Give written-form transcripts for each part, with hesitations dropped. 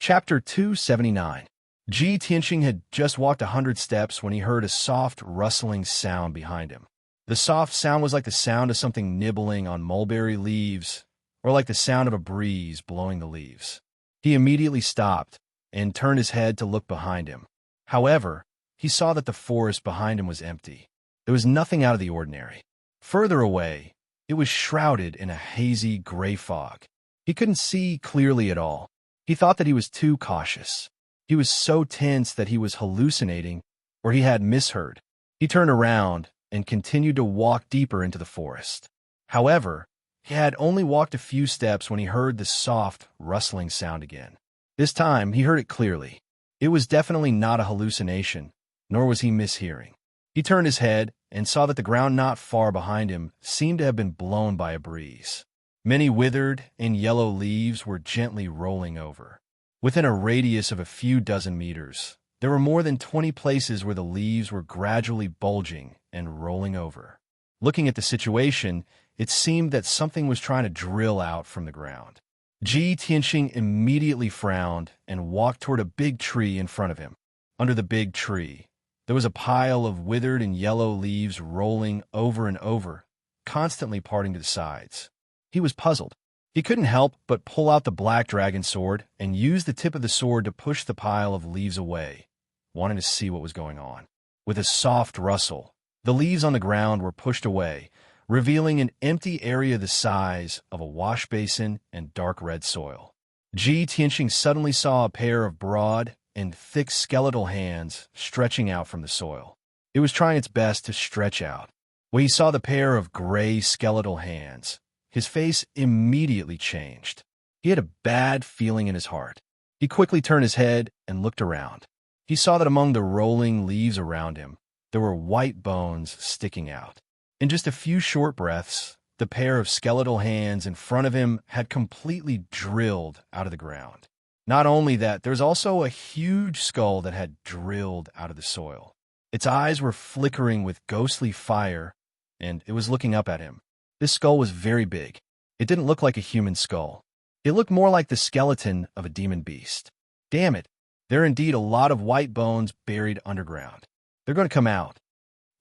Chapter 279. Ji Tianxing had just walked 100 steps when he heard a soft, rustling sound behind him. The soft sound was like the sound of something nibbling on mulberry leaves, or like the sound of a breeze blowing the leaves. He immediately stopped and turned his head to look behind him. However, he saw that the forest behind him was empty. There was nothing out of the ordinary. Further away, it was shrouded in a hazy gray fog. He couldn't see clearly at all. He thought that he was too cautious. He was so tense that he was hallucinating, or he had misheard. He turned around and continued to walk deeper into the forest. However, he had only walked a few steps when he heard the soft, rustling sound again. This time, he heard it clearly. It was definitely not a hallucination, nor was he mishearing. He turned his head and saw that the ground not far behind him seemed to have been blown by a breeze. Many withered and yellow leaves were gently rolling over. Within a radius of a few dozen meters, there were more than 20 places where the leaves were gradually bulging and rolling over. Looking at the situation, it seemed that something was trying to drill out from the ground. Ji Tianxing immediately frowned and walked toward a big tree in front of him. Under the big tree, there was a pile of withered and yellow leaves rolling over and over, constantly parting to the sides. He was puzzled. He couldn't help but pull out the black dragon sword and use the tip of the sword to push the pile of leaves away, wanting to see what was going on. With a soft rustle, the leaves on the ground were pushed away, revealing an empty area the size of a wash basin and dark red soil. Ji Tianxing suddenly saw a pair of broad and thick skeletal hands stretching out from the soil. It was trying its best to stretch out. When he saw the pair of gray skeletal hands, his face immediately changed. He had a bad feeling in his heart. He quickly turned his head and looked around. He saw that among the rolling leaves around him, there were white bones sticking out. In just a few short breaths, the pair of skeletal hands in front of him had completely drilled out of the ground. Not only that, there's also a huge skull that had drilled out of the soil. Its eyes were flickering with ghostly fire, and it was looking up at him. This skull was very big. It didn't look like a human skull. It looked more like the skeleton of a demon beast. Damn it, there are indeed a lot of white bones buried underground. They're going to come out.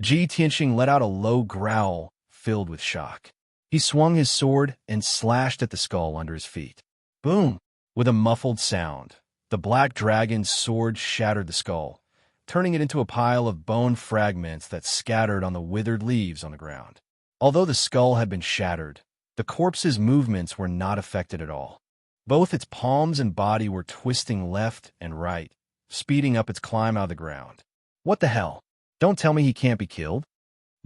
Ji Tianxing let out a low growl filled with shock. He swung his sword and slashed at the skull under his feet. Boom! With a muffled sound, the black dragon's sword shattered the skull, turning it into a pile of bone fragments that scattered on the withered leaves on the ground. Although the skull had been shattered, the corpse's movements were not affected at all. Both its palms and body were twisting left and right, speeding up its climb out of the ground. What the hell? Don't tell me he can't be killed?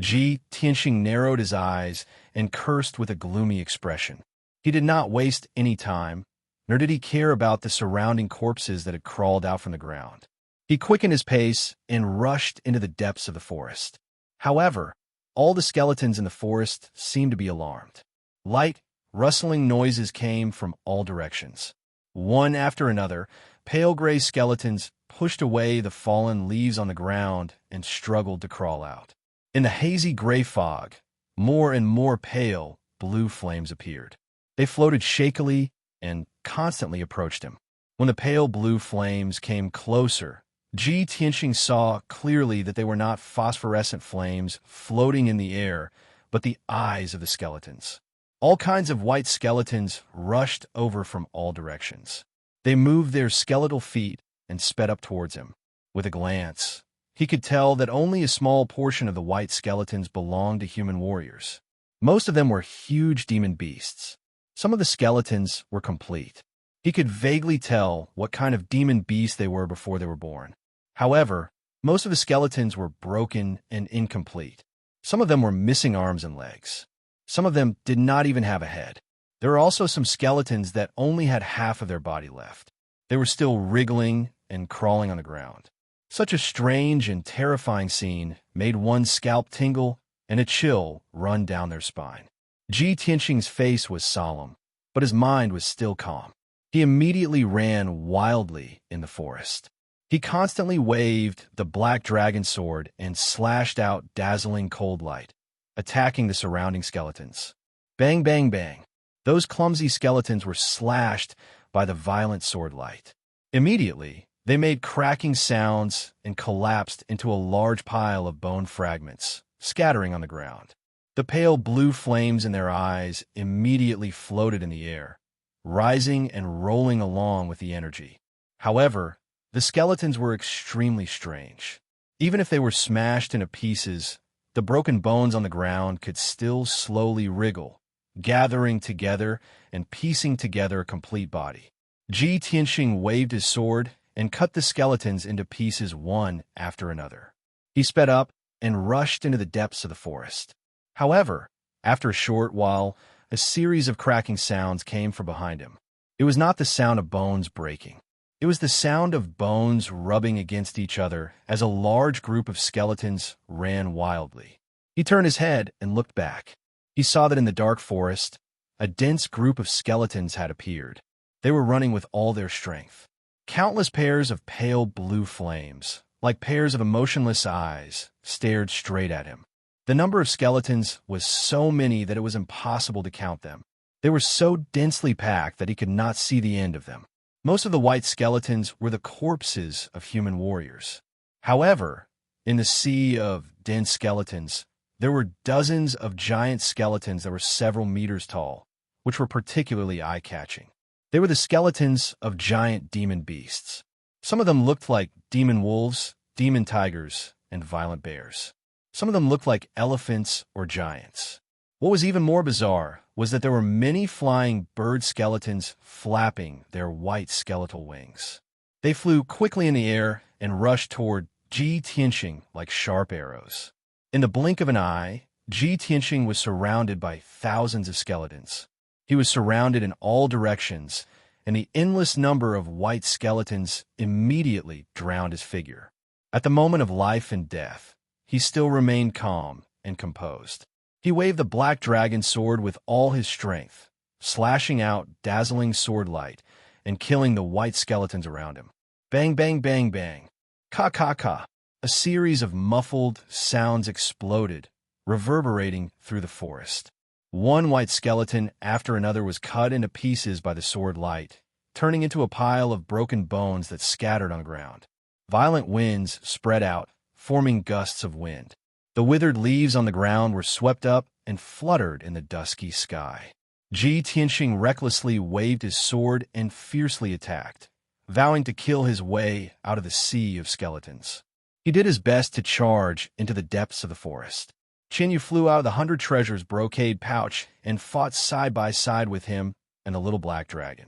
Ji Tianxing narrowed his eyes and cursed with a gloomy expression. He did not waste any time, nor did he care about the surrounding corpses that had crawled out from the ground. He quickened his pace and rushed into the depths of the forest. However, all the skeletons in the forest seemed to be alarmed. Light, rustling noises came from all directions. One after another, pale gray skeletons pushed away the fallen leaves on the ground and struggled to crawl out. In the hazy gray fog, more and more pale blue flames appeared. They floated shakily and constantly approached him. When the pale blue flames came closer, Ji Tianxing saw clearly that they were not phosphorescent flames floating in the air, but the eyes of the skeletons. All kinds of white skeletons rushed over from all directions. They moved their skeletal feet and sped up towards him. With a glance, he could tell that only a small portion of the white skeletons belonged to human warriors. Most of them were huge demon beasts. Some of the skeletons were complete. He could vaguely tell what kind of demon beast they were before they were born. However, most of the skeletons were broken and incomplete. Some of them were missing arms and legs. Some of them did not even have a head. There were also some skeletons that only had half of their body left. They were still wriggling and crawling on the ground. Such a strange and terrifying scene made one's scalp tingle and a chill run down their spine. Ji Tianxing's face was solemn, but his mind was still calm. He immediately ran wildly in the forest. He constantly waved the black dragon sword and slashed out dazzling cold light, attacking the surrounding skeletons. Bang, bang, bang. Those clumsy skeletons were slashed by the violent sword light. Immediately, they made cracking sounds and collapsed into a large pile of bone fragments, scattering on the ground. The pale blue flames in their eyes immediately floated in the air, rising and rolling along with the energy. However, the skeletons were extremely strange. Even if they were smashed into pieces, the broken bones on the ground could still slowly wriggle, gathering together and piecing together a complete body. Ji Tianxing waved his sword and cut the skeletons into pieces one after another. He sped up and rushed into the depths of the forest. However, after a short while, a series of cracking sounds came from behind him. It was not the sound of bones breaking. It was the sound of bones rubbing against each other as a large group of skeletons ran wildly. He turned his head and looked back. He saw that in the dark forest, a dense group of skeletons had appeared. They were running with all their strength. Countless pairs of pale blue flames, like pairs of emotionless eyes, stared straight at him. The number of skeletons was so many that it was impossible to count them. They were so densely packed that he could not see the end of them. Most of the white skeletons were the corpses of human warriors. However, in the sea of dense skeletons, there were dozens of giant skeletons that were several meters tall, which were particularly eye-catching. They were the skeletons of giant demon beasts. Some of them looked like demon wolves, demon tigers, and violent bears. Some of them looked like elephants or giants. What was even more bizarre was that there were many flying bird skeletons flapping their white skeletal wings. They flew quickly in the air and rushed toward Ji Tianxing like sharp arrows. In the blink of an eye, Ji Tianxing was surrounded by thousands of skeletons. He was surrounded in all directions, and the endless number of white skeletons immediately drowned his figure. At the moment of life and death, he still remained calm and composed. He waved the black dragon sword with all his strength, slashing out dazzling sword light and killing the white skeletons around him. Bang, bang, bang, bang. Ka, ka, ka. A series of muffled sounds exploded, reverberating through the forest. One white skeleton after another was cut into pieces by the sword light, turning into a pile of broken bones that scattered on the ground. Violent winds spread out, forming gusts of wind. The withered leaves on the ground were swept up and fluttered in the dusky sky. Ji Tianxing recklessly waved his sword and fiercely attacked, vowing to kill his way out of the sea of skeletons. He did his best to charge into the depths of the forest. Qinyu flew out of the 100 Treasures brocade pouch and fought side by side with him and the little black dragon.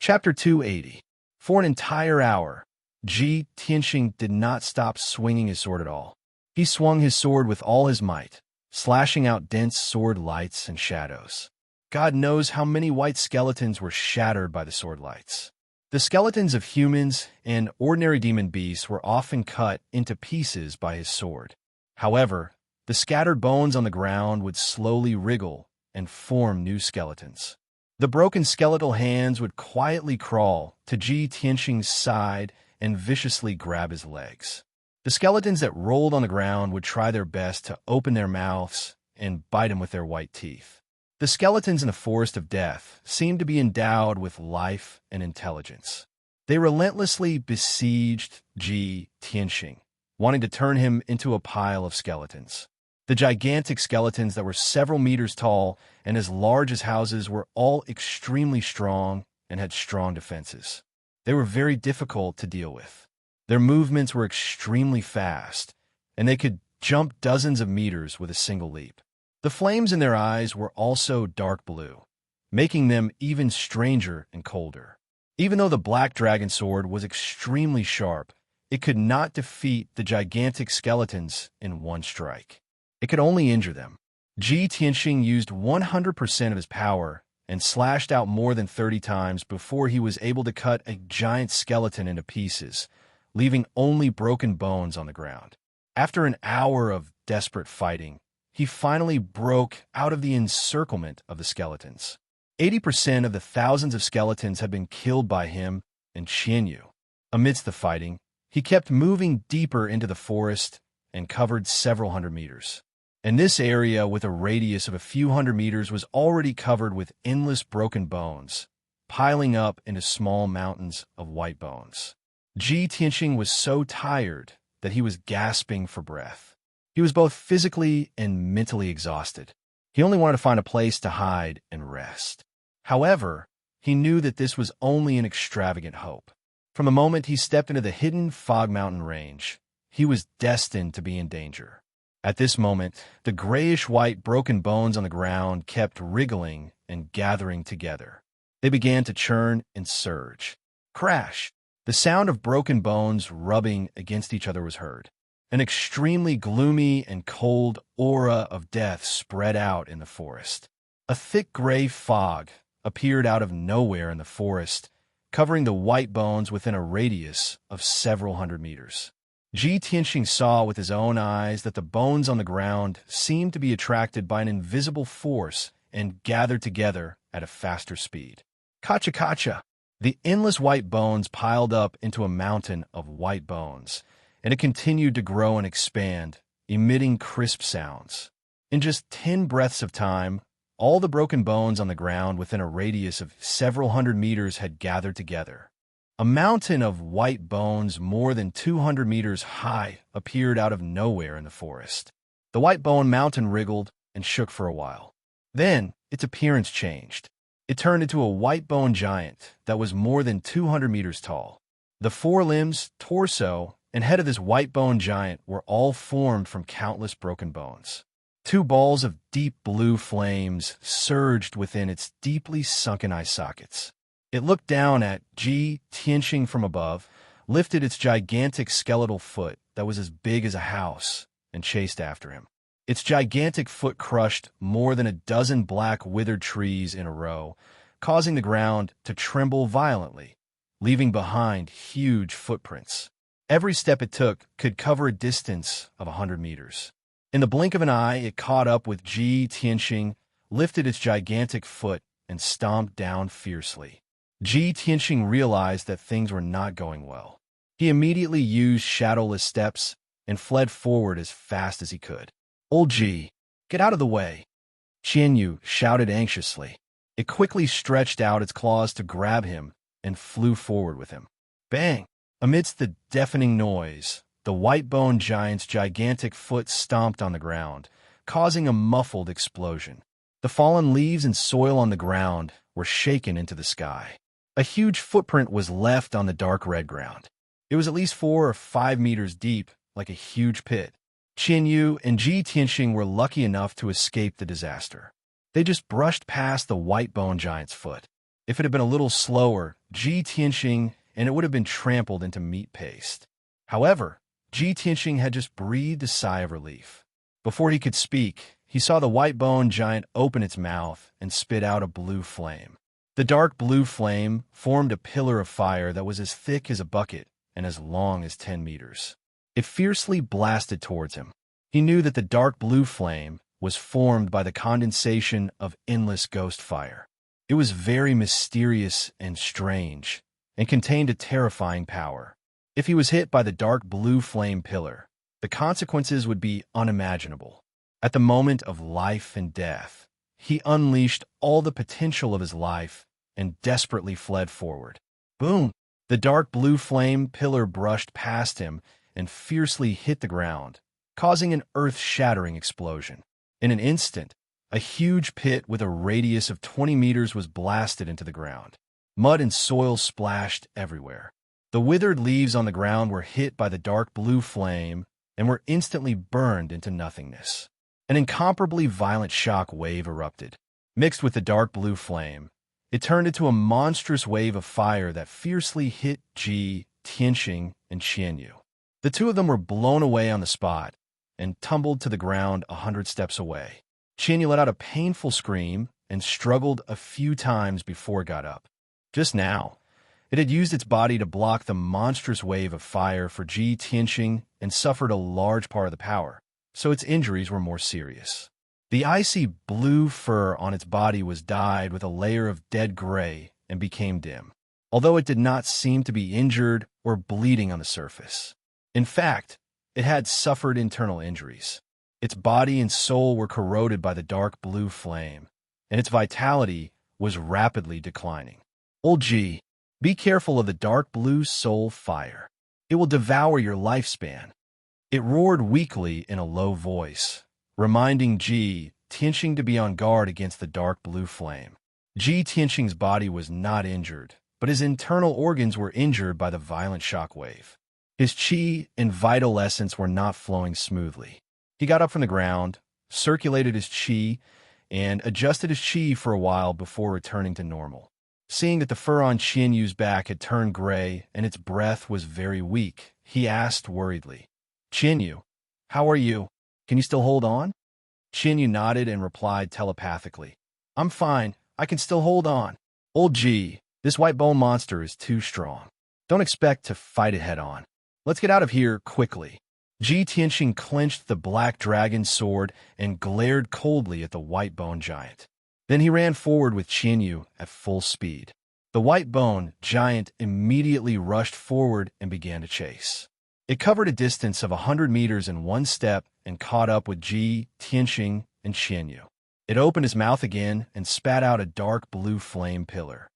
Chapter 280. For an entire hour, Ji Tianxing did not stop swinging his sword at all. He swung his sword with all his might, slashing out dense sword lights and shadows. God knows how many white skeletons were shattered by the sword lights. The skeletons of humans and ordinary demon beasts were often cut into pieces by his sword. However, the scattered bones on the ground would slowly wriggle and form new skeletons. The broken skeletal hands would quietly crawl to Ji Tianxing's side and viciously grab his legs. The skeletons that rolled on the ground would try their best to open their mouths and bite him with their white teeth. The skeletons in the forest of death seemed to be endowed with life and intelligence. They relentlessly besieged Ji Tianxing, wanting to turn him into a pile of skeletons. The gigantic skeletons that were several meters tall and as large as houses were all extremely strong and had strong defenses. They were very difficult to deal with. Their movements were extremely fast, and they could jump dozens of meters with a single leap. The flames in their eyes were also dark blue, making them even stranger and colder. Even though the black dragon sword was extremely sharp, it could not defeat the gigantic skeletons in one strike. It could only injure them. Ji Tianxing used 100% of his power and slashed out more than 30 times before he was able to cut a giant skeleton into pieces, leaving only broken bones on the ground. After an hour of desperate fighting, he finally broke out of the encirclement of the skeletons. 80% of the thousands of skeletons had been killed by him and Qianyu. Amidst the fighting, he kept moving deeper into the forest and covered several hundred meters. And this area with a radius of a few hundred meters was already covered with endless broken bones, piling up into small mountains of white bones. Ji Tianqing was so tired that he was gasping for breath. He was both physically and mentally exhausted. He only wanted to find a place to hide and rest. However, he knew that this was only an extravagant hope. From the moment he stepped into the hidden fog mountain range, he was destined to be in danger. At this moment, the grayish-white broken bones on the ground kept wriggling and gathering together. They began to churn and surge. Crash! The sound of broken bones rubbing against each other was heard. An extremely gloomy and cold aura of death spread out in the forest. A thick gray fog appeared out of nowhere in the forest, covering the white bones within a radius of several hundred meters. Ji Tianqing saw with his own eyes that the bones on the ground seemed to be attracted by an invisible force and gathered together at a faster speed. Kacha kacha! The endless white bones piled up into a mountain of white bones, and it continued to grow and expand, emitting crisp sounds. In just 10 breaths of time, all the broken bones on the ground within a radius of several hundred meters had gathered together. A mountain of white bones more than 200 meters high appeared out of nowhere in the forest. The white bone mountain wriggled and shook for a while. Then, its appearance changed. It turned into a white bone giant that was more than 200 meters tall. The forelimbs, torso, and head of this white bone giant were all formed from countless broken bones. 2 balls of deep blue flames surged within its deeply sunken eye sockets. It looked down at Ji Tianqing from above, lifted its gigantic skeletal foot that was as big as a house, and chased after him. Its gigantic foot crushed more than a dozen black withered trees in a row, causing the ground to tremble violently, leaving behind huge footprints. Every step it took could cover a distance of 100 meters. In the blink of an eye, it caught up with Ji Tianqing, lifted its gigantic foot, and stomped down fiercely. Ji Tianqing realized that things were not going well. He immediately used shadowless steps and fled forward as fast as he could. "Old Ji, get out of the way!" Qianyu shouted anxiously. It quickly stretched out its claws to grab him and flew forward with him. Bang! Amidst the deafening noise, the white bone giant's gigantic foot stomped on the ground, causing a muffled explosion. The fallen leaves and soil on the ground were shaken into the sky. A huge footprint was left on the dark red ground. It was at least 4 or 5 meters deep, like a huge pit. Qianyu and Ji Tianqing were lucky enough to escape the disaster. They just brushed past the white bone giant's foot. If it had been a little slower, Ji Tianqing and it would have been trampled into meat paste. However, Ji Tianqing had just breathed a sigh of relief. Before he could speak, he saw the white bone giant open its mouth and spit out a blue flame. The dark blue flame formed a pillar of fire that was as thick as a bucket and as long as 10 meters. It fiercely blasted towards him. He knew that the dark blue flame was formed by the condensation of endless ghost fire. It was very mysterious and strange, and contained a terrifying power. If he was hit by the dark blue flame pillar, the consequences would be unimaginable. At the moment of life and death, he unleashed all the potential of his life and desperately fled forward. Boom! The dark blue flame pillar brushed past him and fiercely hit the ground, causing an earth-shattering explosion. In an instant, a huge pit with a radius of 20 meters was blasted into the ground. Mud and soil splashed everywhere. The withered leaves on the ground were hit by the dark blue flame and were instantly burned into nothingness. An incomparably violent shock wave erupted. Mixed with the dark blue flame, it turned into a monstrous wave of fire that fiercely hit Ji Tianqing and Qianyu. The 2 of them were blown away on the spot and tumbled to the ground 100 steps away. Qianyu let out a painful scream and struggled a few times before it got up. Just now, it had used its body to block the monstrous wave of fire for Ji Tianqing and suffered a large part of the power, so its injuries were more serious. The icy blue fur on its body was dyed with a layer of dead gray and became dim, although it did not seem to be injured or bleeding on the surface. In fact, it had suffered internal injuries. Its body and soul were corroded by the dark blue flame, and its vitality was rapidly declining. Old G, be careful of the dark blue soul fire. It will devour your lifespan. It roared weakly in a low voice, reminding Ji Tianxing to be on guard against the dark blue flame. Ji Tianxing's body was not injured, but his internal organs were injured by the violent shockwave. His qi and vital essence were not flowing smoothly. He got up from the ground, circulated his qi, and adjusted his qi for a while before returning to normal. Seeing that the fur on Qian Yu's back had turned gray and its breath was very weak, he asked worriedly, "Qian Yu, how are you? Can you still hold on?" Qian Yu nodded and replied telepathically, "I'm fine. I can still hold on. Old G, this white bone monster is too strong. Don't expect to fight it head on. Let's get out of here quickly." Ji Tianxing clenched the black dragon sword and glared coldly at the white bone giant. Then he ran forward with Qian Yu at full speed. The white bone giant immediately rushed forward and began to chase. It covered a distance of 100 meters in one step and caught up with Ji Tianxing and Qian Yu. It opened its mouth again and spat out a dark blue flame pillar.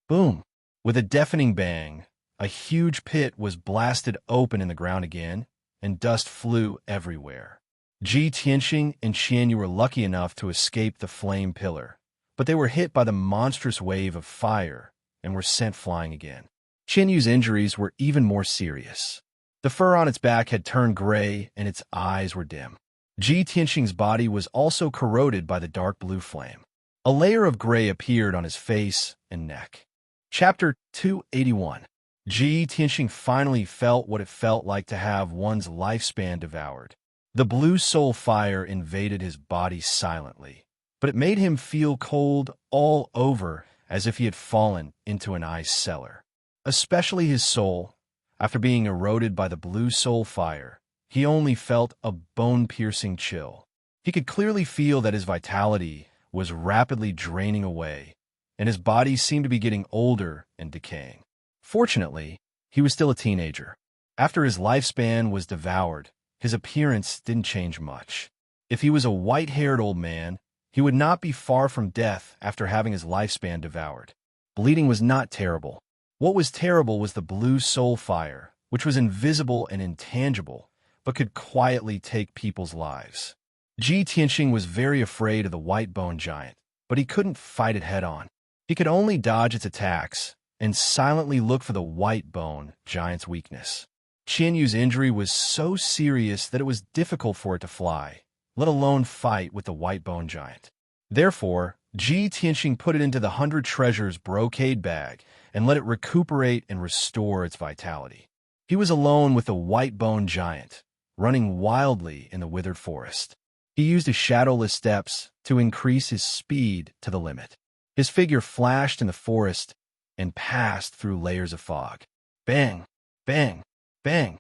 Boom! With a deafening bang, a huge pit was blasted open in the ground again, and dust flew everywhere. Ji Tianxing and Qian Yu were lucky enough to escape the flame pillar, but they were hit by the monstrous wave of fire and were sent flying again. Qian Yu's injuries were even more serious. The fur on its back had turned gray and its eyes were dim. Ji Tianxing's body was also corroded by the dark blue flame. A layer of gray appeared on his face and neck. Chapter 281. Ji Tianxing finally felt what it felt like to have one's lifespan devoured. The blue soul fire invaded his body silently, but it made him feel cold all over as if he had fallen into an ice cellar. Especially his soul. After being eroded by the blue soul fire, he only felt a bone-piercing chill. He could clearly feel that his vitality was rapidly draining away, and his body seemed to be getting older and decaying. Fortunately, he was still a teenager. After his lifespan was devoured, his appearance didn't change much. If he was a white-haired old man, he would not be far from death after having his lifespan devoured. Bleeding was not terrible. What was terrible was the blue soul fire, which was invisible and intangible, but could quietly take people's lives. Ji Tianxing was very afraid of the white bone giant, but he couldn't fight it head-on. He could only dodge its attacks and silently look for the white bone giant's weakness. Qian Yu's injury was so serious that it was difficult for it to fly, let alone fight with the white bone giant. Therefore, Ji Tianxing put it into the 100 treasures brocade bag and let it recuperate and restore its vitality. He was alone with the white bone giant, running wildly in the withered forest. He used his shadowless steps to increase his speed to the limit. His figure flashed in the forest and passed through layers of fog. Bang! Bang! Bang!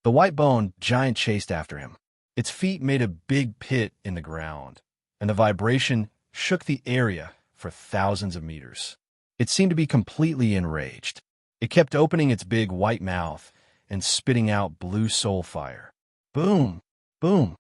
The white bone giant chased after him. Its feet made a big pit in the ground, and the vibration shook the area for thousands of meters. It seemed to be completely enraged. It kept opening its big white mouth and spitting out blue soul fire. Boom! Boom!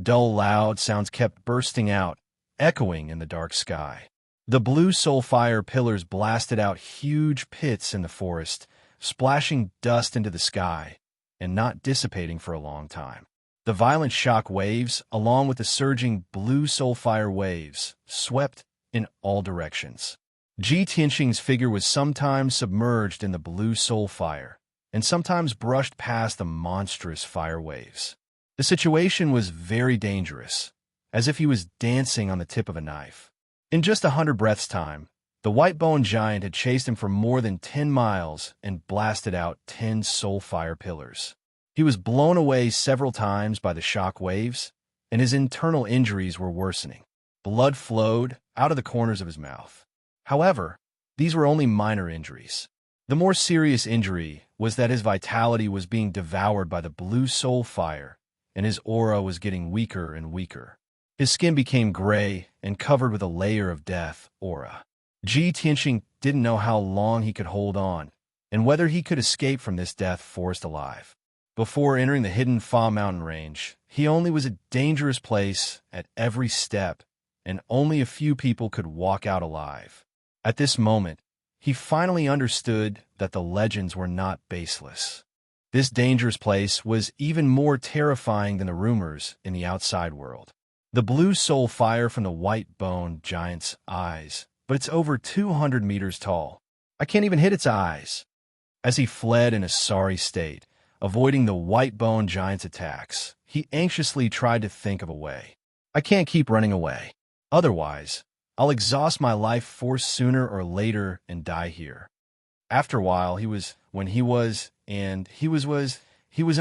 Dull, loud sounds kept bursting out, echoing in the dark sky. The blue soul fire pillars blasted out huge pits in the forest, splashing dust into the sky and not dissipating for a long time. The violent shock waves, along with the surging blue soul fire waves, swept in all directions. Ji Tianxing's figure was sometimes submerged in the blue soul fire, and sometimes brushed past the monstrous fire waves. The situation was very dangerous, as if he was dancing on the tip of a knife. In just 100 breaths' time, the white bone giant had chased him for more than 10 miles and blasted out 10 soul fire pillars. He was blown away several times by the shock waves, and his internal injuries were worsening. Blood flowed out of the corners of his mouth. However, these were only minor injuries. The more serious injury was that his vitality was being devoured by the blue soul fire, and his aura was getting weaker and weaker. His skin became gray and covered with a layer of death aura. Ji Tianxing didn't know how long he could hold on, and whether he could escape from this death forest alive. Before entering the hidden Fa mountain range, he only was a dangerous place at every step, and only a few people could walk out alive. At this moment, he finally understood that the legends were not baseless. This dangerous place was even more terrifying than the rumors in the outside world. The blue soul fire from the white-boned giant's eyes, but it's over 200 meters tall. I can't even hit its eyes. As he fled in a sorry state, avoiding the white-boned giant's attacks, he anxiously tried to think of a way. I can't keep running away. Otherwise, I'll exhaust my life force sooner or later and die here. After a while, he was in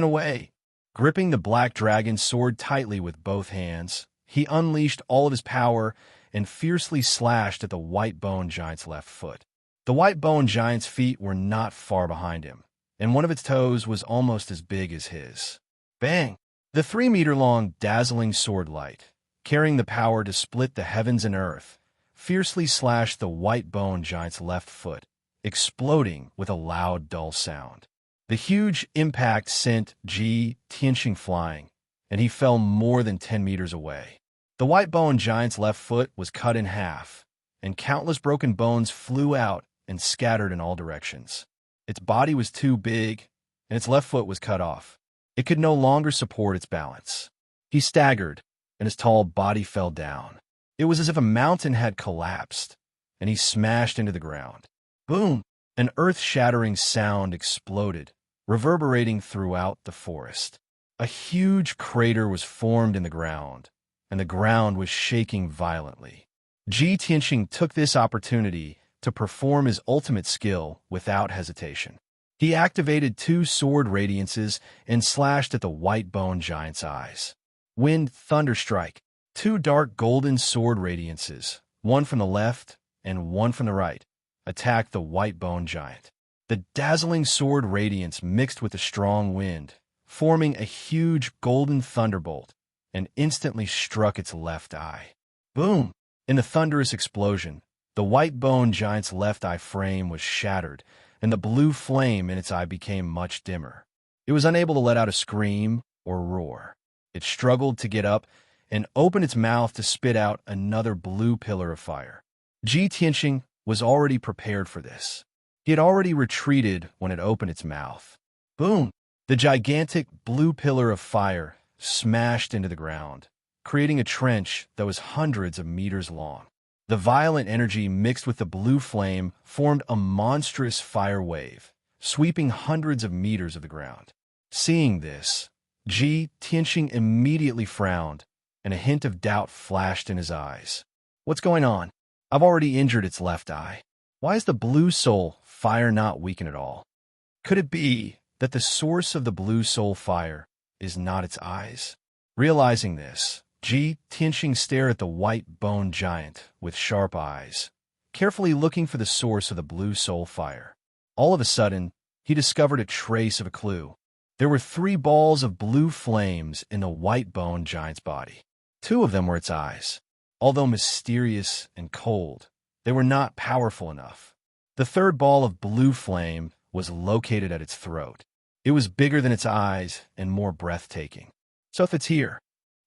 a way. Gripping the black dragon's sword tightly with both hands, he unleashed all of his power and fiercely slashed at the white-boned giant's left foot. The white-boned giant's feet were not far behind him, and one of its toes was almost as big as his. Bang! The 3-meter-long, dazzling sword light, carrying the power to split the heavens and earth, fiercely slashed the white-boned giant's left foot, exploding with a loud, dull sound. The huge impact sent Ji Tianxing flying, and he fell more than 10 meters away. The white-boned giant's left foot was cut in half, and countless broken bones flew out and scattered in all directions. Its body was too big, and its left foot was cut off. It could no longer support its balance. He staggered, and his tall body fell down. It was as if a mountain had collapsed, and he smashed into the ground. Boom! An earth-shattering sound exploded, reverberating throughout the forest. A huge crater was formed in the ground, and the ground was shaking violently. Ji Tianxing took this opportunity to perform his ultimate skill without hesitation. He activated 2 sword radiances and slashed at the white-boned giant's eyes. Wind Thunderstrike. 2 dark golden sword radiances, one from the left and one from the right, attacked the white-boned giant. The dazzling sword radiance mixed with the strong wind, forming a huge golden thunderbolt, and instantly struck its left eye. Boom! In the thunderous explosion, the white-boned giant's left eye frame was shattered, and the blue flame in its eye became much dimmer. It was unable to let out a scream or roar. It struggled to get up and open its mouth to spit out another blue pillar of fire. Ji Tianxing was already prepared for this. He had already retreated when it opened its mouth. Boom! The gigantic blue pillar of fire smashed into the ground, creating a trench that was hundreds of meters long. The violent energy mixed with the blue flame formed a monstrous fire wave, sweeping hundreds of meters of the ground. Seeing this, Ji Tianxing immediately frowned, and a hint of doubt flashed in his eyes. What's going on? I've already injured its left eye. Why is the blue soul fire not weakened at all? Could it be that the source of the blue soul fire is not its eyes? Realizing this, Ji Tianxing stared at the white-boned giant with sharp eyes, carefully looking for the source of the blue soul fire. All of a sudden, he discovered a trace of a clue. There were 3 balls of blue flames in the white-boned giant's body. 2 of them were its eyes. Although mysterious and cold, they were not powerful enough. The 3rd ball of blue flame was located at its throat. It was bigger than its eyes and more breathtaking. So if it's here,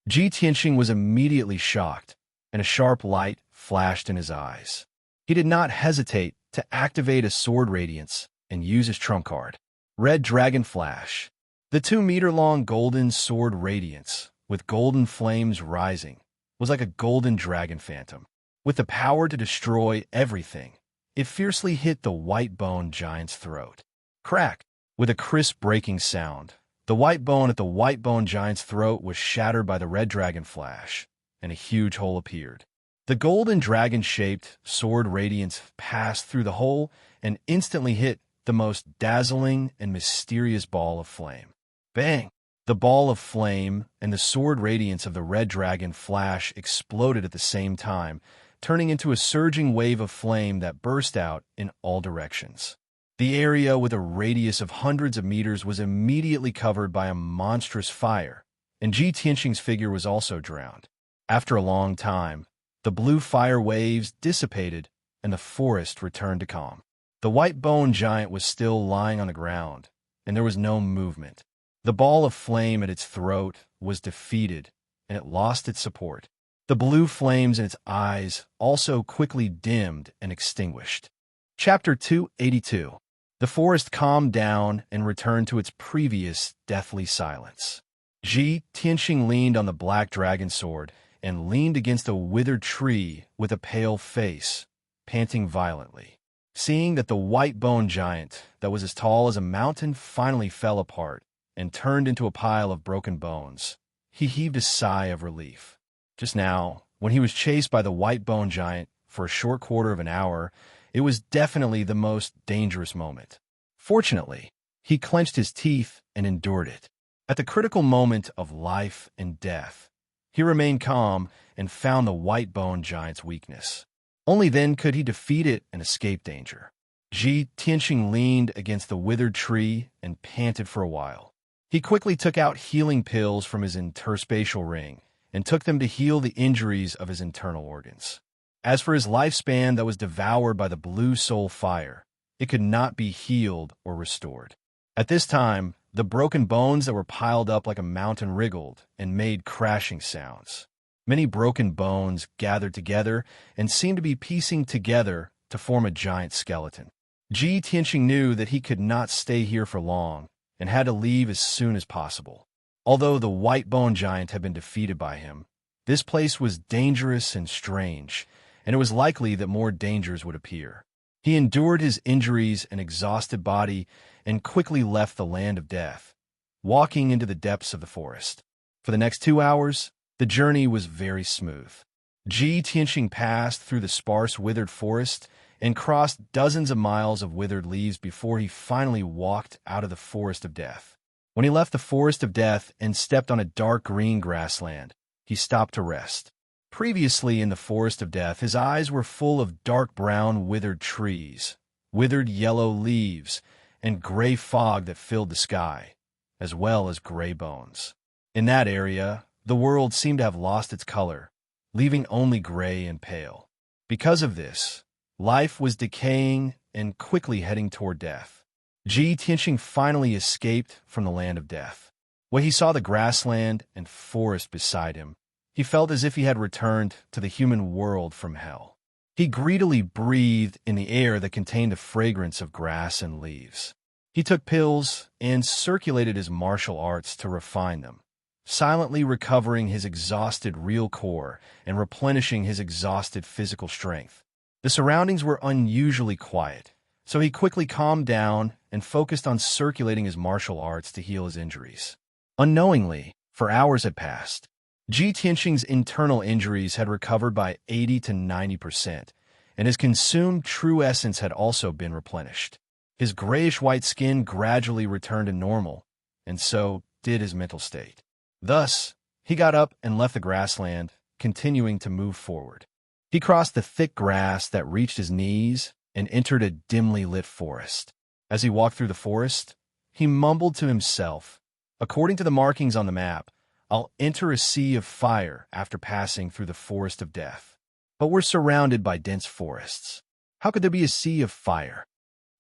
Ji Tianxing was immediately shocked, and a sharp light flashed in his eyes. He did not hesitate to activate a sword radiance and use his trump card. Red Dragon Flash. The 2-meter-long golden sword radiance, with golden flames rising, was like a golden dragon phantom. With the power to destroy everything, it fiercely hit the white-boned giant's throat. Crack! With a crisp breaking sound, the white bone at the white-boned giant's throat was shattered by the red dragon flash, and a huge hole appeared. The golden dragon-shaped sword radiance passed through the hole and instantly hit the most dazzling and mysterious ball of flame. Bang! The ball of flame and the sword radiance of the red dragon flash exploded at the same time, turning into a surging wave of flame that burst out in all directions. The area with a radius of hundreds of meters was immediately covered by a monstrous fire, and Ji Tianxing's figure was also drowned. After a long time, the blue fire waves dissipated and the forest returned to calm. The white-boned giant was still lying on the ground, and there was no movement. The ball of flame at its throat was defeated, and it lost its support. The blue flames in its eyes also quickly dimmed and extinguished. Chapter 282. The forest calmed down and returned to its previous deathly silence. Tianxing leaned on the black dragon sword and leaned against a withered tree with a pale face, panting violently. Seeing that the white bone giant that was as tall as a mountain finally fell apart and turned into a pile of broken bones, he heaved a sigh of relief. Just now, when he was chased by the white bone giant for a short quarter of an hour, it was definitely the most dangerous moment. Fortunately, he clenched his teeth and endured it. At the critical moment of life and death, he remained calm and found the white bone giant's weakness. Only then could he defeat it and escape danger. Tianxing leaned against the withered tree and panted for a while. He quickly took out healing pills from his interspatial ring and took them to heal the injuries of his internal organs. As for his lifespan that was devoured by the blue soul fire, it could not be healed or restored. At this time, the broken bones that were piled up like a mountain wriggled and made crashing sounds. Many broken bones gathered together and seemed to be piecing together to form a giant skeleton. Tianxing knew that he could not stay here for long and had to leave as soon as possible. Although the white bone giant had been defeated by him, this place was dangerous and strange, and it was likely that more dangers would appear. He endured his injuries and exhausted body and quickly left the land of death, walking into the depths of the forest. For the next 2 hours, the journey was very smooth. Tianxing passed through the sparse, withered forest and crossed dozens of miles of withered leaves before he finally walked out of the forest of death. When he left the forest of death and stepped on a dark green grassland, he stopped to rest. Previously in the forest of death, his eyes were full of dark brown withered trees, withered yellow leaves, and gray fog that filled the sky, as well as gray bones. In that area, the world seemed to have lost its color, leaving only gray and pale. Because of this, life was decaying and quickly heading toward death. Tianxing finally escaped from the land of death. When he saw the grassland and forest beside him, he felt as if he had returned to the human world from hell. He greedily breathed in the air that contained the fragrance of grass and leaves. He took pills and circulated his martial arts to refine them, silently recovering his exhausted real core and replenishing his exhausted physical strength. The surroundings were unusually quiet, so he quickly calmed down and focused on circulating his martial arts to heal his injuries. Unknowingly, for hours had passed. Tianxing's internal injuries had recovered by 80 to 90%, and his consumed true essence had also been replenished. His grayish-white skin gradually returned to normal, and so did his mental state. Thus, he got up and left the grassland, continuing to move forward. He crossed the thick grass that reached his knees and entered a dimly lit forest. As he walked through the forest, he mumbled to himself, "According to the markings on the map, I'll enter a sea of fire after passing through the forest of death. But we're surrounded by dense forests. How could there be a sea of fire?"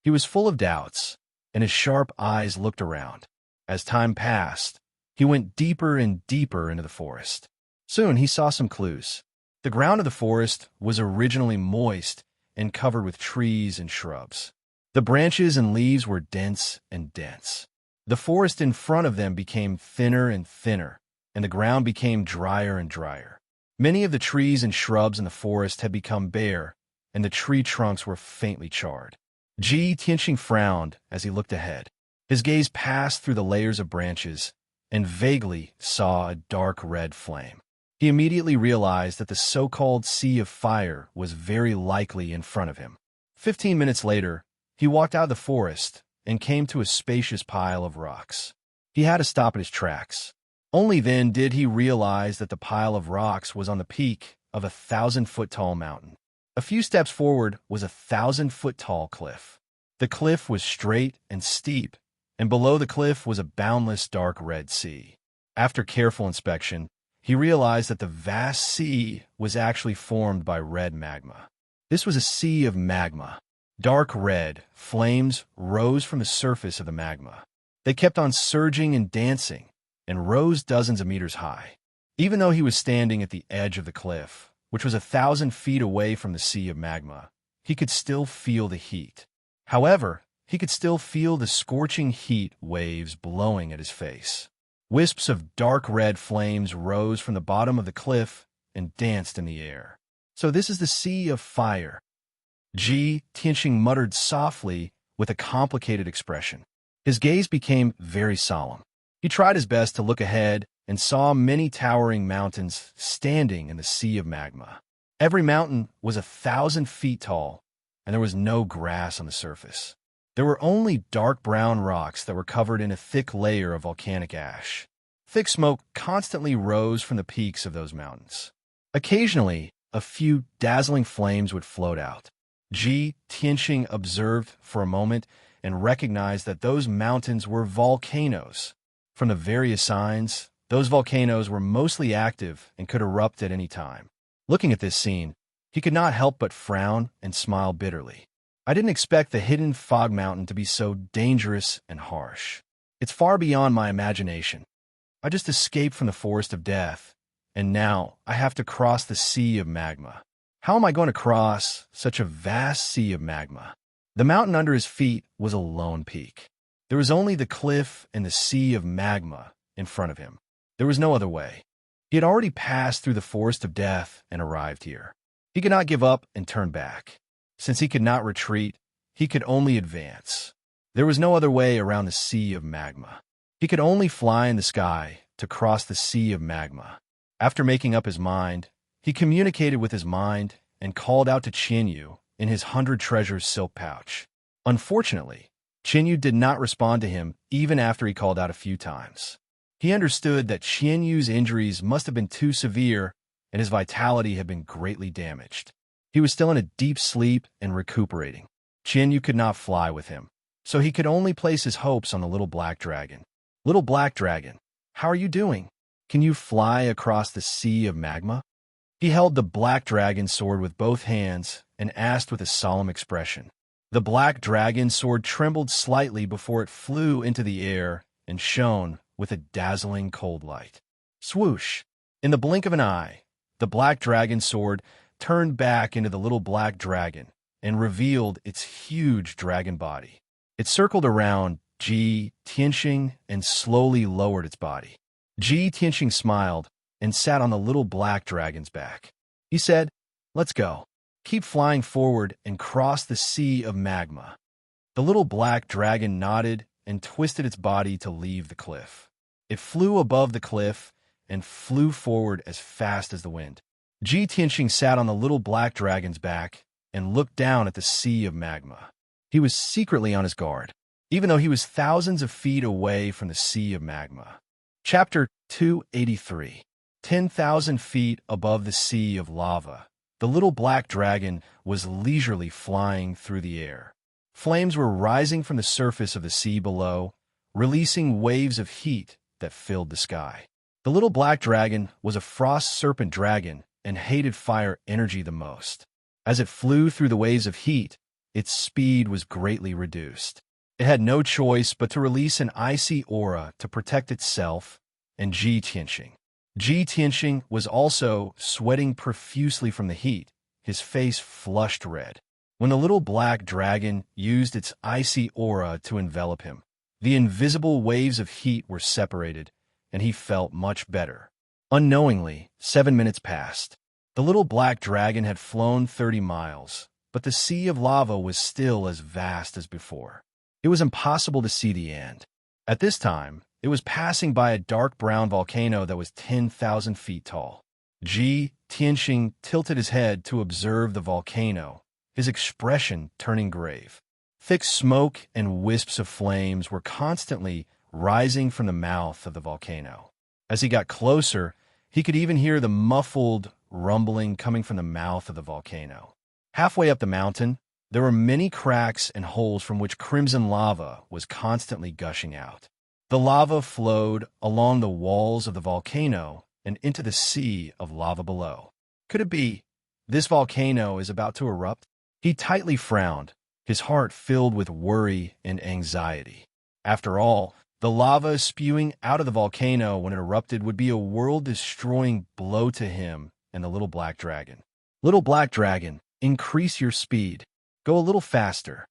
He was full of doubts, and his sharp eyes looked around. As time passed, he went deeper and deeper into the forest. Soon he saw some clues. The ground of the forest was originally moist and covered with trees and shrubs. The branches and leaves were dense and dense. The forest in front of them became thinner and thinner, and the ground became drier and drier. Many of the trees and shrubs in the forest had become bare, and the tree trunks were faintly charred. Tianxing frowned as he looked ahead. His gaze passed through the layers of branches and vaguely saw a dark red flame. He immediately realized that the so-called sea of fire was very likely in front of him. 15 minutes later, he walked out of the forest and came to a spacious pile of rocks. He had to stop at his tracks. Only then did he realize that the pile of rocks was on the peak of a 1,000-foot-tall mountain. A few steps forward was a 1,000-foot-tall cliff. The cliff was straight and steep, and below the cliff was a boundless dark red sea. After careful inspection, he realized that the vast sea was actually formed by red magma. This was a sea of magma. Dark red flames rose from the surface of the magma. They kept on surging and dancing, and rose dozens of meters high. Even though he was standing at the edge of the cliff, which was 1,000 feet away from the sea of magma, he could still feel the heat. However, he could still feel the scorching heat waves blowing at his face. Wisps of dark red flames rose from the bottom of the cliff and danced in the air. So this is the sea of fire. Tianxing muttered softly with a complicated expression. His gaze became very solemn. He tried his best to look ahead and saw many towering mountains standing in the sea of magma. Every mountain was 1,000 feet tall, and there was no grass on the surface. There were only dark brown rocks that were covered in a thick layer of volcanic ash. Thick smoke constantly rose from the peaks of those mountains. Occasionally, a few dazzling flames would float out. Tianxing observed for a moment and recognized that those mountains were volcanoes. From the various signs, those volcanoes were mostly active and could erupt at any time. Looking at this scene, he could not help but frown and smile bitterly. I didn't expect the hidden fog mountain to be so dangerous and harsh. It's far beyond my imagination. I just escaped from the forest of death, and now I have to cross the sea of magma. How am I going to cross such a vast sea of magma? The mountain under his feet was a lone peak. There was only the cliff and the sea of magma in front of him. There was no other way. He had already passed through the forest of death and arrived here. He could not give up and turn back. Since he could not retreat, he could only advance. There was no other way around the sea of magma. He could only fly in the sky to cross the sea of magma. After making up his mind, he communicated with his mind and called out to Qianyu in his 100 treasures silk pouch. Unfortunately, Qianyu did not respond to him even after he called out a few times. He understood that Qianyu's injuries must have been too severe and his vitality had been greatly damaged. He was still in a deep sleep and recuperating. Qianyu could not fly with him, so he could only place his hopes on the little black dragon. Little black dragon, how are you doing? Can you fly across the sea of magma? He held the black dragon sword with both hands and asked with a solemn expression. The black dragon sword trembled slightly before it flew into the air and shone with a dazzling cold light. Swoosh! In the blink of an eye, the black dragon sword turned back into the little black dragon and revealed its huge dragon body. It circled around Tianxing and slowly lowered its body. Tianxing smiled and sat on the little black dragon's back. He said, "Let's go. Keep flying forward and cross the sea of magma." The little black dragon nodded and twisted its body to leave the cliff. It flew above the cliff and flew forward as fast as the wind. Tianxing sat on the little black dragon's back and looked down at the sea of magma. He was secretly on his guard, even though he was thousands of feet away from the sea of magma. Chapter 283. 10,000 feet above the sea of lava, the little black dragon was leisurely flying through the air. Flames were rising from the surface of the sea below, releasing waves of heat that filled the sky. The little black dragon was a frost serpent dragon and hated fire energy the most. As it flew through the waves of heat, its speed was greatly reduced. It had no choice but to release an icy aura to protect itself and Tianxing. Tianxing was also sweating profusely from the heat, his face flushed red. When the little black dragon used its icy aura to envelop him, the invisible waves of heat were separated, and he felt much better. Unknowingly, 7 minutes passed. The little black dragon had flown 30 miles, but the sea of lava was still as vast as before. It was impossible to see the end. At this time, it was passing by a dark brown volcano that was 10,000 feet tall. Tianxing tilted his head to observe the volcano, his expression turning grave. Thick smoke and wisps of flames were constantly rising from the mouth of the volcano. As he got closer, he could even hear the muffled rumbling coming from the mouth of the volcano. Halfway up the mountain, there were many cracks and holes from which crimson lava was constantly gushing out. The lava flowed along the walls of the volcano and into the sea of lava below. Could it be this volcano is about to erupt? He tightly frowned, his heart filled with worry and anxiety. After all, the lava spewing out of the volcano when it erupted would be a world-destroying blow to him and the little black dragon. Little black dragon, increase your speed. Go a little faster.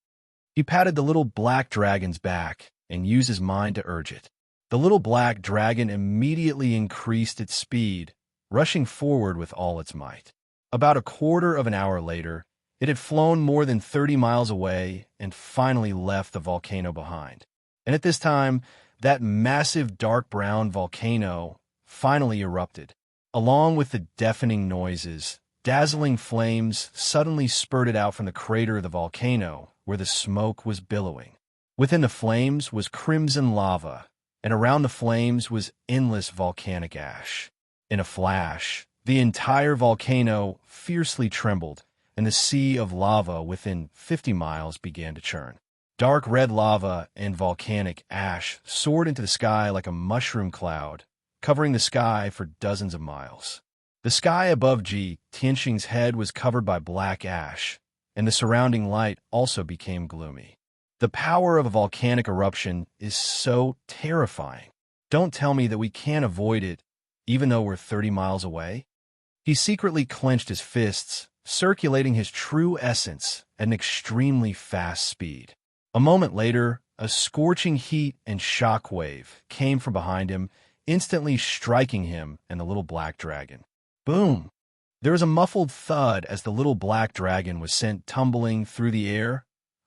He patted the little black dragon's back and used his mind to urge it. The little black dragon immediately increased its speed, rushing forward with all its might. About a quarter of an hour later, it had flown more than 30 miles away and finally left the volcano behind. And at this time, that massive dark brown volcano finally erupted. Along with the deafening noises, dazzling flames suddenly spurted out from the crater of the volcano where the smoke was billowing. Within the flames was crimson lava, and around the flames was endless volcanic ash. In a flash, the entire volcano fiercely trembled, and the sea of lava within 50 miles began to churn. Dark red lava and volcanic ash soared into the sky like a mushroom cloud, covering the sky for dozens of miles. The sky above Ji Tianxing's head was covered by black ash, and the surrounding light also became gloomy. The power of a volcanic eruption is so terrifying. Don't tell me that we can't avoid it, even though we're 30 miles away. He secretly clenched his fists, circulating his true essence at an extremely fast speed. A moment later, a scorching heat and shock wave came from behind him, instantly striking him and the little black dragon. Boom! There was a muffled thud as the little black dragon was sent tumbling through the air,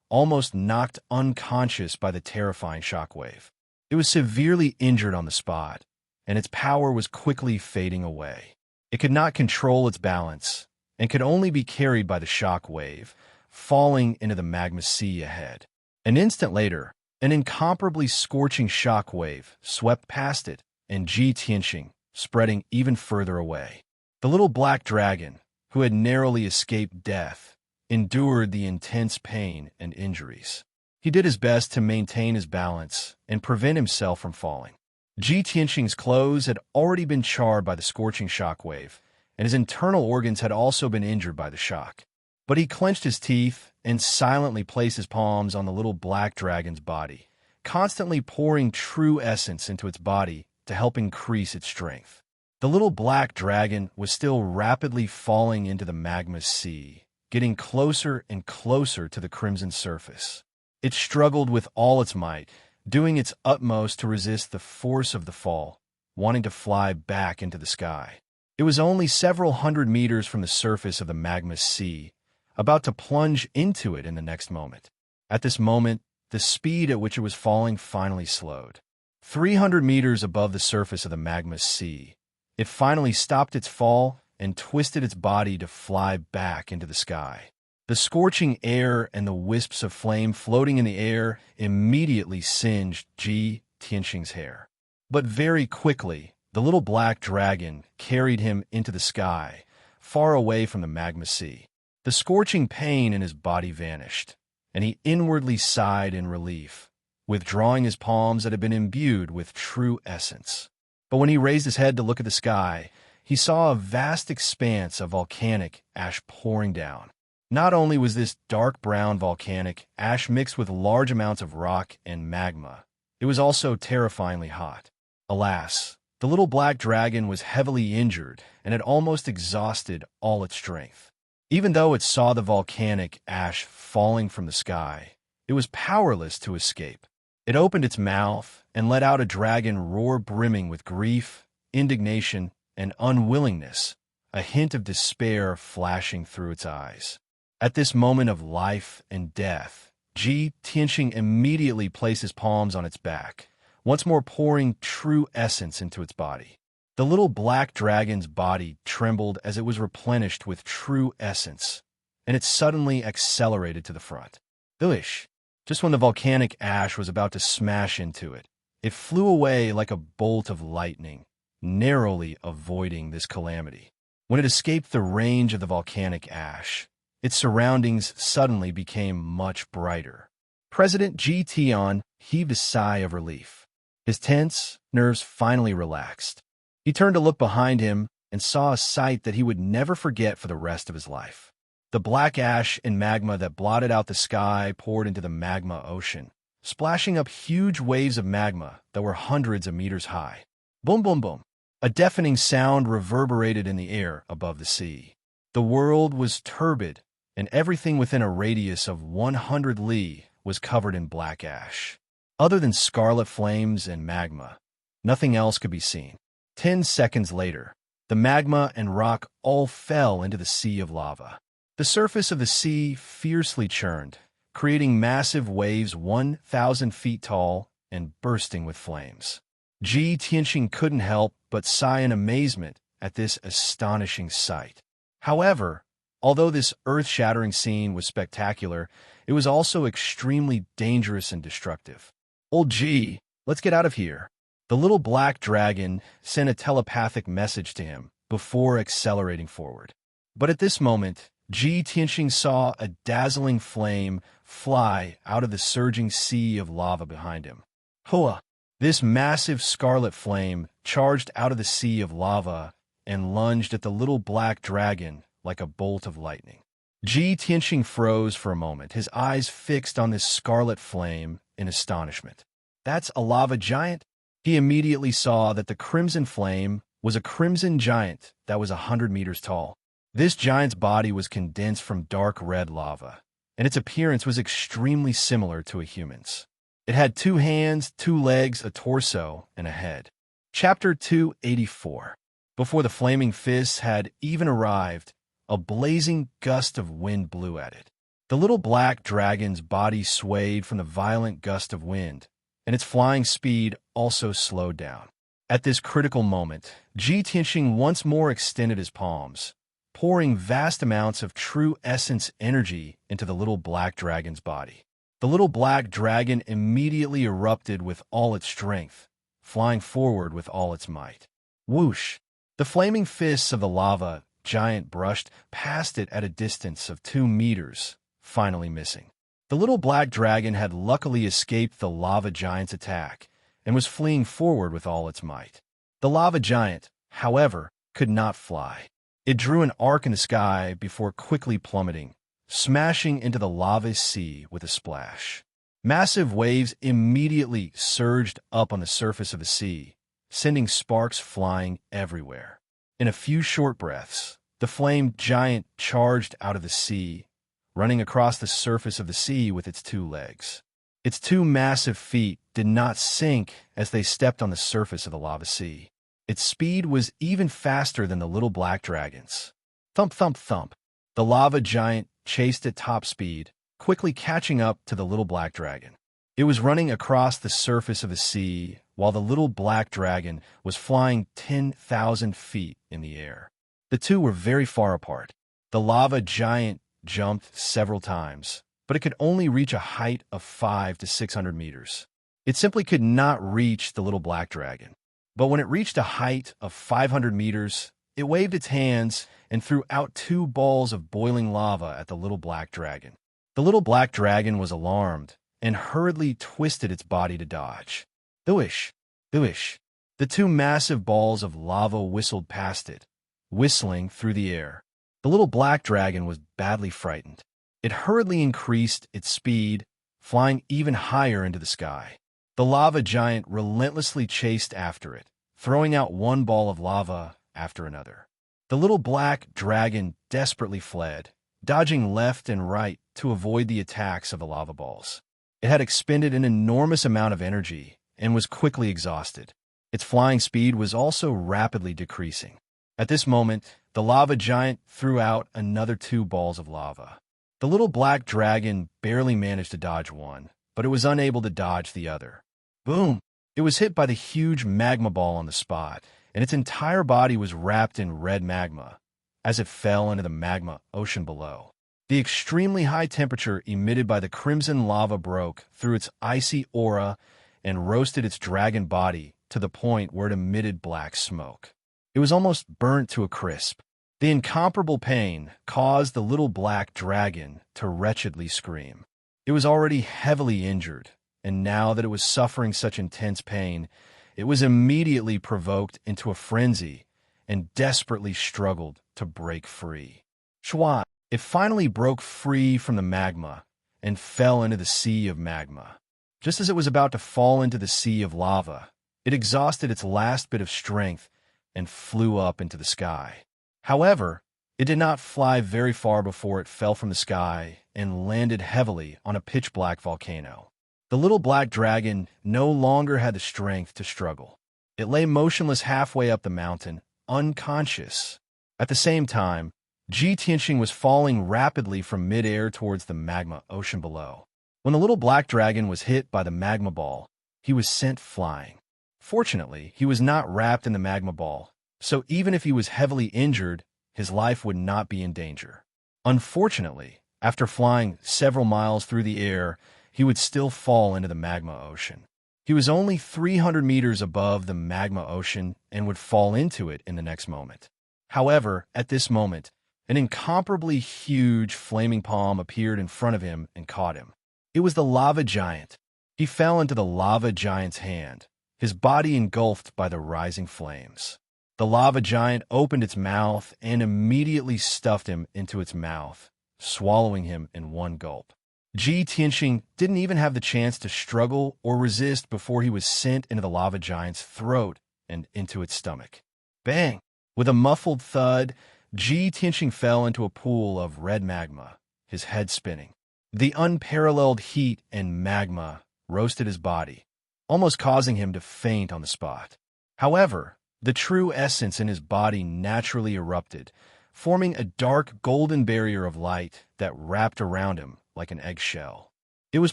almost knocked unconscious by the terrifying shockwave. It was severely injured on the spot, and its power was quickly fading away. It could not control its balance, and could only be carried by the shockwave, falling into the magma sea ahead. An instant later, an incomparably scorching shockwave swept past it, and Ji Tianxing, spreading even further away. The little black dragon, who had narrowly escaped death, endured the intense pain and injuries. He did his best to maintain his balance and prevent himself from falling. Ji Tianxing's clothes had already been charred by the scorching shockwave, and his internal organs had also been injured by the shock. But he clenched his teeth and silently placed his palms on the little black dragon's body, constantly pouring true essence into its body to help increase its strength. The little black dragon was still rapidly falling into the magma sea, getting closer and closer to the crimson surface. It struggled with all its might, doing its utmost to resist the force of the fall, wanting to fly back into the sky. It was only several hundred meters from the surface of the magma sea, about to plunge into it in the next moment. At this moment, the speed at which it was falling finally slowed. 300 meters above the surface of the magma sea, it finally stopped its fall and twisted its body to fly back into the sky. The scorching air and the wisps of flame floating in the air immediately singed Ji Tianxing's hair. But very quickly, the little black dragon carried him into the sky, far away from the magma sea. The scorching pain in his body vanished, and he inwardly sighed in relief, withdrawing his palms that had been imbued with true essence. But when he raised his head to look at the sky, he saw a vast expanse of volcanic ash pouring down. Not only was this dark brown volcanic ash mixed with large amounts of rock and magma, it was also terrifyingly hot. Alas, the little black dragon was heavily injured and had almost exhausted all its strength. Even though it saw the volcanic ash falling from the sky, it was powerless to escape. It opened its mouth and let out a dragon roar brimming with grief, indignation, and unwillingness, a hint of despair flashing through its eyes. At this moment of life and death, Ji Tianxing immediately placed his palms on its back, once more pouring true essence into its body. The little black dragon's body trembled as it was replenished with true essence, and it suddenly accelerated to the front. Doosh! Just when the volcanic ash was about to smash into it, it flew away like a bolt of lightning, narrowly avoiding this calamity. When it escaped the range of the volcanic ash, its surroundings suddenly became much brighter. President Ji Tian heaved a sigh of relief. His tense nerves finally relaxed. He turned to look behind him and saw a sight that he would never forget for the rest of his life. The black ash and magma that blotted out the sky poured into the magma ocean, splashing up huge waves of magma that were hundreds of meters high. Boom, boom, boom. A deafening sound reverberated in the air above the sea. The world was turbid and everything within a radius of 100 li was covered in black ash. Other than scarlet flames and magma, nothing else could be seen. 10 seconds later, the magma and rock all fell into the sea of lava. The surface of the sea fiercely churned, creating massive waves 1,000 feet tall and bursting with flames. Ji Tianxing couldn't help but sigh in amazement at this astonishing sight. However, although this earth-shattering scene was spectacular, it was also extremely dangerous and destructive. "Old Ji, let's get out of here." The little black dragon sent a telepathic message to him before accelerating forward. But at this moment, Ji Tianxing saw a dazzling flame fly out of the surging sea of lava behind him. Hua! This massive scarlet flame charged out of the sea of lava and lunged at the little black dragon like a bolt of lightning. Ji Tianxing froze for a moment, his eyes fixed on this scarlet flame in astonishment. "That's a lava giant?" He immediately saw that the crimson flame was a crimson giant that was 100 meters tall. This giant's body was condensed from dark red lava, and its appearance was extremely similar to a human's. It had 2 hands, 2 legs, a torso, and a head. Chapter 284. Before the flaming fists had even arrived, a blazing gust of wind blew at it. The little black dragon's body swayed from the violent gust of wind, and its flying speed also slowed down. At this critical moment, Ji Tianxing once more extended his palms, pouring vast amounts of true essence energy into the little black dragon's body. The little black dragon immediately erupted with all its strength, flying forward with all its might. Whoosh! The flaming fists of the lava giant brushed past it at a distance of 2 meters, finally missing. The little black dragon had luckily escaped the lava giant's attack and was fleeing forward with all its might. The lava giant, however, could not fly. It drew an arc in the sky before quickly plummeting, smashing into the lava sea with a splash. Massive waves immediately surged up on the surface of the sea, sending sparks flying everywhere. In a few short breaths, the flame giant charged out of the sea, running across the surface of the sea with its 2 legs. Its 2 massive feet did not sink as they stepped on the surface of the lava sea. Its speed was even faster than the little black dragon's. Thump, thump, thump. The lava giant chased at top speed, quickly catching up to the little black dragon. It was running across the surface of the sea, while the little black dragon was flying 10,000 feet in the air. The two were very far apart. The lava giant jumped several times, but it could only reach a height of 500 to 600 meters. It simply could not reach the little black dragon. But when it reached a height of 500 meters, it waved its hands and threw out 2 balls of boiling lava at the little black dragon. The little black dragon was alarmed and hurriedly twisted its body to dodge. Thwish, thwish. The 2 massive balls of lava whistled past it, whistling through the air. The little black dragon was badly frightened. It hurriedly increased its speed, flying even higher into the sky. The lava giant relentlessly chased after it, throwing out 1 ball of lava after another. The little black dragon desperately fled, dodging left and right to avoid the attacks of the lava balls. It had expended an enormous amount of energy and was quickly exhausted. Its flying speed was also rapidly decreasing. At this moment, the lava giant threw out another 2 balls of lava. The little black dragon barely managed to dodge one, but it was unable to dodge the other. Boom! It was hit by the huge magma ball on the spot, and its entire body was wrapped in red magma as it fell into the magma ocean below. The extremely high temperature emitted by the crimson lava broke through its icy aura and roasted its dragon body to the point where it emitted black smoke. It was almost burnt to a crisp. The incomparable pain caused the little black dragon to wretchedly scream. It was already heavily injured, and now that it was suffering such intense pain, it was immediately provoked into a frenzy and desperately struggled to break free. Shwa! It finally broke free from the magma and fell into the sea of magma. Just as it was about to fall into the sea of lava, it exhausted its last bit of strength and flew up into the sky. However, It did not fly very far before it fell from the sky and landed heavily on a pitch-black volcano. The little black dragon no longer had the strength to struggle. It lay motionless halfway up the mountain, unconscious. At the same time, Ji Tianxing was falling rapidly from midair towards the magma ocean below. When the little black dragon was hit by the magma ball, he was sent flying. Fortunately, he was not wrapped in the magma ball, so even if he was heavily injured, his life would not be in danger. Unfortunately, after flying several miles through the air, he would still fall into the magma ocean. He was only 300 meters above the magma ocean and would fall into it in the next moment. However, at this moment, an incomparably huge flaming palm appeared in front of him and caught him. It was the lava giant. He fell into the lava giant's hand, his body engulfed by the rising flames. The lava giant opened its mouth and immediately stuffed him into its mouth, swallowing him in one gulp. Ji Tianxing didn't even have the chance to struggle or resist before he was sent into the lava giant's throat and into its stomach. Bang! With a muffled thud, Ji Tianxing fell into a pool of red magma, his head spinning. The unparalleled heat and magma roasted his body, almost causing him to faint on the spot. However, the true essence in his body naturally erupted, forming a dark golden barrier of light that wrapped around him like an eggshell. It was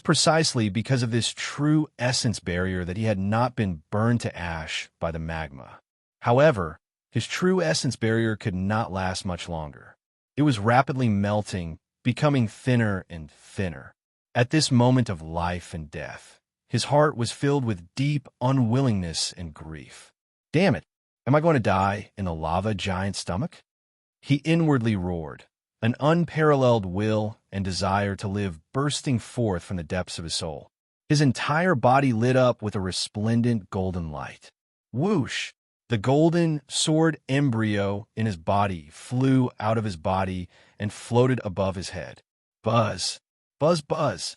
precisely because of this true essence barrier that he had not been burned to ash by the magma. However, his true essence barrier could not last much longer. It was rapidly melting, becoming thinner and thinner. At this moment of life and death, his heart was filled with deep unwillingness and grief. Damn it! Am I going to die in the lava giant's stomach? He inwardly roared, an unparalleled will and desire to live bursting forth from the depths of his soul. His entire body lit up with a resplendent golden light. Whoosh! The golden sword embryo in his body flew out of his body and floated above his head. Buzz! Buzz, buzz!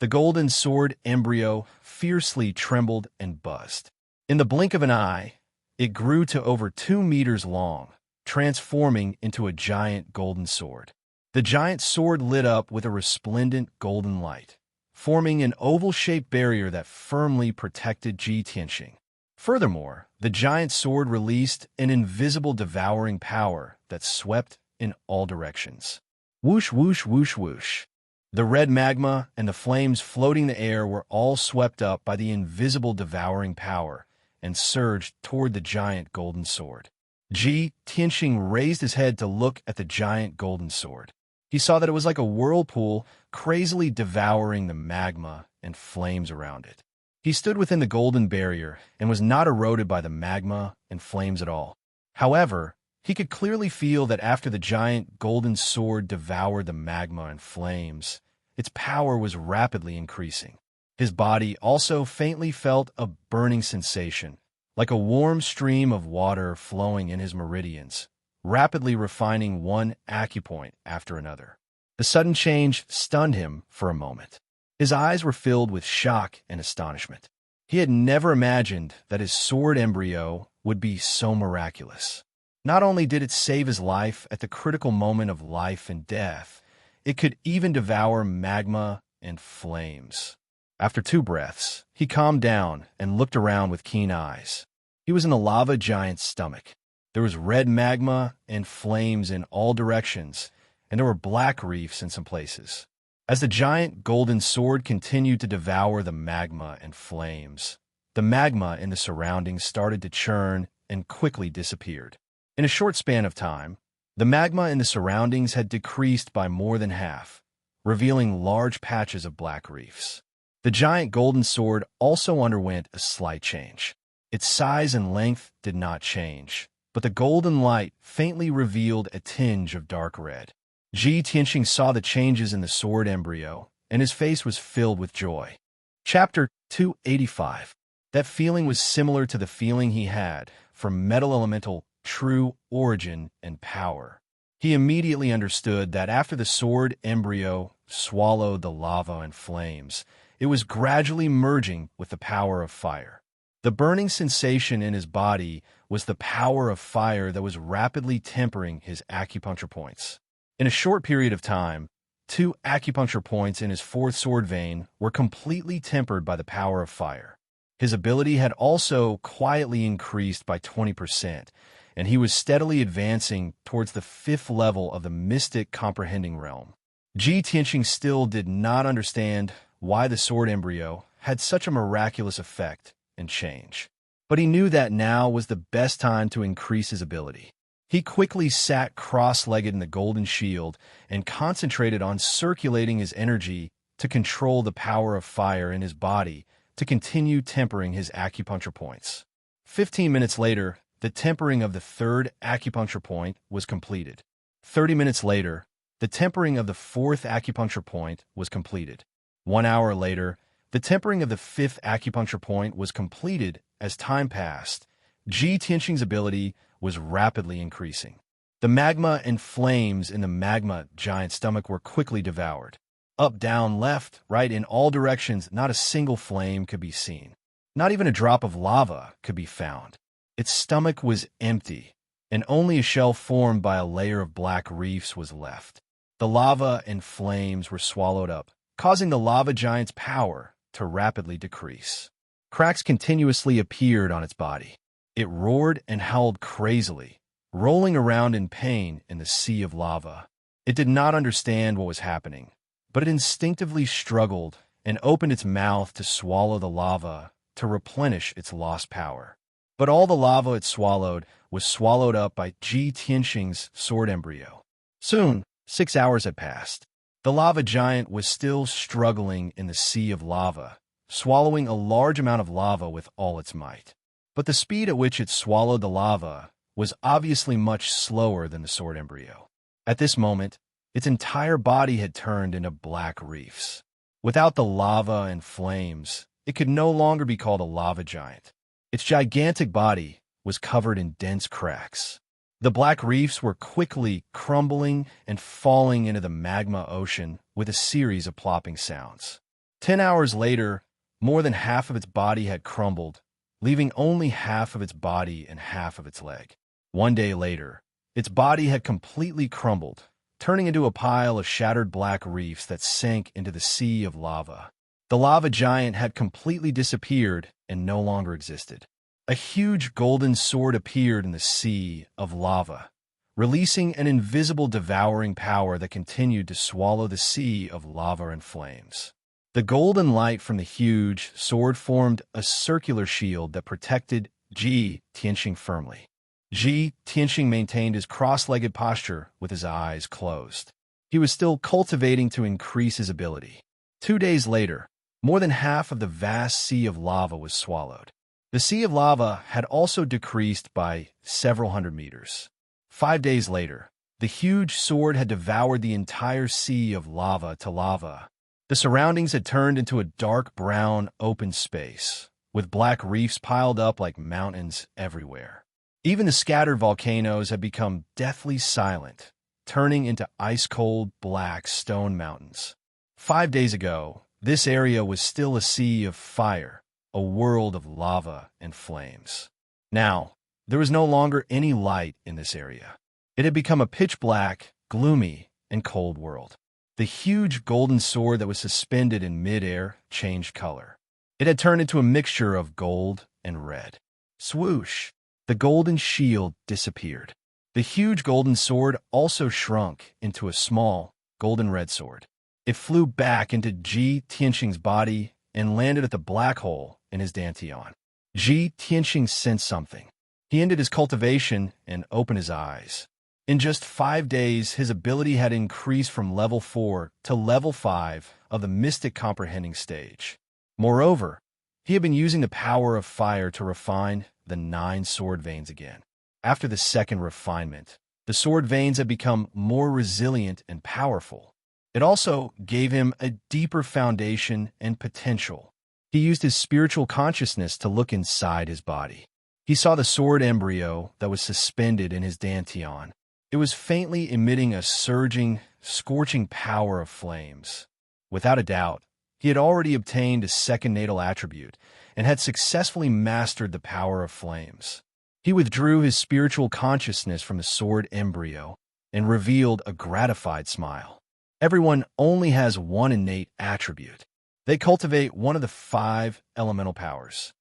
The golden sword embryo fiercely trembled and buzzed. In the blink of an eye, it grew to over 2 meters long, transforming into a giant golden sword. The giant sword lit up with a resplendent golden light, forming an oval-shaped barrier that firmly protected Ji Tianxing. Furthermore, the giant sword released an invisible devouring power that swept in all directions. Whoosh, whoosh, whoosh, whoosh. The red magma and the flames floating in the air were all swept up by the invisible devouring power and surged toward the giant golden sword. Ji Tianxing raised his head to look at the giant golden sword. He saw that it was like a whirlpool crazily devouring the magma and flames around it. He stood within the golden barrier and was not eroded by the magma and flames at all. However, he could clearly feel that after the giant golden sword devoured the magma and flames, its power was rapidly increasing. His body also faintly felt a burning sensation, like a warm stream of water flowing in his meridians, rapidly refining one acupoint after another. The sudden change stunned him for a moment. His eyes were filled with shock and astonishment. He had never imagined that his sword embryo would be so miraculous. Not only did it save his life at the critical moment of life and death, it could even devour magma and flames. After 2 breaths, he calmed down and looked around with keen eyes. He was in the lava giant's stomach. There was red magma and flames in all directions, and there were black reefs in some places. As the giant golden sword continued to devour the magma and flames, the magma in the surroundings started to churn and quickly disappeared. In a short span of time, the magma in the surroundings had decreased by more than half, revealing large patches of black reefs. The giant golden sword also underwent a slight change. Its size and length did not change, but the golden light faintly revealed a tinge of dark red. Ji Tianxing saw the changes in the sword embryo, and his face was filled with joy. Chapter 285. That feeling was similar to the feeling he had from metal elemental true origin and power. He immediately understood that after the sword embryo swallowed the lava and flames, it was gradually merging with the power of fire. The burning sensation in his body was the power of fire that was rapidly tempering his acupuncture points. In a short period of time, 2 acupuncture points in his fourth sword vein were completely tempered by the power of fire. His ability had also quietly increased by 20%, and he was steadily advancing towards the 5th level of the mystic comprehending realm. Ji Tianqing still did not understand why the sword embryo had such a miraculous effect and change, but he knew that now was the best time to increase his ability. He quickly sat cross-legged in the golden shield and concentrated on circulating his energy to control the power of fire in his body to continue tempering his acupuncture points. 15 minutes later, the tempering of the 3rd acupuncture point was completed. 30 minutes later, the tempering of the 4th acupuncture point was completed. 1 hour later, the tempering of the 5th acupuncture point was completed. As time passed, Ji Tianqing's ability was rapidly increasing. The magma and flames in the magma giant stomach were quickly devoured. Up, down, left, right, in all directions, not a single flame could be seen. Not even a drop of lava could be found. Its stomach was empty, and only a shell formed by a layer of black reefs was left. The lava and flames were swallowed up, causing the lava giant's power to rapidly decrease. Cracks continuously appeared on its body. It roared and howled crazily, rolling around in pain in the sea of lava. It did not understand what was happening, but it instinctively struggled and opened its mouth to swallow the lava to replenish its lost power. But all the lava it swallowed was swallowed up by Ji Tianqing's sword embryo. Soon, 6 hours had passed. The lava giant was still struggling in the sea of lava, swallowing a large amount of lava with all its might. But the speed at which it swallowed the lava was obviously much slower than the sword embryo. At this moment, its entire body had turned into black reefs. Without the lava and flames, it could no longer be called a lava giant. Its gigantic body was covered in dense cracks. The black reefs were quickly crumbling and falling into the magma ocean with a series of plopping sounds. 10 hours later, more than half of its body had crumbled, leaving only half of its body and half of its leg. 1 day later, its body had completely crumbled, turning into a pile of shattered black reefs that sank into the sea of lava. The lava giant had completely disappeared and no longer existed. A huge golden sword appeared in the sea of lava, releasing an invisible devouring power that continued to swallow the sea of lava and flames. The golden light from the huge sword formed a circular shield that protected Ji Tianqing firmly. Ji Tianqing maintained his cross-legged posture with his eyes closed. He was still cultivating to increase his ability. 2 days later, more than half of the vast sea of lava was swallowed. The sea of lava had also decreased by several hundred meters. 5 days later, the huge sword had devoured the entire sea of lava to lava. The surroundings had turned into a dark brown open space, with black reefs piled up like mountains everywhere. Even the scattered volcanoes had become deathly silent, turning into ice-cold black stone mountains. 5 days ago, this area was still a sea of fire, a world of lava and flames. Now, there was no longer any light in this area. It had become a pitch-black, gloomy, and cold world. The huge golden sword that was suspended in mid-air changed color. It had turned into a mixture of gold and red. Swoosh! The golden shield disappeared. The huge golden sword also shrunk into a small, golden-red sword. It flew back into Ji Tianqing's body and landed at the black hole in his dantian. Ji Tianqing sensed something. He ended his cultivation and opened his eyes. In just 5 days, his ability had increased from level 4 to level 5 of the mystic comprehending stage. Moreover, he had been using the power of fire to refine the 9 sword veins again. After the second refinement, the sword veins had become more resilient and powerful. It also gave him a deeper foundation and potential. He used his spiritual consciousness to look inside his body. He saw the sword embryo that was suspended in his dantian. It was faintly emitting a surging, scorching power of flames. Without a doubt, he had already obtained a second natal attribute and had successfully mastered the power of flames. He withdrew his spiritual consciousness from the sword embryo and revealed a gratified smile. Everyone only has one innate attribute. They cultivate one of the 5 elemental powers.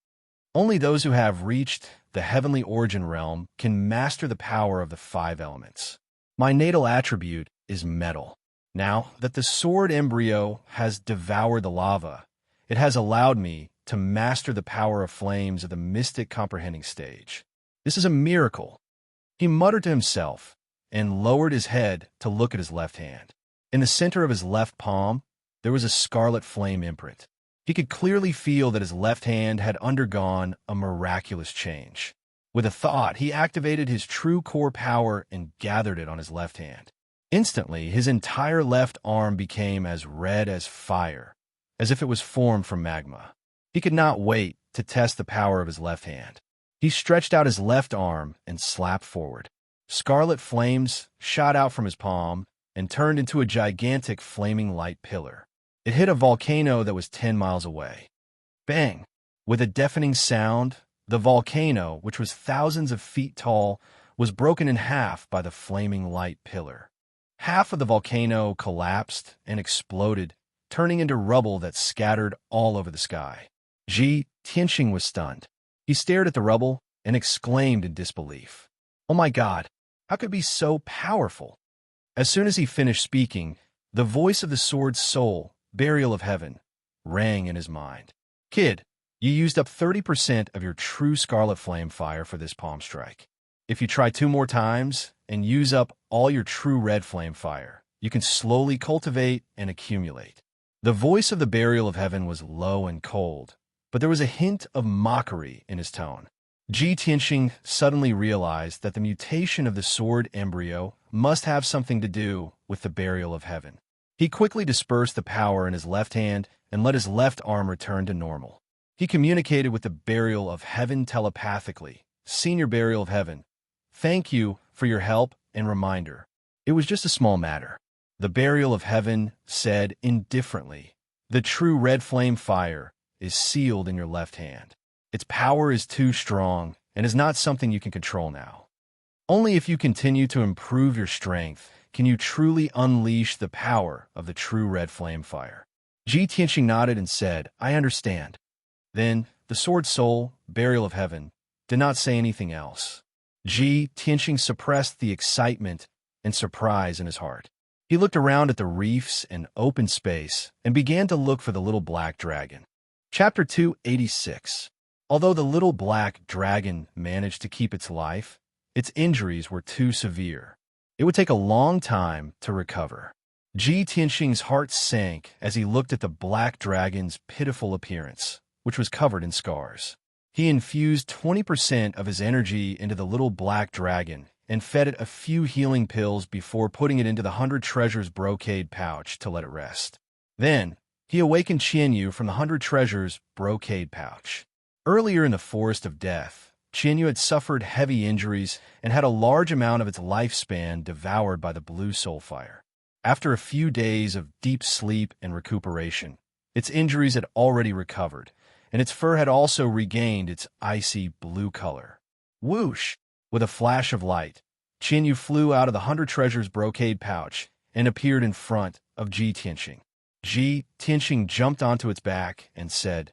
Only those who have reached the heavenly origin realm can master the power of the 5 elements. My natal attribute is metal. Now that the sword embryo has devoured the lava, it has allowed me to master the power of flames of the mystic comprehending stage. This is a miracle. He muttered to himself and lowered his head to look at his left hand. In the center of his left palm, there was a scarlet flame imprint. He could clearly feel that his left hand had undergone a miraculous change. With a thought, he activated his true core power and gathered it on his left hand. Instantly, his entire left arm became as red as fire, as if it was formed from magma. He could not wait to test the power of his left hand. He stretched out his left arm and slapped forward. Scarlet flames shot out from his palm and turned into a gigantic flaming light pillar. It hit a volcano that was 10 miles away. Bang! With a deafening sound, the volcano, which was thousands of feet tall, was broken in half by the flaming light pillar. Half of the volcano collapsed and exploded, turning into rubble that scattered all over the sky. Ji Tianxing was stunned. He stared at the rubble and exclaimed in disbelief, "Oh my God, how could it be so powerful?" As soon as he finished speaking, the voice of the sword's soul, Burial of Heaven, rang in his mind. "Kid, you used up 30% of your true scarlet flame fire for this palm strike. If you try 2 more times and use up all your true red flame fire, you can slowly cultivate and accumulate." The voice of the Burial of Heaven was low and cold, but there was a hint of mockery in his tone. Ji Tianxing suddenly realized that the mutation of the sword embryo must have something to do with the Burial of Heaven. He quickly dispersed the power in his left hand and let his left arm return to normal. He communicated with the Burial of Heaven telepathically. "Senior Burial of Heaven, thank you for your help and reminder. It was just a small matter." The Burial of Heaven said indifferently, "The true red flame fire is sealed in your left hand. Its power is too strong and is not something you can control now. Only if you continue to improve your strength can you truly unleash the power of the true red flame fire." Ji Tianxing nodded and said, "I understand." Then the sword soul, Burial of Heaven, did not say anything else. Ji Tianxing suppressed the excitement and surprise in his heart. He looked around at the reefs and open space and began to look for the little black dragon. Chapter 286. Although the little black dragon managed to keep its life, its injuries were too severe. It would take a long time to recover. Ji Tianxing's heart sank as he looked at the black dragon's pitiful appearance, which was covered in scars. He infused 20% of his energy into the little black dragon and fed it a few healing pills before putting it into the 100 Treasures brocade pouch to let it rest. Then, he awakened Qianyu from the 100 Treasures brocade pouch. Earlier in the Forest of Death, Qianyu had suffered heavy injuries and had a large amount of its lifespan devoured by the blue soul fire. After a few days of deep sleep and recuperation, its injuries had already recovered, and its fur had also regained its icy blue color. Whoosh! With a flash of light, Qianyu flew out of the 100 Treasures brocade pouch and appeared in front of Ji Tianxing. Ji Tianxing jumped onto its back and said,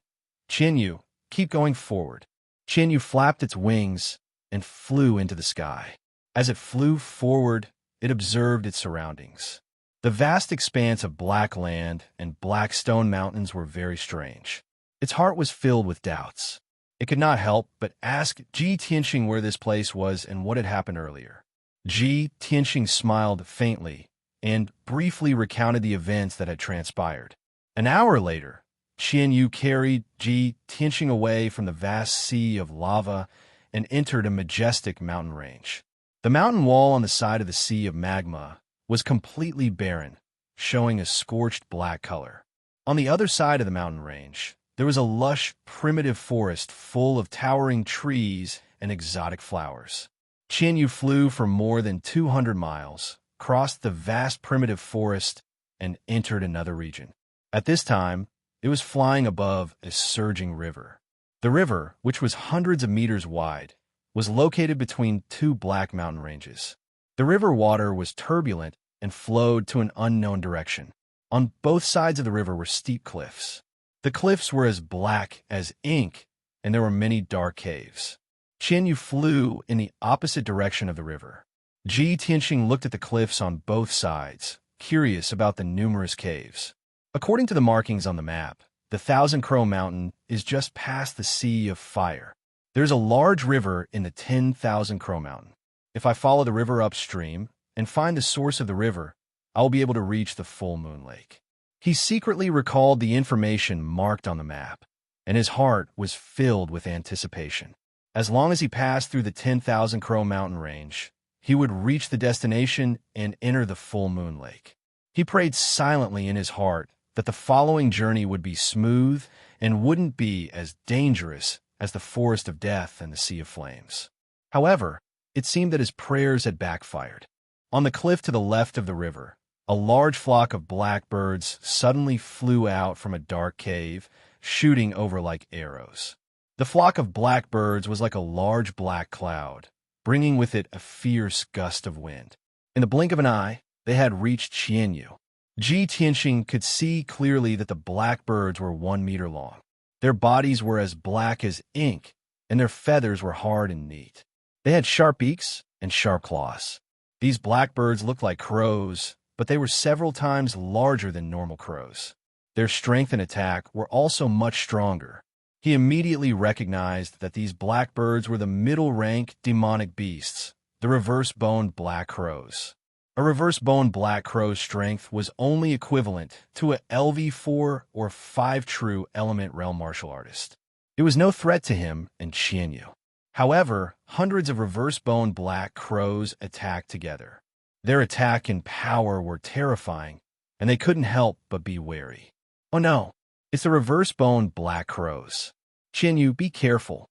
"Qianyu, keep going forward." Qianyu flapped its wings and flew into the sky. As it flew forward, it observed its surroundings. The vast expanse of black land and black stone mountains were very strange. Its heart was filled with doubts. It could not help but ask Ji Tianxing where this place was and what had happened earlier. Ji Tianxing smiled faintly and briefly recounted the events that had transpired. An hour later, Qianyu carried Ji Tianxing away from the vast sea of lava and entered a majestic mountain range. The mountain wall on the side of the sea of magma was completely barren, showing a scorched black color. On the other side of the mountain range, there was a lush, primitive forest full of towering trees and exotic flowers. Qianyu flew for more than 200 miles, crossed the vast primitive forest, and entered another region. At this time, It was flying above a surging river. The river, which was hundreds of meters wide, was located between two black mountain ranges. The river water was turbulent and flowed to an unknown direction. On both sides of the river were steep cliffs. The cliffs were as black as ink, and there were many dark caves. Qianyu flew in the opposite direction of the river. Ji Tianxing looked at the cliffs on both sides, curious about the numerous caves. According to the markings on the map, the Thousand Crow Mountain is just past the Sea of Fire. There's a large river in the 10,000 Crow Mountain. If I follow the river upstream and find the source of the river, I will be able to reach the Full Moon Lake. He secretly recalled the information marked on the map, and his heart was filled with anticipation. As long as he passed through the 10,000 Crow Mountain range, he would reach the destination and enter the Full Moon Lake. He prayed silently in his heart that the following journey would be smooth and wouldn't be as dangerous as the Forest of Death and the Sea of Flames. However, it seemed that his prayers had backfired. On the cliff to the left of the river, a large flock of blackbirds suddenly flew out from a dark cave, shooting over like arrows. The flock of blackbirds was like a large black cloud, bringing with it a fierce gust of wind. In the blink of an eye, they had reached Qianyu. Ji Tianxing could see clearly that the blackbirds were 1 meter long. Their bodies were as black as ink, and their feathers were hard and neat. They had sharp beaks and sharp claws. These blackbirds looked like crows, but they were several times larger than normal crows. Their strength and attack were also much stronger. He immediately recognized that these blackbirds were the middle-rank demonic beasts, the reverse-boned black crows. A reverse-boned black crow's strength was only equivalent to a LV4 or 5 true element realm martial artist. It was no threat to him and Qianyu. However, hundreds of reverse-boned black crows attacked together. Their attack and power were terrifying, and they couldn't help but be wary. Oh no, it's the reverse-boned black crows. Qianyu, be careful.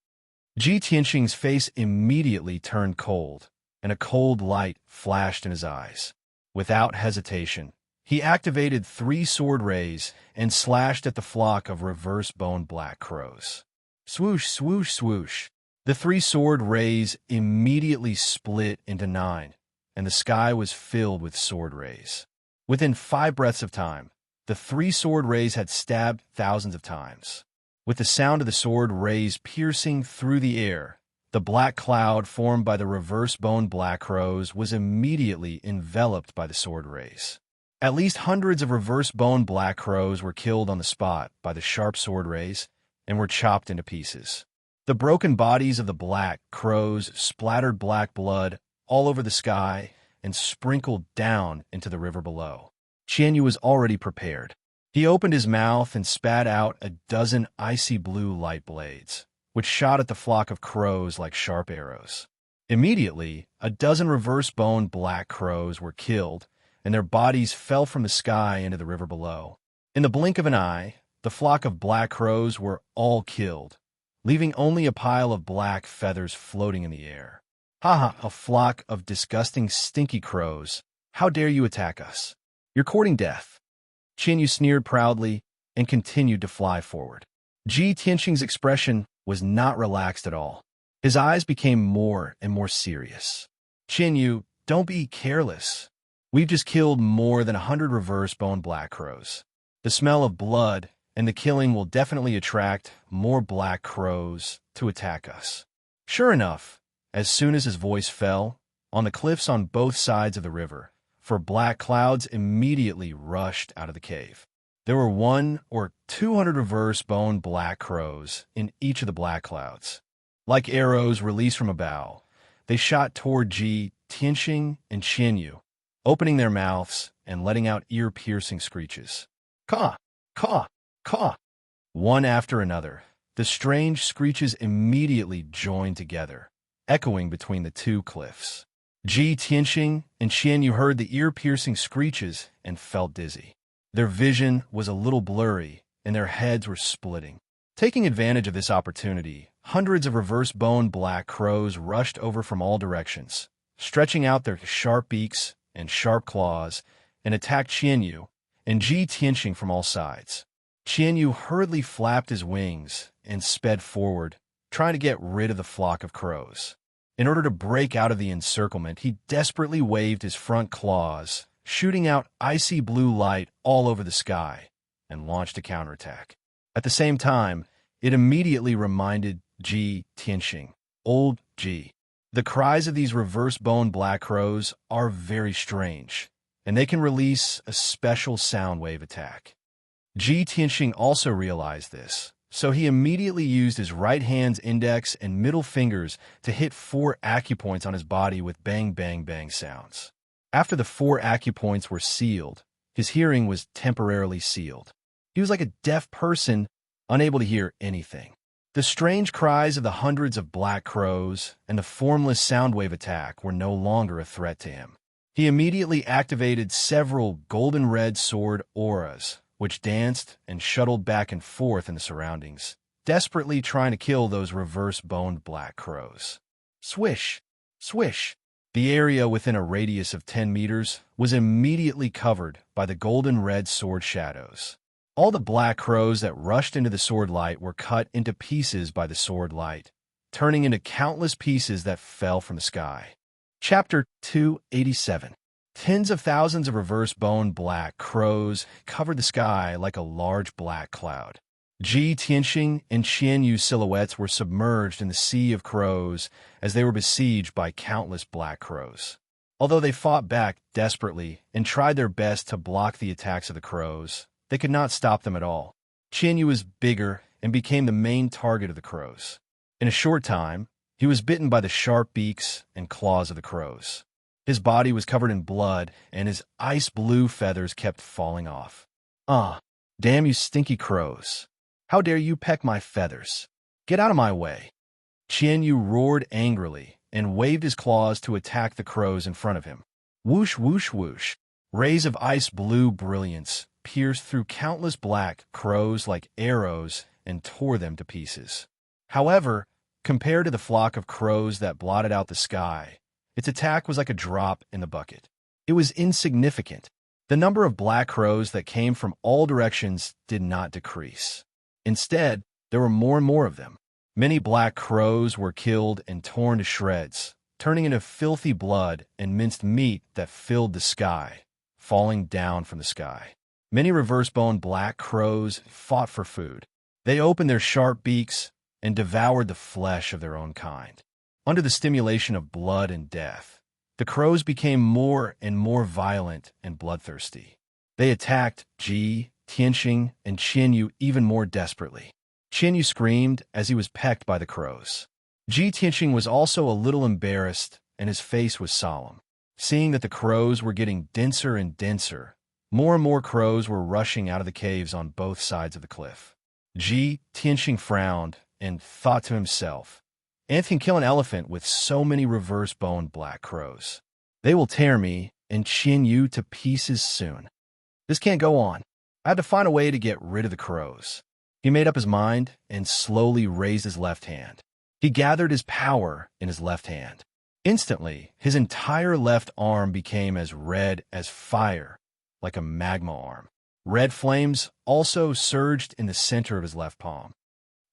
Ji Tianxing's face immediately turned cold, and a cold light flashed in his eyes. Without hesitation, he activated 3 sword rays and slashed at the flock of reverse-boned black crows. Swoosh, swoosh, swoosh. The 3 sword rays immediately split into 9, and the sky was filled with sword rays. Within 5 breaths of time, the 3 sword rays had stabbed thousands of times. With the sound of the sword rays piercing through the air, the black cloud formed by the reverse-boned black crows was immediately enveloped by the sword rays. At least hundreds of reverse-boned black crows were killed on the spot by the sharp sword rays and were chopped into pieces. The broken bodies of the black crows splattered black blood all over the sky and sprinkled down into the river below. Qianyu was already prepared. He opened his mouth and spat out a dozen icy blue light blades, which shot at the flock of crows like sharp arrows. Immediately, a dozen reverse-boned black crows were killed, and their bodies fell from the sky into the river below. In the blink of an eye, the flock of black crows were all killed, leaving only a pile of black feathers floating in the air. Ha ha, a flock of disgusting, stinky crows. How dare you attack us? You're courting death. Qianyu sneered proudly and continued to fly forward. Ji Tianxing's expression was not relaxed at all. His eyes became more and more serious. Qianyu, don't be careless. We've just killed more than 100 reverse-boned black crows. The smell of blood and the killing will definitely attract more black crows to attack us. Sure enough, as soon as his voice fell, on the cliffs on both sides of the river, black clouds immediately rushed out of the cave. There were 100 or 200 reverse-boned black crows in each of the black clouds. Like arrows released from a bow, they shot toward Ji Tianxing and Qianyu, opening their mouths and letting out ear-piercing screeches. Caw, caw, caw. One after another, the strange screeches immediately joined together, echoing between the 2 cliffs. Ji Tianxing and Qianyu heard the ear-piercing screeches and felt dizzy. Their vision was a little blurry, and their heads were splitting. Taking advantage of this opportunity, hundreds of reverse-boned black crows rushed over from all directions, stretching out their sharp beaks and sharp claws, and attacked Qianyu and Ji Tianxing from all sides. Qianyu hurriedly flapped his wings and sped forward, trying to get rid of the flock of crows. In order to break out of the encirclement, he desperately waved his front claws, shooting out icy blue light all over the sky, and launched a counterattack. At the same time, it immediately reminded Ji Tianxing, old Ji. The cries of these reverse-boned black crows are very strange, and they can release a special sound wave attack. Ji Tianxing also realized this, so he immediately used his right hand's index and middle fingers to hit 4 acupoints on his body with bang bang bang sounds. After the 4 acupoints were sealed, his hearing was temporarily sealed. He was like a deaf person, unable to hear anything. The strange cries of the hundreds of black crows and the formless sound wave attack were no longer a threat to him. He immediately activated several golden red sword auras, which danced and shuttled back and forth in the surroundings, desperately trying to kill those reverse-boned black crows. Swish! Swish! The area within a radius of 10 meters was immediately covered by the golden red sword shadows. All the black crows that rushed into the sword light were cut into pieces by the sword light, turning into countless pieces that fell from the sky. Chapter 287. Tens of thousands of reverse-boned black crows covered the sky like a large black cloud. Ji Tianxing and Qianyu's silhouettes were submerged in the sea of crows as they were besieged by countless black crows. Although they fought back desperately and tried their best to block the attacks of the crows, they could not stop them at all. Qianyu was bigger and became the main target of the crows. In a short time, he was bitten by the sharp beaks and claws of the crows. His body was covered in blood, and his ice-blue feathers kept falling off. Damn you stinky crows. How dare you peck my feathers? Get out of my way. Qianyu roared angrily and waved his claws to attack the crows in front of him. Whoosh, whoosh, whoosh. Rays of ice-blue brilliance pierced through countless black crows like arrows and tore them to pieces. However, compared to the flock of crows that blotted out the sky, its attack was like a drop in the bucket. It was insignificant. The number of black crows that came from all directions did not decrease. Instead, there were more and more of them. Many black crows were killed and torn to shreds, turning into filthy blood and minced meat that filled the sky, falling down from the sky. Many reverse-boned black crows fought for food. They opened their sharp beaks and devoured the flesh of their own kind. Under the stimulation of blood and death, the crows became more and more violent and bloodthirsty. They attacked Ji, Tianxing, and Qianyu even more desperately. Qianyu screamed as he was pecked by the crows. Ji Tianxing was also a little embarrassed, and his face was solemn. Seeing that the crows were getting denser and denser, more and more crows were rushing out of the caves on both sides of the cliff. Ji Tianxing frowned and thought to himself, "Ant can kill an elephant with so many reverse-boned black crows. They will tear me and Qianyu to pieces soon. This can't go on. I have to find a way to get rid of the crows." He made up his mind and slowly raised his left hand. He gathered his power in his left hand. Instantly, his entire left arm became as red as fire, like a magma arm. Red flames also surged in the center of his left palm.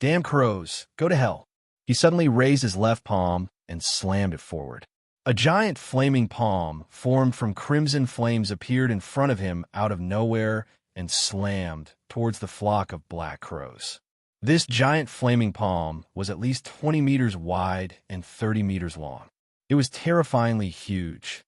"Damn crows, go to hell." He suddenly raised his left palm and slammed it forward. A giant flaming palm formed from crimson flames appeared in front of him out of nowhere and slammed towards the flock of black crows. This giant flaming palm was at least 20 meters wide and 30 meters long. It was terrifyingly huge.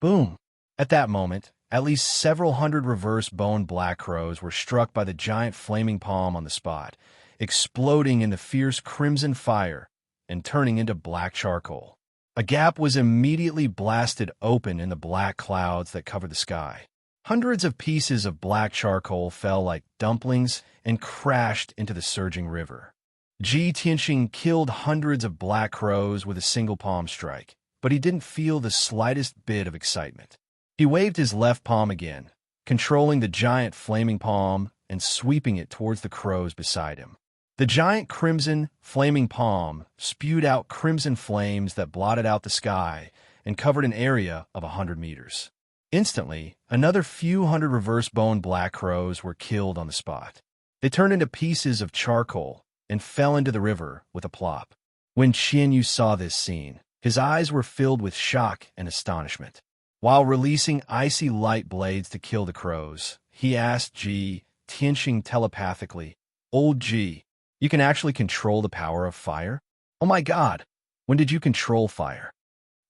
Boom! At that moment, at least several hundred reverse-boned black crows were struck by the giant flaming palm on the spot, exploding in the fierce crimson fire and turning into black charcoal. A gap was immediately blasted open in the black clouds that covered the sky. Hundreds of pieces of black charcoal fell like dumplings and crashed into the surging river. Ji Tianxing killed hundreds of black crows with a single palm strike, but he didn't feel the slightest bit of excitement. He waved his left palm again, controlling the giant flaming palm and sweeping it towards the crows beside him. The giant crimson, flaming palm spewed out crimson flames that blotted out the sky and covered an area of 100 meters. Instantly, another few hundred reverse-boned black crows were killed on the spot. They turned into pieces of charcoal and fell into the river with a plop. When Qianyu saw this scene, his eyes were filled with shock and astonishment. While releasing icy light blades to kill the crows, he asked Ji Tianxing telepathically, "Old Ji, you can actually control the power of fire? Oh my god, when did you control fire?"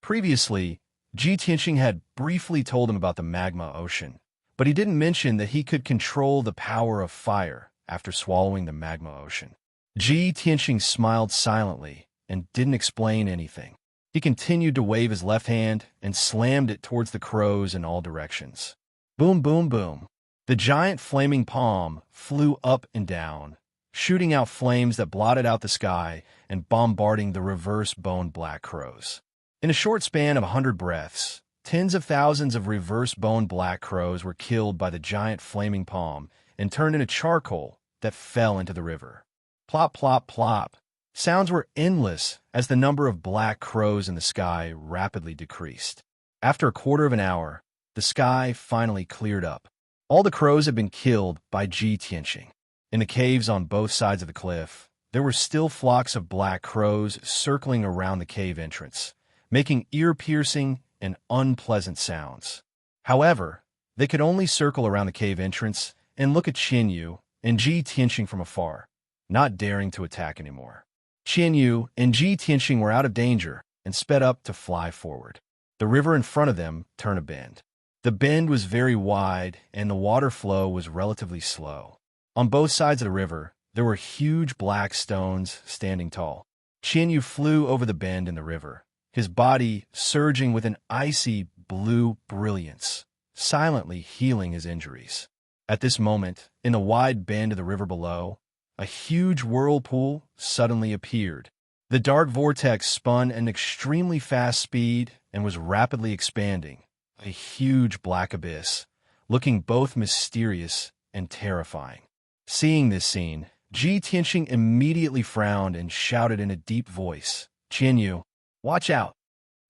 Previously, Ji Tianxing had briefly told him about the magma ocean, but he didn't mention that he could control the power of fire after swallowing the magma ocean. Ji Tianxing smiled silently and didn't explain anything. He continued to wave his left hand and slammed it towards the crows in all directions. Boom, boom, boom. The giant flaming palm flew up and down, shooting out flames that blotted out the sky and bombarding the reverse-boned black crows. In a short span of 100 breaths, tens of thousands of reverse-boned black crows were killed by the giant flaming palm and turned into charcoal that fell into the river. Plop, plop, plop. Sounds were endless as the number of black crows in the sky rapidly decreased. After a quarter of an hour, the sky finally cleared up. All the crows had been killed by Ji Tianxing. In the caves on both sides of the cliff, there were still flocks of black crows circling around the cave entrance, making ear-piercing and unpleasant sounds. However, they could only circle around the cave entrance and look at Qianyu and Ji Tianxing from afar, not daring to attack anymore. Qianyu and Ji Tianxing were out of danger and sped up to fly forward. The river in front of them turned a bend. The bend was very wide and the water flow was relatively slow. On both sides of the river, there were huge black stones standing tall. Qianyu flew over the bend in the river, his body surging with an icy blue brilliance, silently healing his injuries. At this moment, in the wide bend of the river below, a huge whirlpool suddenly appeared. The dark vortex spun at an extremely fast speed and was rapidly expanding, a huge black abyss, looking both mysterious and terrifying. Seeing this scene, Ji Tianxing immediately frowned and shouted in a deep voice, "Qianyu, watch out!"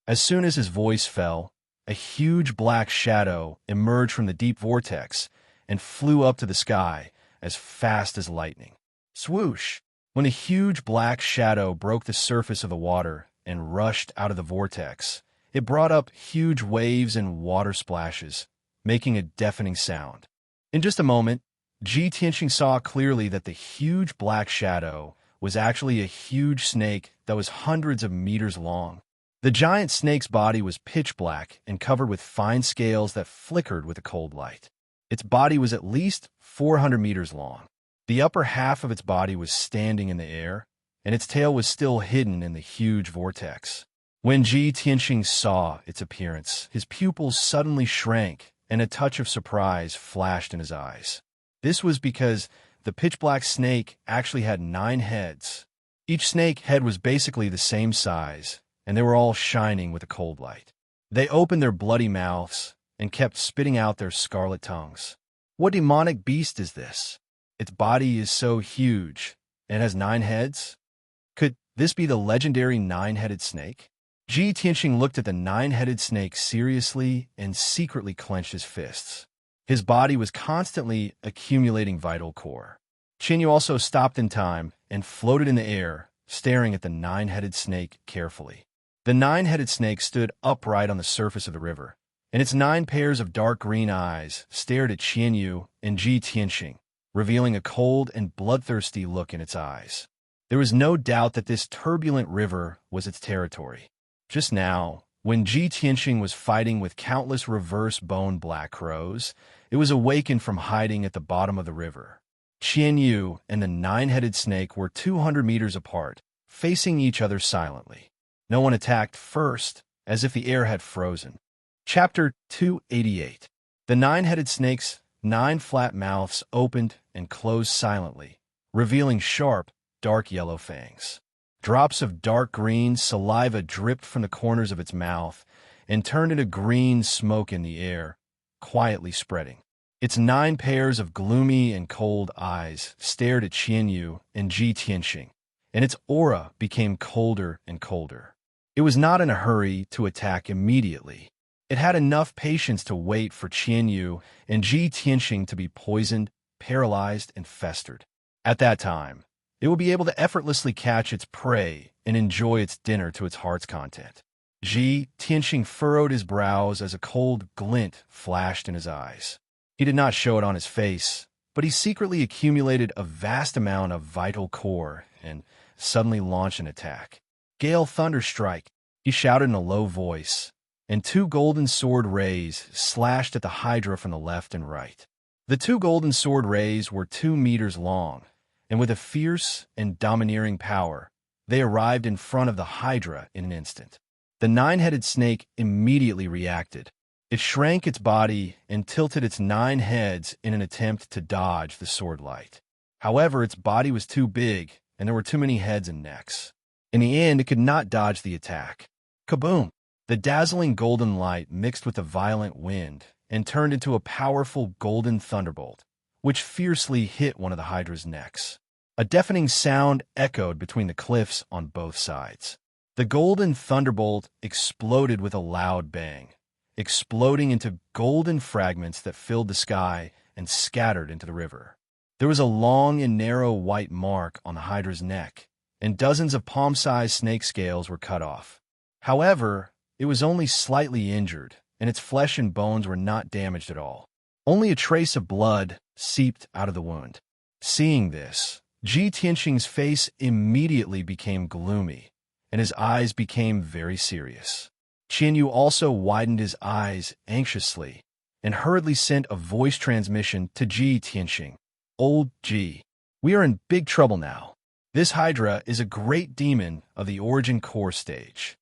As soon as his voice fell, a huge black shadow emerged from the deep vortex and flew up to the sky as fast as lightning. Swoosh! When a huge black shadow broke the surface of the water and rushed out of the vortex, it brought up huge waves and water splashes, making a deafening sound. In just a moment, Ji Tianxing saw clearly that the huge black shadow was actually a huge snake that was hundreds of meters long. The giant snake's body was pitch black and covered with fine scales that flickered with the cold light. Its body was at least 400 meters long. The upper half of its body was standing in the air, and its tail was still hidden in the huge vortex. When Ji Tianxing saw its appearance, his pupils suddenly shrank, and a touch of surprise flashed in his eyes. This was because the pitch-black snake actually had 9 heads. Each snake head was basically the same size, and they were all shining with a cold light. They opened their bloody mouths and kept spitting out their scarlet tongues. What demonic beast is this? Its body is so huge, and has 9 heads? Could this be the legendary 9-headed snake? Ji Tianxing looked at the 9-headed snake seriously and secretly clenched his fists. His body was constantly accumulating vital core. Qianyu also stopped in time and floated in the air, staring at the 9-headed snake carefully. The 9-headed snake stood upright on the surface of the river, and its 9 pairs of dark green eyes stared at Qianyu and Ji Tianxing, revealing a cold and bloodthirsty look in its eyes. There was no doubt that this turbulent river was its territory. Just now, when Ji Tianxing was fighting with countless reverse-boned black crows, it was awakened from hiding at the bottom of the river. Qianyu and the 9-headed snake were 200 meters apart, facing each other silently. No one attacked first, as if the air had frozen. Chapter 288. The 9-headed snake's 9 flat mouths opened and closed silently, revealing sharp, dark yellow fangs. Drops of dark green saliva dripped from the corners of its mouth and turned into green smoke in the air, quietly spreading. Its 9 pairs of gloomy and cold eyes stared at Qianyu and Ji Tianxing, and its aura became colder and colder. It was not in a hurry to attack immediately. It had enough patience to wait for Qianyu and Ji Tianxing to be poisoned, paralyzed, and festered. At that time, it will be able to effortlessly catch its prey and enjoy its dinner to its heart's content. Tianxing furrowed his brows as a cold glint flashed in his eyes. He did not show it on his face, but he secretly accumulated a vast amount of vital core and suddenly launched an attack. Gale Thunderstrike, he shouted in a low voice, and two golden sword rays slashed at the Hydra from the left and right. The two golden sword rays were 2 meters long, and with a fierce and domineering power, they arrived in front of the Hydra in an instant. The 9-headed snake immediately reacted. It shrank its body and tilted its 9 heads in an attempt to dodge the sword light. However, its body was too big, and there were too many heads and necks. In the end, it could not dodge the attack. Kaboom! The dazzling golden light mixed with the violent wind and turned into a powerful golden thunderbolt, which fiercely hit one of the Hydra's necks. A deafening sound echoed between the cliffs on both sides. The golden thunderbolt exploded with a loud bang, exploding into golden fragments that filled the sky and scattered into the river. There was a long and narrow white mark on the Hydra's neck, and dozens of palm-sized snake scales were cut off. However, it was only slightly injured, and its flesh and bones were not damaged at all. Only a trace of blood seeped out of the wound. Seeing this, Tianxing's face immediately became gloomy, and his eyes became very serious. Qianyu also widened his eyes anxiously and hurriedly sent a voice transmission to Tianxing. Old G, we are in big trouble now. This Hydra is a great demon of the origin core stage.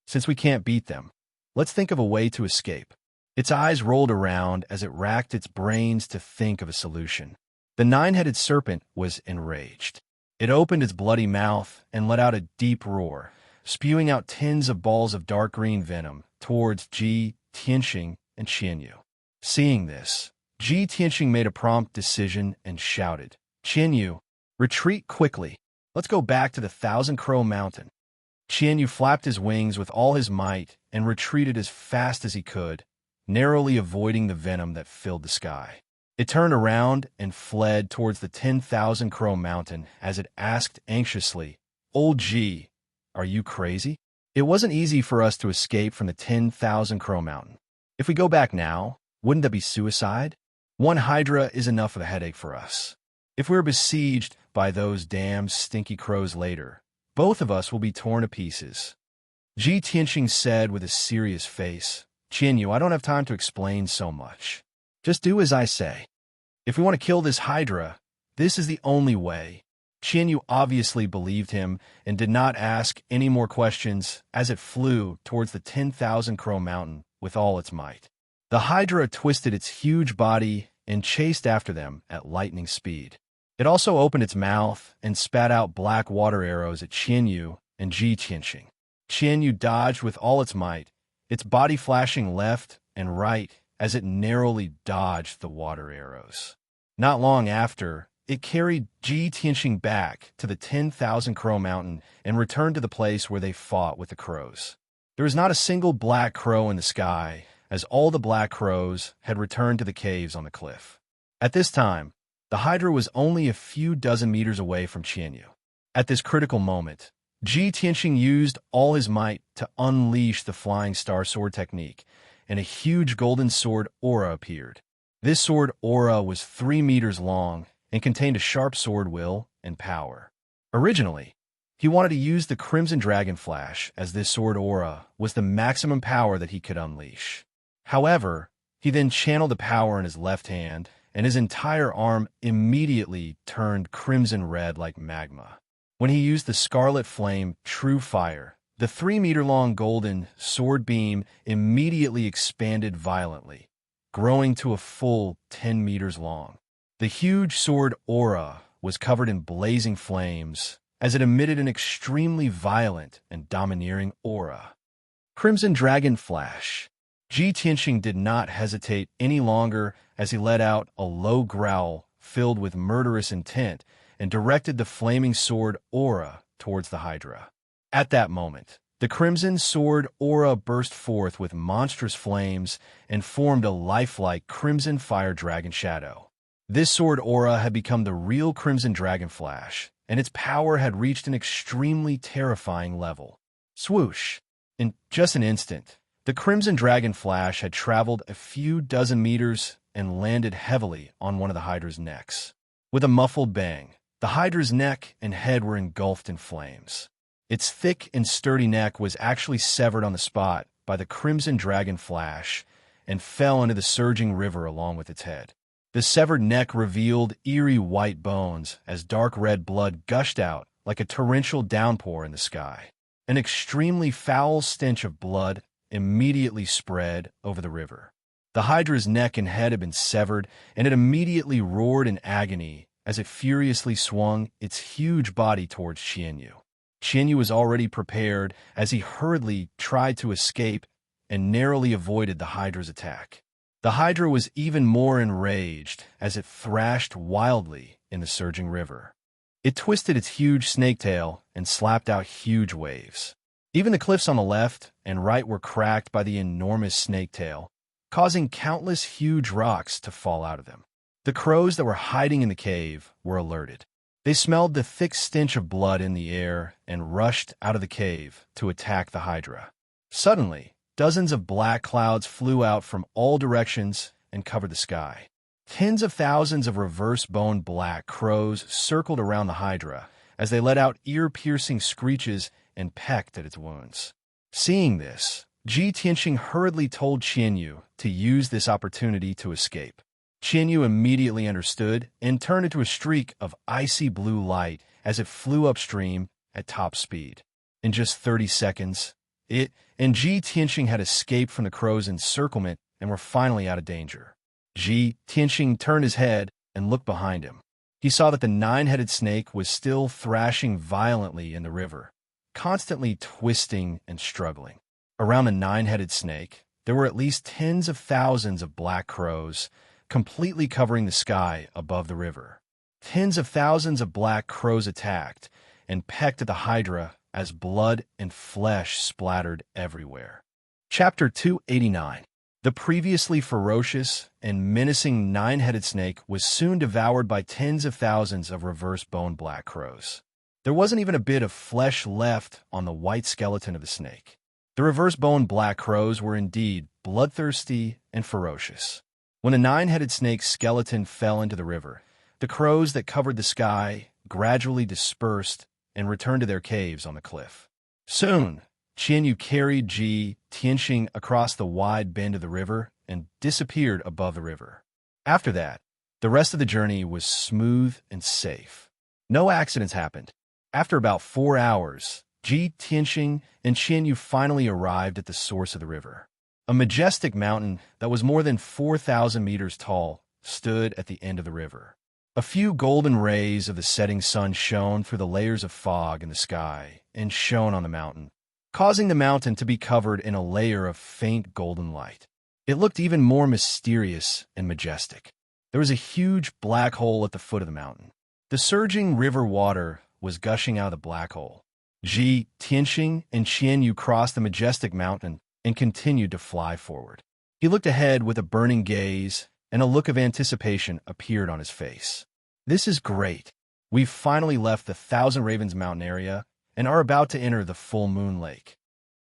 Since we can't beat them, let's think of a way to escape. Its eyes rolled around as it racked its brains to think of a solution. The 9-headed serpent was enraged. It opened its bloody mouth and let out a deep roar, spewing out tens of balls of dark green venom towards Tianxing and Qianyu. Seeing this, Tianxing made a prompt decision and shouted, "Qianyu, retreat quickly. Let's go back to the Thousand Crow Mountain." Qianyu flapped his wings with all his might and retreated as fast as he could, narrowly avoiding the venom that filled the sky. It turned around and fled towards the 10,000 Crow Mountain as it asked anxiously, "Old G, are you crazy? It wasn't easy for us to escape from the 10,000 Crow Mountain. If we go back now, wouldn't that be suicide? One Hydra is enough of a headache for us. If we're besieged by those damn stinky crows later, both of us will be torn to pieces." Tianxing said with a serious face, "Qianyu, I don't have time to explain so much. Just do as I say. If we want to kill this Hydra, this is the only way." Qianyu obviously believed him and did not ask any more questions as it flew towards the 10,000 Crow Mountain with all its might. The Hydra twisted its huge body and chased after them at lightning speed. It also opened its mouth and spat out black water arrows at Qianyu and Tianxing. Qianyu dodged with all its might, its body flashing left and right as it narrowly dodged the water arrows. Not long after, it carried Tianxing back to the 10,000 Crow Mountain and returned to the place where they fought with the crows. There was not a single black crow in the sky, as all the black crows had returned to the caves on the cliff. At this time, the Hydra was only a few dozen meters away from Qianyu. At this critical moment, Tianxing used all his might to unleash the Flying Star Sword technique, and a huge golden sword aura appeared. This sword aura was 3 meters long and contained a sharp sword will and power. Originally, he wanted to use the Crimson Dragon Flash, as this sword aura was the maximum power that he could unleash. However, he then channeled the power in his left hand, and his entire arm immediately turned crimson red like magma. When he used the Scarlet Flame True Fire, the 3-meter-long golden sword beam immediately expanded violently, growing to a full 10 meters long. The huge sword aura was covered in blazing flames as it emitted an extremely violent and domineering aura. Crimson Dragon Flash. Tianxing did not hesitate any longer as he let out a low growl filled with murderous intent and directed the flaming sword aura towards the Hydra. At that moment, the crimson sword aura burst forth with monstrous flames and formed a lifelike crimson fire dragon shadow. This sword aura had become the real Crimson Dragon Flash, and its power had reached an extremely terrifying level. Swoosh! In just an instant, the Crimson Dragon Flash had traveled a few dozen meters and landed heavily on one of the Hydra's necks. With a muffled bang, the Hydra's neck and head were engulfed in flames. Its thick and sturdy neck was actually severed on the spot by the Crimson Dragon Flash and fell into the surging river along with its head. The severed neck revealed eerie white bones as dark red blood gushed out like a torrential downpour in the sky. An extremely foul stench of blood immediately spread over the river. The Hydra's neck and head had been severed, and it immediately roared in agony as it furiously swung its huge body towards Qianyu. Qianyu was already prepared as he hurriedly tried to escape and narrowly avoided the Hydra's attack. The Hydra was even more enraged as it thrashed wildly in the surging river. It twisted its huge snake tail and slapped out huge waves. Even the cliffs on the left and right were cracked by the enormous snake tail, causing countless huge rocks to fall out of them. The crows that were hiding in the cave were alerted. They smelled the thick stench of blood in the air and rushed out of the cave to attack the Hydra. Suddenly, dozens of black clouds flew out from all directions and covered the sky. Tens of thousands of reverse-boned black crows circled around the Hydra as they let out ear-piercing screeches and pecked at its wounds. Seeing this, Ji Tianxing hurriedly told Qianyu to use this opportunity to escape. Qianyu immediately understood and turned into a streak of icy blue light as it flew upstream at top speed. In just 30 seconds, it and Ji Tianxing had escaped from the crow's encirclement and were finally out of danger. Ji Tianxing turned his head and looked behind him. He saw that the nine-headed snake was still thrashing violently in the river, constantly twisting and struggling. Around the nine-headed snake, there were at least tens of thousands of black crows, completely covering the sky above the river. Tens of thousands of black crows attacked and pecked at the Hydra as blood and flesh splattered everywhere. Chapter 289. The previously ferocious and menacing nine-headed snake was soon devoured by tens of thousands of reverse-boned black crows. There wasn't even a bit of flesh left on the white skeleton of the snake. The reverse-boned black crows were indeed bloodthirsty and ferocious. When the nine-headed snake's skeleton fell into the river, the crows that covered the sky gradually dispersed and returned to their caves on the cliff. Soon, Qianyu carried Ji Tianxing across the wide bend of the river and disappeared above the river. After that, the rest of the journey was smooth and safe. No accidents happened. After about 4 hours, Ji Tianxing and Qianyu finally arrived at the source of the river. A majestic mountain that was more than 4,000 meters tall stood at the end of the river. A few golden rays of the setting sun shone through the layers of fog in the sky and shone on the mountain, causing the mountain to be covered in a layer of faint golden light. It looked even more mysterious and majestic. There was a huge black hole at the foot of the mountain. The surging river water was gushing out of the black hole. Ji Tianxing and Qianyu crossed the majestic mountain and continued to fly forward. He looked ahead with a burning gaze, and a look of anticipation appeared on his face. This is great. We've finally left the Thousand Ravens Mountain area and are about to enter the Full Moon Lake.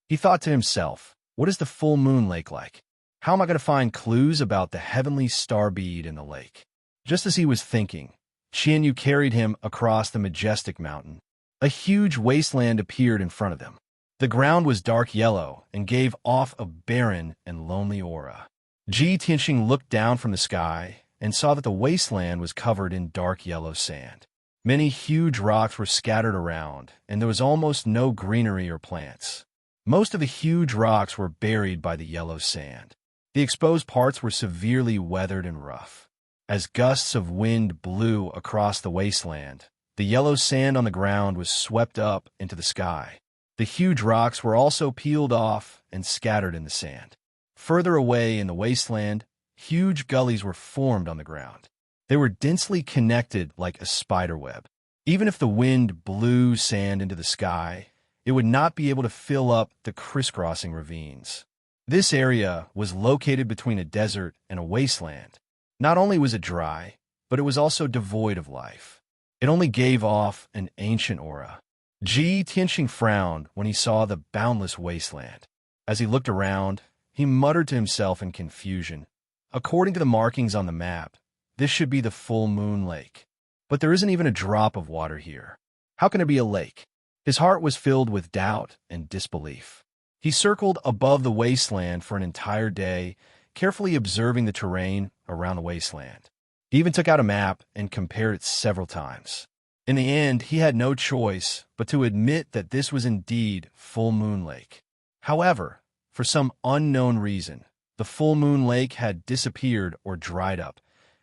He thought to himself, what is the Full Moon Lake like? How am I going to find clues about the heavenly star bead in the lake? Just as he was thinking, Qianyu carried him across the majestic mountain. A huge wasteland appeared in front of them. The ground was dark yellow and gave off a barren and lonely aura. Ji Tianxing looked down from the sky and saw that the wasteland was covered in dark yellow sand. Many huge rocks were scattered around, and there was almost no greenery or plants. Most of the huge rocks were buried by the yellow sand. The exposed parts were severely weathered and rough. As gusts of wind blew across the wasteland, the yellow sand on the ground was swept up into the sky. The huge rocks were also peeled off and scattered in the sand. Further away in the wasteland, huge gullies were formed on the ground. They were densely connected like a spider web. Even if the wind blew sand into the sky, it would not be able to fill up the crisscrossing ravines. This area was located between a desert and a wasteland. Not only was it dry, but it was also devoid of life. It only gave off an ancient aura. Ji Tianxing frowned when he saw the boundless wasteland. As he looked around, he muttered to himself in confusion. According to the markings on the map, this should be the full moon lake. But there isn't even a drop of water here. How can it be a lake? His heart was filled with doubt and disbelief. He circled above the wasteland for an entire day, carefully observing the terrain around the wasteland. He even took out a map and compared it several times. In the end, he had no choice but to admit that this was indeed Full Moon Lake. However, for some unknown reason, the Full Moon Lake had disappeared or dried up,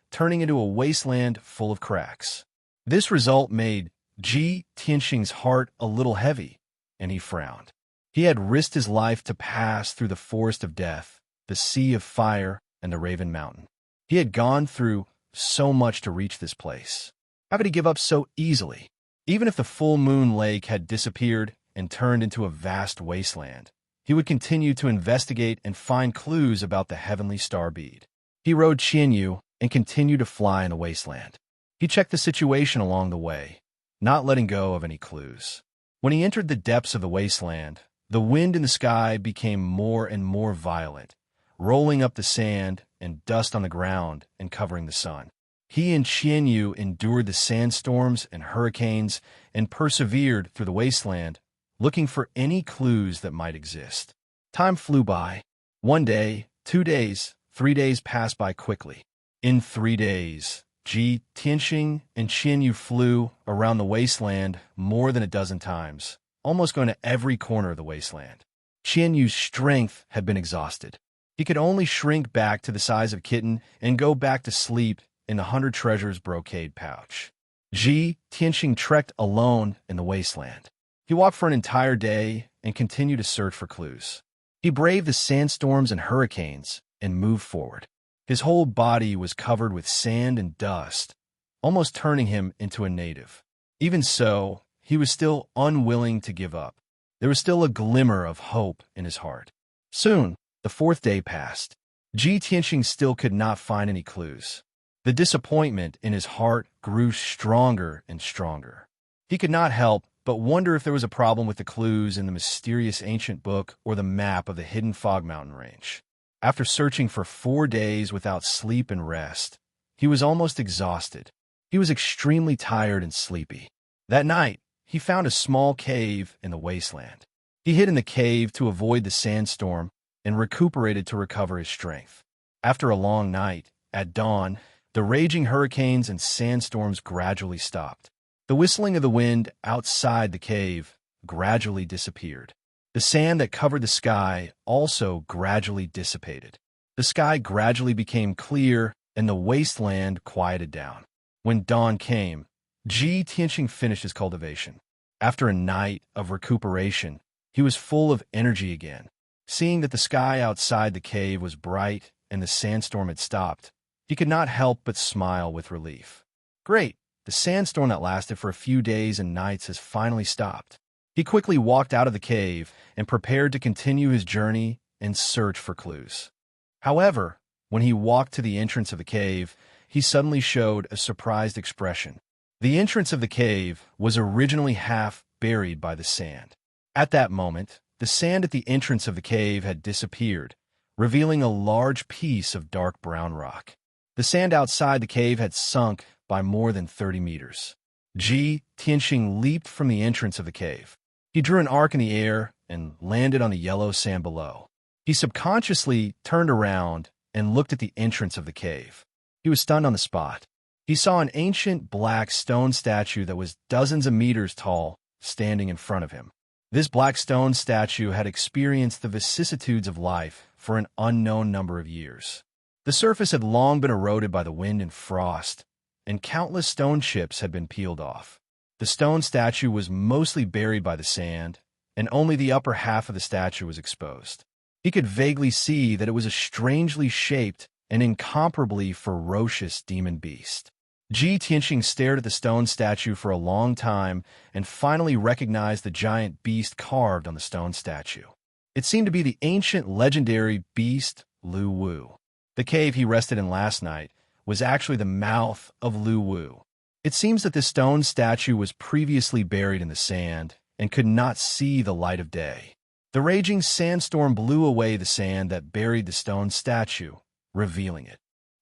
turning into a wasteland full of cracks. This result made Ji Tianxing's heart a little heavy, and he frowned. He had risked his life to pass through the forest of death, the sea of fire, and the Raven Mountain. He had gone through so much to reach this place. How could he give up so easily? Even if the Full Moon Lake had disappeared and turned into a vast wasteland, he would continue to investigate and find clues about the heavenly star bead. He rode Qianyu and continued to fly in the wasteland. He checked the situation along the way, not letting go of any clues. When he entered the depths of the wasteland, the wind in the sky became more and more violent, rolling up the sand and dust on the ground and covering the sun. He and Qianyu endured the sandstorms and hurricanes and persevered through the wasteland, looking for any clues that might exist. Time flew by. 1 day, 2 days, 3 days passed by quickly. In 3 days, Ji Tianxing and Qianyu flew around the wasteland more than a dozen times, almost going to every corner of the wasteland. Qianyu's strength had been exhausted. He could only shrink back to the size of a kitten and go back to sleep in the 100 treasures brocade pouch. Ji Tianxing trekked alone in the wasteland. He walked for an entire day and continued to search for clues. He braved the sandstorms and hurricanes and moved forward. His whole body was covered with sand and dust, almost turning him into a native. Even so, he was still unwilling to give up. There was still a glimmer of hope in his heart. Soon, the 4th day passed. Ji Tianxing still could not find any clues. The disappointment in his heart grew stronger and stronger. He could not help but wonder if there was a problem with the clues in the mysterious ancient book or the map of the hidden Fog Mountain range. After searching for 4 days without sleep and rest, he was almost exhausted. He was extremely tired and sleepy. That night, he found a small cave in the wasteland. He hid in the cave to avoid the sandstorm and recuperated to recover his strength. After a long night, at dawn, the raging hurricanes and sandstorms gradually stopped. The whistling of the wind outside the cave gradually disappeared. The sand that covered the sky also gradually dissipated. The sky gradually became clear and the wasteland quieted down. When dawn came, Ji Tianxing finished his cultivation. After a night of recuperation, he was full of energy again. Seeing that the sky outside the cave was bright and the sandstorm had stopped, he could not help but smile with relief. Great! The sandstorm that lasted for a few days and nights has finally stopped. He quickly walked out of the cave and prepared to continue his journey and search for clues. However, when he walked to the entrance of the cave, he suddenly showed a surprised expression. The entrance of the cave was originally half buried by the sand. At that moment, the sand at the entrance of the cave had disappeared, revealing a large piece of dark brown rock. The sand outside the cave had sunk by more than 30 meters. Ji Tianxing leaped from the entrance of the cave. He drew an arc in the air and landed on the yellow sand below. He subconsciously turned around and looked at the entrance of the cave. He was stunned on the spot. He saw an ancient black stone statue that was dozens of meters tall standing in front of him. This black stone statue had experienced the vicissitudes of life for an unknown number of years. The surface had long been eroded by the wind and frost, and countless stone chips had been peeled off. The stone statue was mostly buried by the sand, and only the upper half of the statue was exposed. He could vaguely see that it was a strangely shaped and incomparably ferocious demon beast. Ji Tianxing stared at the stone statue for a long time and finally recognized the giant beast carved on the stone statue. It seemed to be the ancient legendary beast Lu Wu. The cave he rested in last night was actually the mouth of Lu Wu. It seems that this stone statue was previously buried in the sand and could not see the light of day. The raging sandstorm blew away the sand that buried the stone statue, revealing it.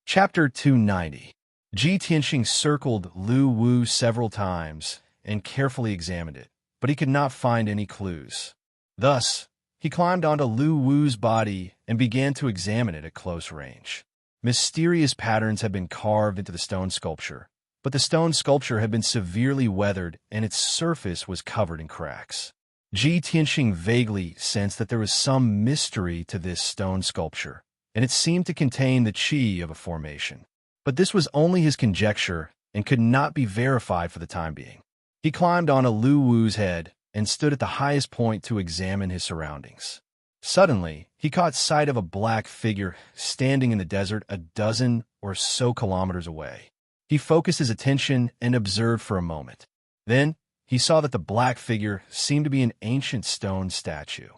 Chapter 290. Ji Tianxing circled Lu Wu several times and carefully examined it, but he could not find any clues. Thus, he climbed onto Lu Wu's body and began to examine it at close range. Mysterious patterns had been carved into the stone sculpture, but the stone sculpture had been severely weathered and its surface was covered in cracks. Ji Tianxing vaguely sensed that there was some mystery to this stone sculpture, and it seemed to contain the qi of a formation. But this was only his conjecture and could not be verified for the time being. He climbed onto Lu Wu's head and stood at the highest point to examine his surroundings. Suddenly, he caught sight of a black figure standing in the desert a dozen or so kilometers away. He focused his attention and observed for a moment. Then, he saw that the black figure seemed to be an ancient stone statue.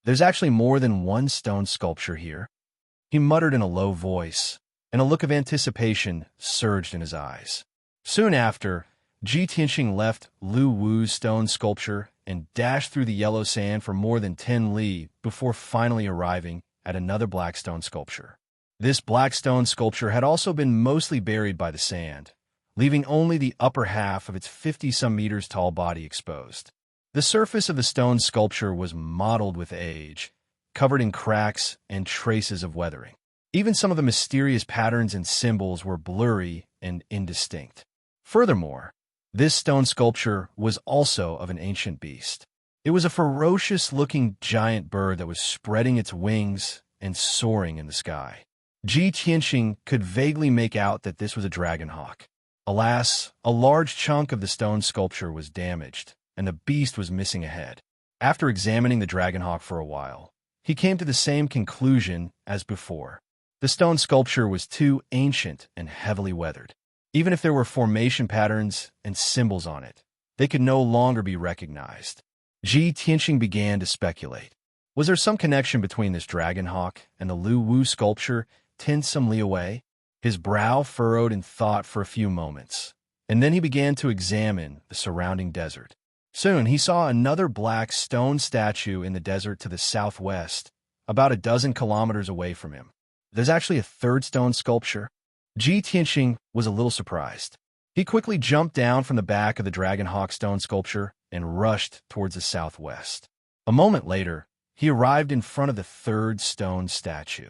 There's actually more than one stone sculpture here, he muttered in a low voice, and a look of anticipation surged in his eyes. Soon after, Ji Tianxing left Lu Wu's stone sculpture and dashed through the yellow sand for more than 10 li before finally arriving at another black stone sculpture. This black stone sculpture had also been mostly buried by the sand, leaving only the upper half of its 50-some meters tall body exposed. The surface of the stone sculpture was mottled with age, covered in cracks and traces of weathering. Even some of the mysterious patterns and symbols were blurry and indistinct. Furthermore, this stone sculpture was also of an ancient beast. It was a ferocious-looking giant bird that was spreading its wings and soaring in the sky. Ji Tianxing could vaguely make out that this was a dragon hawk. Alas, a large chunk of the stone sculpture was damaged, and the beast was missing a head. After examining the dragon hawk for a while, he came to the same conclusion as before. The stone sculpture was too ancient and heavily weathered. Even if there were formation patterns and symbols on it, they could no longer be recognized. Ji Tianxing began to speculate. Was there some connection between this dragon hawk and the Lu Wu sculpture 10-some li away? His brow furrowed in thought for a few moments, and then he began to examine the surrounding desert. Soon he saw another black stone statue in the desert to the southwest, about a dozen kilometers away from him. There's actually a third stone sculpture. Ji Tianxing was a little surprised. He quickly jumped down from the back of the dragon hawk stone sculpture and rushed towards the southwest. A moment later, he arrived in front of the third stone statue.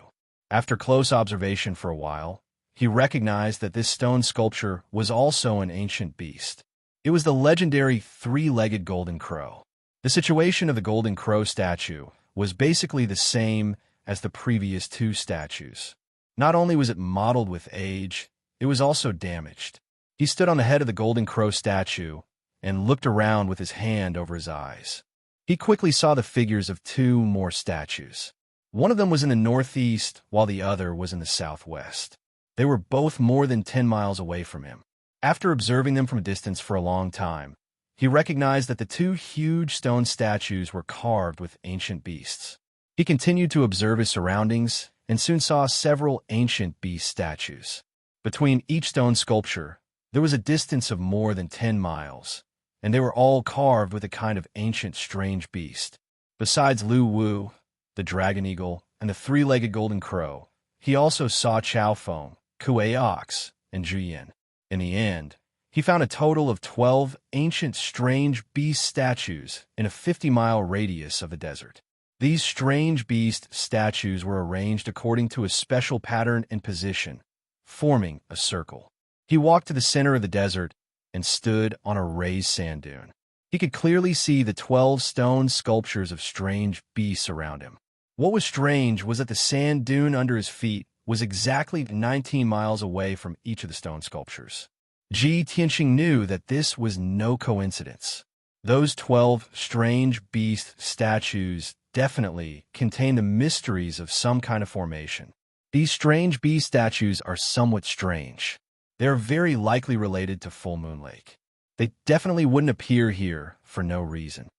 After close observation for a while, he recognized that this stone sculpture was also an ancient beast. It was the legendary three-legged golden crow. The situation of the golden crow statue was basically the same as the previous two statues. Not only was it mottled with age, it was also damaged. He stood on the head of the golden crow statue and looked around with his hand over his eyes. He quickly saw the figures of two more statues. One of them was in the northeast, while the other was in the southwest. They were both more than 10 miles away from him. After observing them from a distance for a long time, he recognized that the two huge stone statues were carved with ancient beasts. He continued to observe his surroundings and soon saw several ancient beast statues. Between each stone sculpture, there was a distance of more than 10 miles, and they were all carved with a kind of ancient strange beast. Besides Lu Wu, the dragon eagle, and the three-legged golden crow, he also saw Chao Feng, Kuei Ox, and Zhuyin. In the end, he found a total of 12 ancient strange beast statues in a 50-mile radius of the desert. These strange beast statues were arranged according to a special pattern and position, forming a circle. He walked to the center of the desert and stood on a raised sand dune. He could clearly see the 12 stone sculptures of strange beasts around him. What was strange was that the sand dune under his feet was exactly 19 miles away from each of the stone sculptures. Ji Tianxing knew that this was no coincidence. Those 12 strange beast statues definitely contain the mysteries of some kind of formation. These strange beast statues are somewhat strange. They are very likely related to Full Moon Lake. They definitely wouldn't appear here for no reason.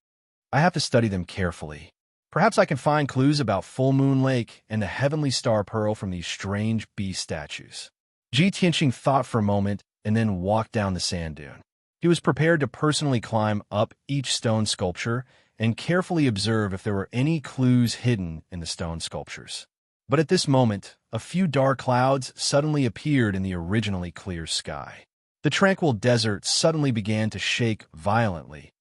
I have to study them carefully. Perhaps I can find clues about Full Moon Lake and the Heavenly Star Pearl from these strange beast statues. Ji Tianqing thought for a moment and then walked down the sand dune. He was prepared to personally climb up each stone sculpture and carefully observe if there were any clues hidden in the stone sculptures. But at this moment, a few dark clouds suddenly appeared in the originally clear sky. The tranquil desert suddenly began to shake violently,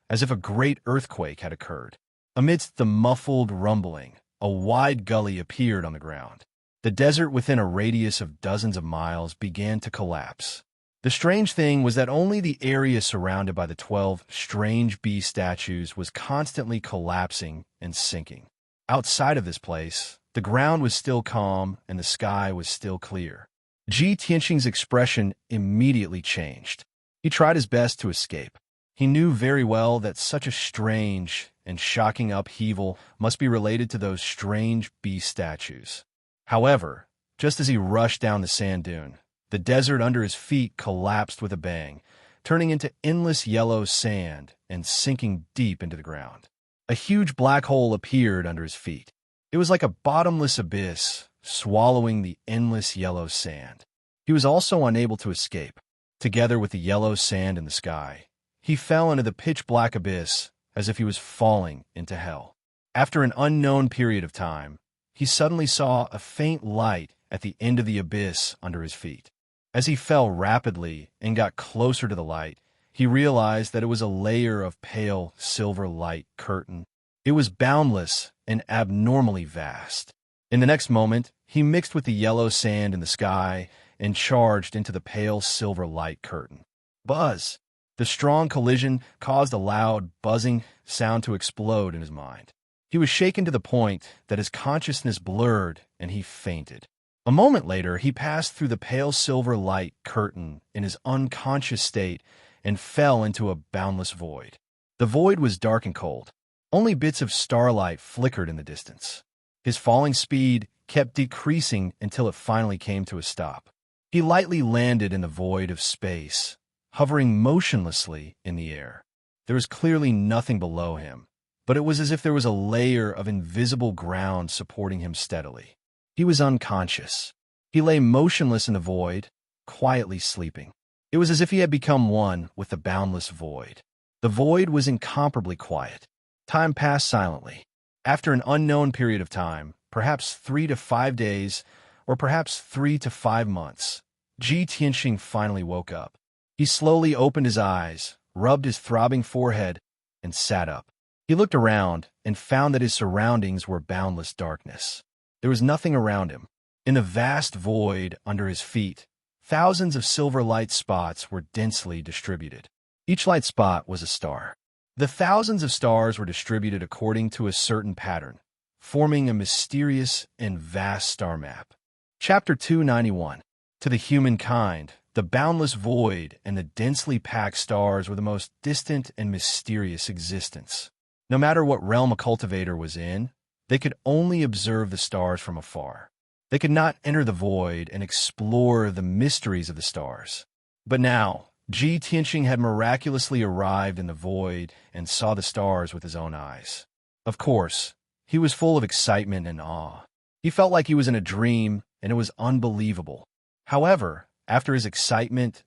as if a great earthquake had occurred. Amidst the muffled rumbling, a wide gully appeared on the ground. The desert within a radius of dozens of miles began to collapse. The strange thing was that only the area surrounded by the 12 strange bee statues was constantly collapsing and sinking. Outside of this place, the ground was still calm and the sky was still clear. Ji Tianqing's expression immediately changed. He tried his best to escape. He knew very well that such a strange and shocking upheaval must be related to those strange bee statues. However, just as he rushed down the sand dune, the desert under his feet collapsed with a bang, turning into endless yellow sand and sinking deep into the ground. A huge black hole appeared under his feet. It was like a bottomless abyss, swallowing the endless yellow sand. He was also unable to escape. Together with the yellow sand in the sky, he fell into the pitch-black abyss as if he was falling into hell. After an unknown period of time, he suddenly saw a faint light at the end of the abyss under his feet. As he fell rapidly and got closer to the light, he realized that it was a layer of pale silver light curtain. It was boundless and abnormally vast. In the next moment, he mixed with the yellow sand in the sky and charged into the pale silver light curtain. Buzz! The strong collision caused a loud, buzzing sound to explode in his mind. He was shaken to the point that his consciousness blurred and he fainted. A moment later, he passed through the pale silver light curtain in his unconscious state and fell into a boundless void. The void was dark and cold. Only bits of starlight flickered in the distance. His falling speed kept decreasing until it finally came to a stop. He lightly landed in the void of space, hovering motionlessly in the air. There was clearly nothing below him, but it was as if there was a layer of invisible ground supporting him steadily. He was unconscious. He lay motionless in the void, quietly sleeping. It was as if he had become one with the boundless void. The void was incomparably quiet. Time passed silently. After an unknown period of time, perhaps 3 to 5 days, or perhaps 3 to 5 months, Ji Tianqing finally woke up. He slowly opened his eyes, rubbed his throbbing forehead, and sat up. He looked around and found that his surroundings were boundless darkness. There was nothing around him. In the vast void under his feet, thousands of silver light spots were densely distributed. Each light spot was a star. The thousands of stars were distributed according to a certain pattern, forming a mysterious and vast star map. Chapter 291. To the humankind, the boundless void and the densely packed stars were the most distant and mysterious existence. No matter what realm a cultivator was in, they could only observe the stars from afar. They could not enter the void and explore the mysteries of the stars. But now, Ji Tianqing had miraculously arrived in the void and saw the stars with his own eyes. Of course, he was full of excitement and awe. He felt like he was in a dream, and it was unbelievable. However, after his excitement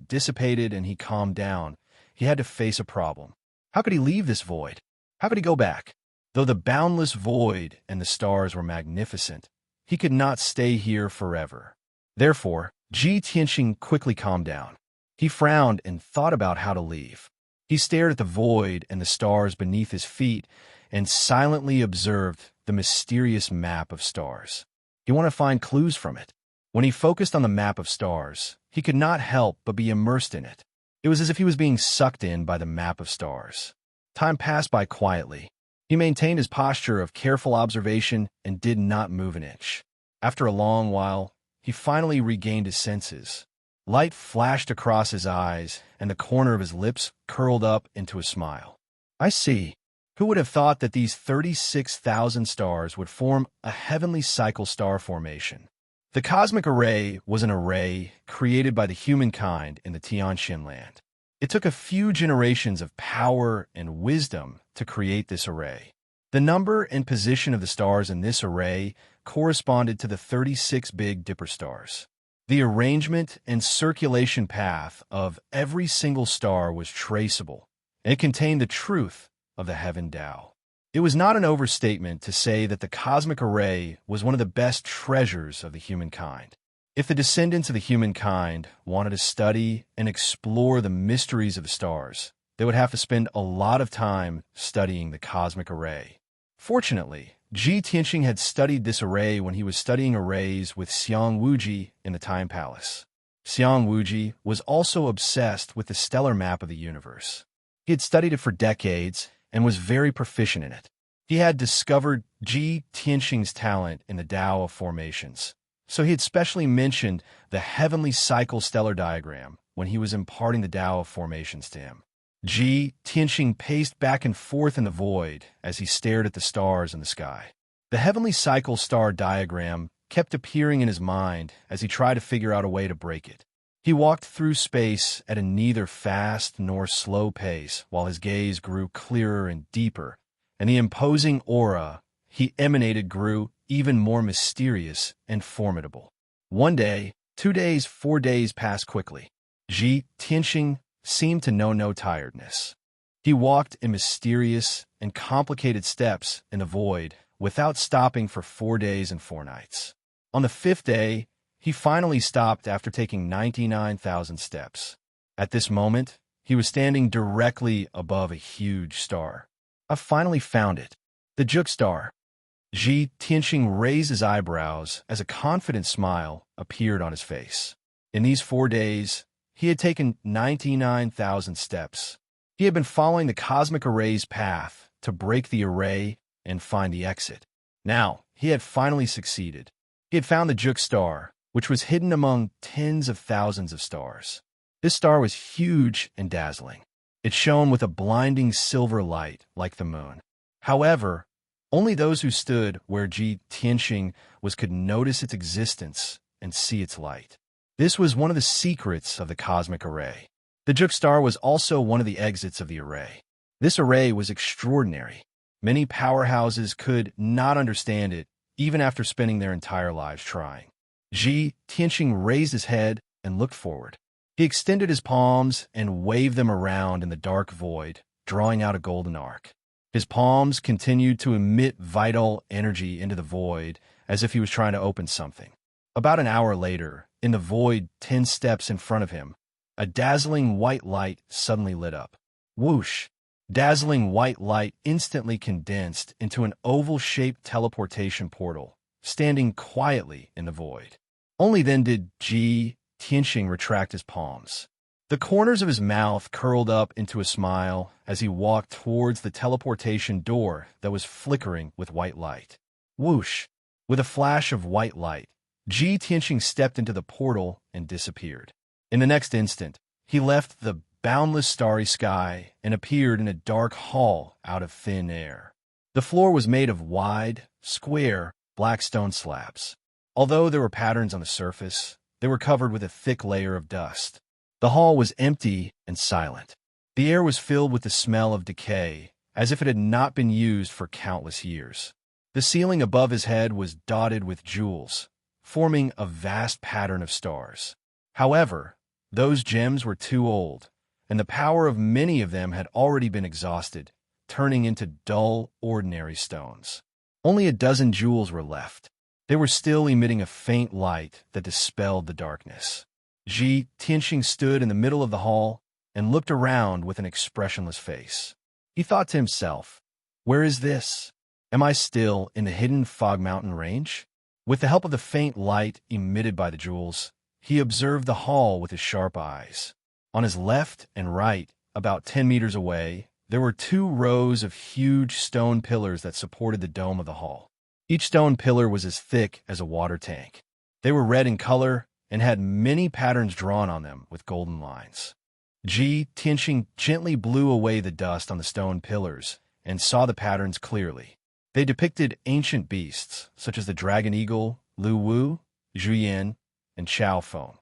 dissipated and he calmed down, he had to face a problem. How could he leave this void? How could he go back? Though the boundless void and the stars were magnificent, he could not stay here forever. Therefore, Ji Tianqing quickly calmed down. He frowned and thought about how to leave. He stared at the void and the stars beneath his feet and silently observed the mysterious map of stars. He wanted to find clues from it. When he focused on the map of stars, he could not help but be immersed in it. It was as if he was being sucked in by the map of stars. Time passed by quietly. He maintained his posture of careful observation and did not move an inch. After a long while, he finally regained his senses. Light flashed across his eyes, and the corner of his lips curled up into a smile. I see. Who would have thought that these 36,000 stars would form a heavenly cycle star formation? The cosmic array was an array created by the humankind in the Tianxin land. It took a few generations of power and wisdom to create this array. The number and position of the stars in this array corresponded to the 36 Big Dipper stars. The arrangement and circulation path of every single star was traceable, and it contained the truth of the heaven Tao. It was not an overstatement to say that the cosmic array was one of the best treasures of the humankind. If the descendants of the humankind wanted to study and explore the mysteries of the stars, they would have to spend a lot of time studying the cosmic array. Fortunately, Ji Tianxing had studied this array when he was studying arrays with Xiang Wuji in the Time Palace. Xiang Wuji was also obsessed with the stellar map of the universe. He had studied it for decades and was very proficient in it. He had discovered Ji Tianxing's talent in the Tao of formations, so he had specially mentioned the heavenly cycle stellar diagram when he was imparting the Tao of formations to him. Ji Tianxing paced back and forth in the void as he stared at the stars in the sky. The heavenly cycle star diagram kept appearing in his mind as he tried to figure out a way to break it. He walked through space at a neither fast nor slow pace while his gaze grew clearer and deeper, and the imposing aura he emanated grew even more mysterious and formidable. 1 day, 2 days, 4 days passed quickly. Ji Tianxing seemed to know no tiredness. He walked in mysterious and complicated steps in the void without stopping for 4 days and 4 nights. On the 5th day, he finally stopped after taking 99,000 steps. At this moment, he was standing directly above a huge star. I finally found it. The Juk star. Ji Tianxing raised his eyebrows as a confident smile appeared on his face. In these 4 days, he had taken 99,000 steps. He had been following the cosmic array's path to break the array and find the exit. Now, he had finally succeeded. He had found the Juk star, which was hidden among tens of thousands of stars. This star was huge and dazzling. It shone with a blinding silver light like the moon. However, only those who stood where Ji Tianxing was could notice its existence and see its light. This was one of the secrets of the cosmic array. The Juk star was also one of the exits of the array. This array was extraordinary. Many powerhouses could not understand it, even after spending their entire lives trying. Ji Tianxing raised his head and looked forward. He extended his palms and waved them around in the dark void, drawing out a golden arc. His palms continued to emit vital energy into the void as if he was trying to open something. About an hour later, in the void 10 steps in front of him, a dazzling white light suddenly lit up. Whoosh! Dazzling white light instantly condensed into an oval-shaped teleportation portal, standing quietly in the void. Only then did Ji Tianxing retract his palms. The corners of his mouth curled up into a smile as he walked towards the teleportation door that was flickering with white light. Whoosh! With a flash of white light, Ji Tianxing stepped into the portal and disappeared. In the next instant, he left the boundless starry sky and appeared in a dark hall out of thin air. The floor was made of wide, square, black stone slabs. Although there were patterns on the surface, they were covered with a thick layer of dust. The hall was empty and silent. The air was filled with the smell of decay, as if it had not been used for countless years. The ceiling above his head was dotted with jewels, forming a vast pattern of stars. However, those gems were too old, and the power of many of them had already been exhausted, turning into dull, ordinary stones. Only a dozen jewels were left. They were still emitting a faint light that dispelled the darkness. Ji Tianxing stood in the middle of the hall and looked around with an expressionless face. He thought to himself, "Where is this? Am I still in the hidden Fog Mountain range?" With the help of the faint light emitted by the jewels, he observed the hall with his sharp eyes. On his left and right, about 10 meters away, there were 2 rows of huge stone pillars that supported the dome of the hall. Each stone pillar was as thick as a water tank. They were red in color and had many patterns drawn on them with golden lines. Ji Tianxing gently blew away the dust on the stone pillars and saw the patterns clearly. They depicted ancient beasts, such as the dragon eagle, Lu Wu, Zhuyan, and Chao Feng.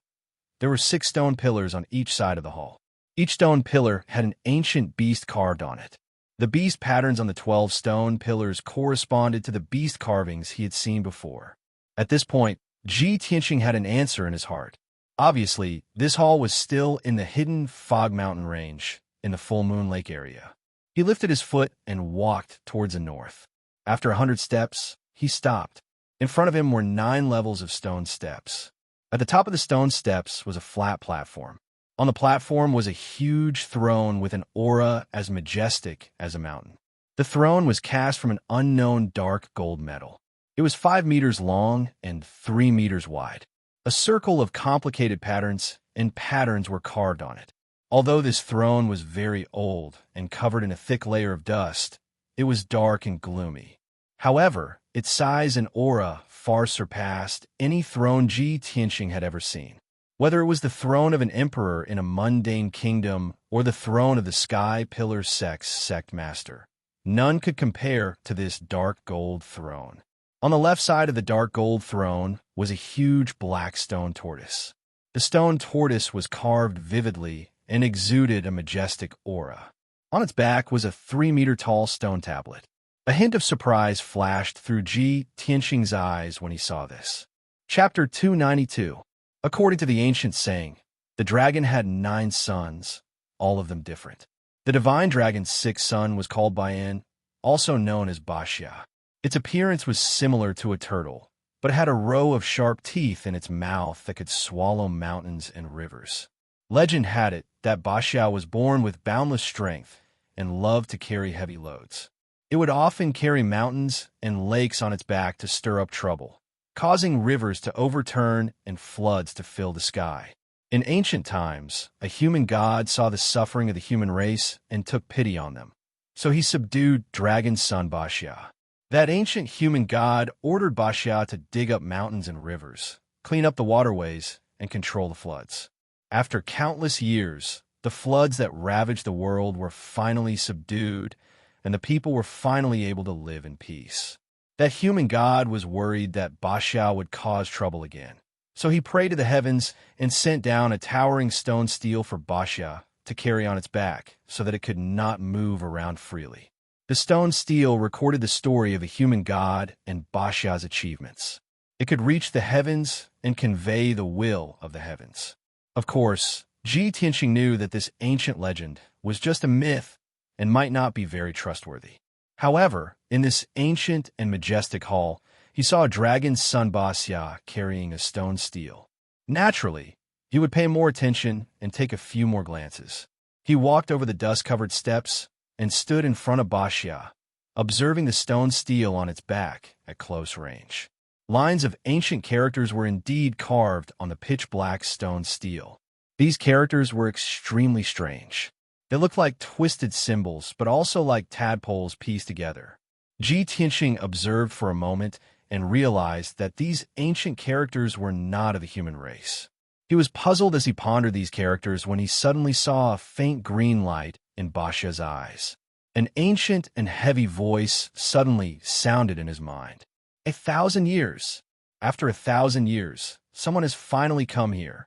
There were 6 stone pillars on each side of the hall. Each stone pillar had an ancient beast carved on it. The beast patterns on the 12 stone pillars corresponded to the beast carvings he had seen before. At this point, Ji Tianqing had an answer in his heart. Obviously, this hall was still in the hidden Fog Mountain range, in the Full Moon Lake area. He lifted his foot and walked towards the north. After 100 steps, he stopped. In front of him were 9 levels of stone steps. At the top of the stone steps was a flat platform. On the platform was a huge throne with an aura as majestic as a mountain. The throne was cast from an unknown dark gold metal. It was 5 meters long and 3 meters wide. A circle of complicated patterns were carved on it. Although this throne was very old and covered in a thick layer of dust, it was dark and gloomy. However, its size and aura far surpassed any throne Ji Tianqing had ever seen. Whether it was the throne of an emperor in a mundane kingdom or the throne of the Sky Pillar sect master, none could compare to this dark gold throne. On the left side of the dark gold throne was a huge black stone tortoise. The stone tortoise was carved vividly and exuded a majestic aura. On its back was a 3-meter-tall stone tablet. A hint of surprise flashed through Ji Tianqing's eyes when he saw this. Chapter 292. According to the ancient saying, the dragon had 9 sons, all of them different. The divine dragon's 6th son was called Bayan, also known as Baxia. Its appearance was similar to a turtle, but it had a row of sharp teeth in its mouth that could swallow mountains and rivers. Legend had it that Baxia was born with boundless strength and loved to carry heavy loads. It would often carry mountains and lakes on its back to stir up trouble, causing rivers to overturn and floods to fill the sky. In ancient times, a human god saw the suffering of the human race and took pity on them. So he subdued dragon's son Baxia. That ancient human god ordered Baxia to dig up mountains and rivers, clean up the waterways, and control the floods. After countless years, the floods that ravaged the world were finally subdued, and the people were finally able to live in peace. That human god was worried that Baxia would cause trouble again. So he prayed to the heavens and sent down a towering stone stele for Baxia to carry on its back so that it could not move around freely. The stone stele recorded the story of a human god and Baxia's achievements. It could reach the heavens and convey the will of the heavens. Of course, Ji Tianqing knew that this ancient legend was just a myth and might not be very trustworthy. However, in this ancient and majestic hall, he saw a dragon's son Baxia carrying a stone stele. Naturally, he would pay more attention and take a few more glances. He walked over the dust-covered steps and stood in front of Baxia, observing the stone stele on its back at close range. Lines of ancient characters were indeed carved on the pitch-black stone stele. These characters were extremely strange. They looked like twisted symbols, but also like tadpoles pieced together. Ji Tianqing observed for a moment and realized that these ancient characters were not of the human race. He was puzzled as he pondered these characters when he suddenly saw a faint green light in Baxia's eyes. An ancient and heavy voice suddenly sounded in his mind. 1,000 years. After 1,000 years, someone has finally come here.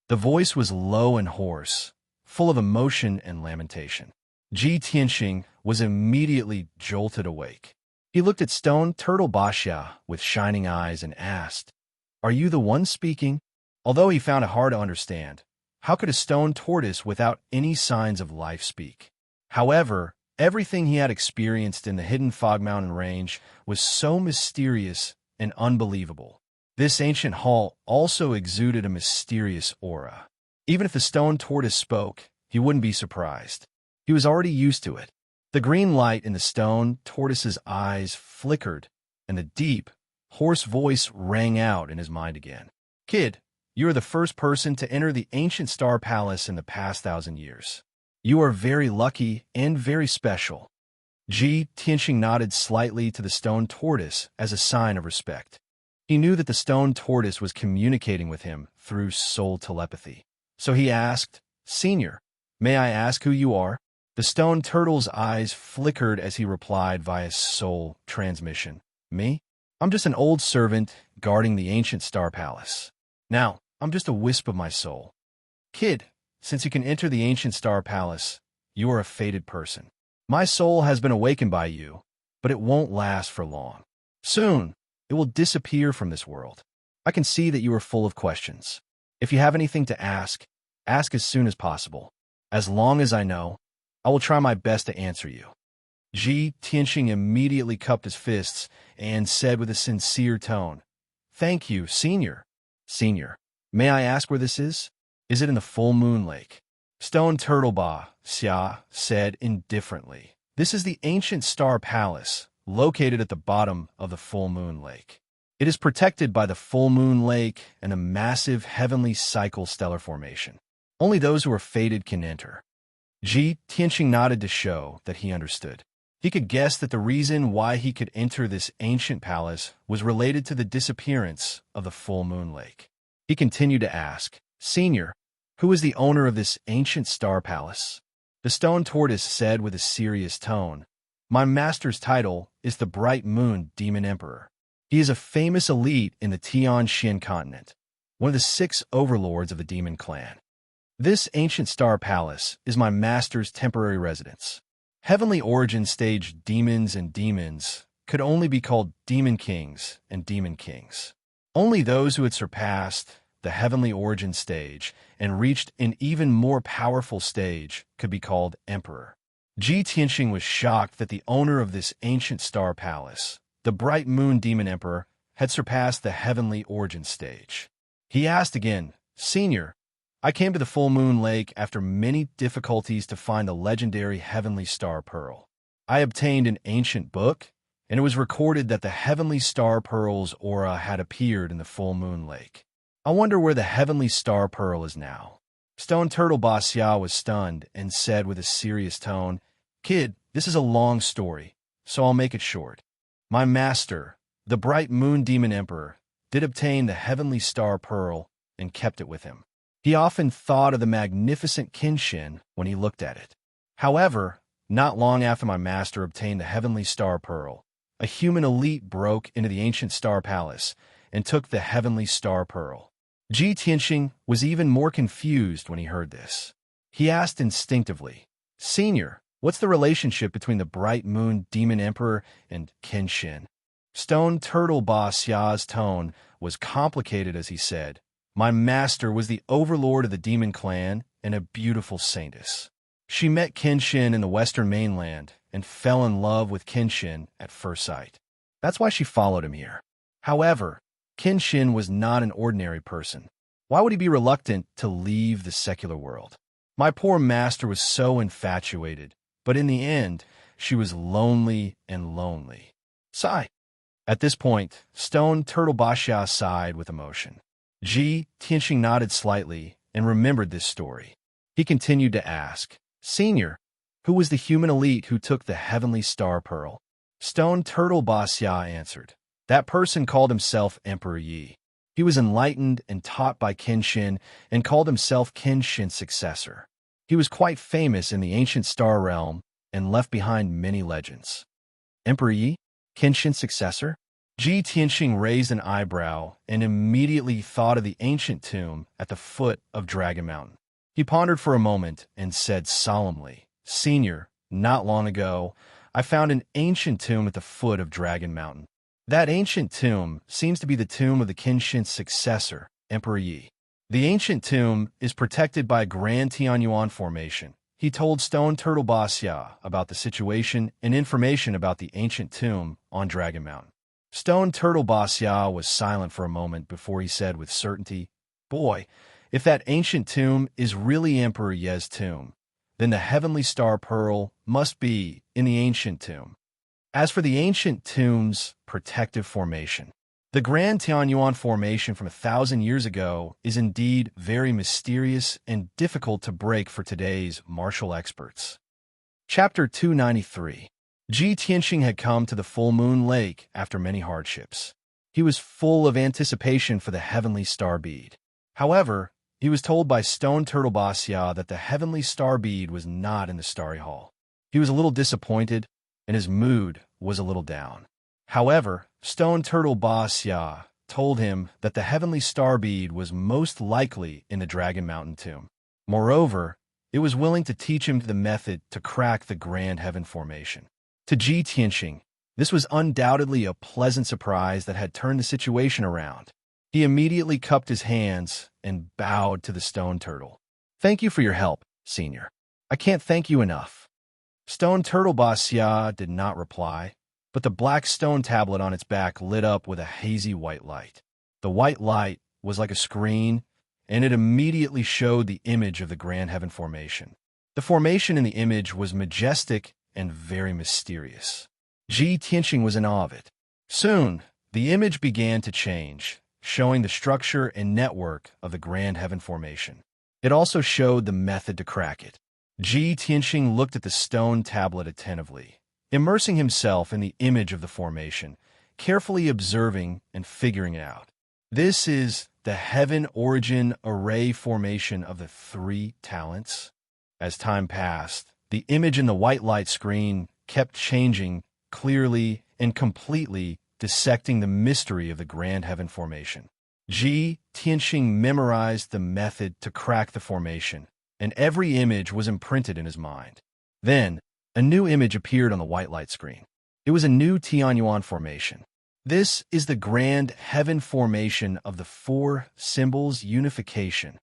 The voice was low and hoarse, full of emotion and lamentation. Ji Tianqing was immediately jolted awake. He looked at stone turtle Baxia with shining eyes and asked, "Are you the one speaking?" Although he found it hard to understand, how could a stone tortoise without any signs of life speak? However, everything he had experienced in the hidden Fog Mountain range was so mysterious and unbelievable. This ancient hall also exuded a mysterious aura. Even if the stone tortoise spoke, he wouldn't be surprised. He was already used to it. The green light in the stone tortoise's eyes flickered, and the deep, hoarse voice rang out in his mind again. "Kid, you are the first person to enter the ancient star palace in the past 1,000 years. You are very lucky and very special." Ji Tianqing nodded slightly to the stone tortoise as a sign of respect. He knew that the stone tortoise was communicating with him through soul telepathy. So he asked, "Senior, may I ask who you are?" The stone turtle's eyes flickered as he replied via soul transmission. "Me? I'm just an old servant guarding the ancient star palace. Now, I'm just a wisp of my soul. Kid, since you can enter the ancient star palace, you are a fated person. My soul has been awakened by you, but it won't last for long. Soon, it will disappear from this world. I can see that you are full of questions. If you have anything to ask, ask as soon as possible. As long as I know, I will try my best to answer you. Ji Tianxing immediately cupped his fists and said with a sincere tone, "Thank you, Senior." "Senior, may I ask where this is? Is it in the full moon lake?" Stone Turtle Ba Xia said indifferently, "This is the ancient star palace, located at the bottom of the full moon lake. It is protected by the full moon lake and a massive heavenly cycle stellar formation. Only those who are fated can enter." Ji Tianxing nodded to show that he understood. He could guess that the reason why he could enter this ancient palace was related to the disappearance of the full moon lake. He continued to ask, "Senior, who is the owner of this ancient star palace?" The stone tortoise said with a serious tone, "My master's title is the Bright Moon Demon Emperor. He is a famous elite in the Tianxian continent, one of the 6 overlords of the demon clan. This ancient star palace is my master's temporary residence. Heavenly origin stage demons and demons could only be called demon kings and demon kings. Only those who had surpassed the heavenly origin stage and reached an even more powerful stage could be called emperor." Ji Tianxing was shocked that the owner of this ancient star palace, the Bright Moon Demon Emperor, had surpassed the heavenly origin stage. He asked again, "Senior, I came to the full moon lake after many difficulties to find the legendary heavenly star pearl. I obtained an ancient book, and it was recorded that the heavenly star pearl's aura had appeared in the full moon lake. I wonder where the heavenly star pearl is now." Stone Turtle Ba Xia was stunned and said with a serious tone, "Kid, this is a long story, so I'll make it short. My master, the Bright Moon Demon Emperor, did obtain the heavenly star pearl and kept it with him. He often thought of the magnificent Qinshin when he looked at it. However, not long after my master obtained the heavenly star pearl, a human elite broke into the ancient star palace and took the heavenly star pearl." Ji Tianxing was even more confused when he heard this. He asked instinctively, "Senior, what's the relationship between the Bright Moon Demon Emperor and Qinshin?" Stone Turtle Ba Xia's tone was complicated as he said, "My master was the overlord of the demon clan and a beautiful saintess. She met Qinshin in the western mainland and fell in love with Qinshin at first sight. That's why she followed him here. However, Qinshin was not an ordinary person. Why would he be reluctant to leave the secular world? My poor master was so infatuated, but in the end, she was lonely and lonely." Sigh. At this point, Stone Turtle Ba Xia sighed with emotion. Ji Tianxing nodded slightly and remembered this story. He continued to ask, "Senior, who was the human elite who took the heavenly star pearl?" Stone Turtle Ba Xia answered, "That person called himself Emperor Yi. He was enlightened and taught by Qinshin and called himself Qinshin's successor. He was quite famous in the ancient star realm and left behind many legends." "Emperor Yi? Qinshin's successor?" Ji Tianxing raised an eyebrow and immediately thought of the ancient tomb at the foot of Dragon Mountain. He pondered for a moment and said solemnly, "Senior, not long ago, I found an ancient tomb at the foot of Dragon Mountain. That ancient tomb seems to be the tomb of the Qinshin's successor, Emperor Yi. The ancient tomb is protected by a Grand Tianyuan formation." He told Stone Turtle Ba Xia about the situation and information about the ancient tomb on Dragon Mountain. Stone Turtle Ba Xia was silent for a moment before he said with certainty, "Boy, if that ancient tomb is really Emperor Ye's tomb, then the heavenly star pearl must be in the ancient tomb. As for the ancient tomb's protective formation, the Grand Tianyuan formation from 1,000 years ago is indeed very mysterious and difficult to break for today's martial experts." Chapter 293. Ji Tianxing had come to the full moon lake after many hardships. He was full of anticipation for the heavenly star bead. However, he was told by Stone Turtle Ba Xia that the heavenly star bead was not in the starry hall. He was a little disappointed, and his mood was a little down. However, Stone Turtle Ba Xia told him that the heavenly star bead was most likely in the Dragon Mountain tomb. Moreover, it was willing to teach him the method to crack the Grand Heaven formation. To Ji Tianxing, this was undoubtedly a pleasant surprise that had turned the situation around. He immediately cupped his hands and bowed to the stone turtle. "Thank you for your help, Senior. I can't thank you enough." Stone Turtle Basya did not reply, but the black stone tablet on its back lit up with a hazy white light. The white light was like a screen, and it immediately showed the image of the Grand Heaven Formation. The formation in the image was majestic and very mysterious. Ji Tianqing was in awe of it. Soon, the image began to change, showing the structure and network of the Grand Heaven Formation. It also showed the method to crack it. Ji Tianqing looked at the stone tablet attentively, immersing himself in the image of the formation, carefully observing and figuring it out. This is the Heaven Origin Array Formation of the Three Talents. As time passed, the image in the white light screen kept changing, clearly and completely dissecting the mystery of the Grand Heaven Formation. Ji Tianqing memorized the method to crack the formation, and every image was imprinted in his mind. Then, a new image appeared on the white light screen. It was a new Tianyuan formation. This is the Grand Heaven Formation of the Four Symbols Unification.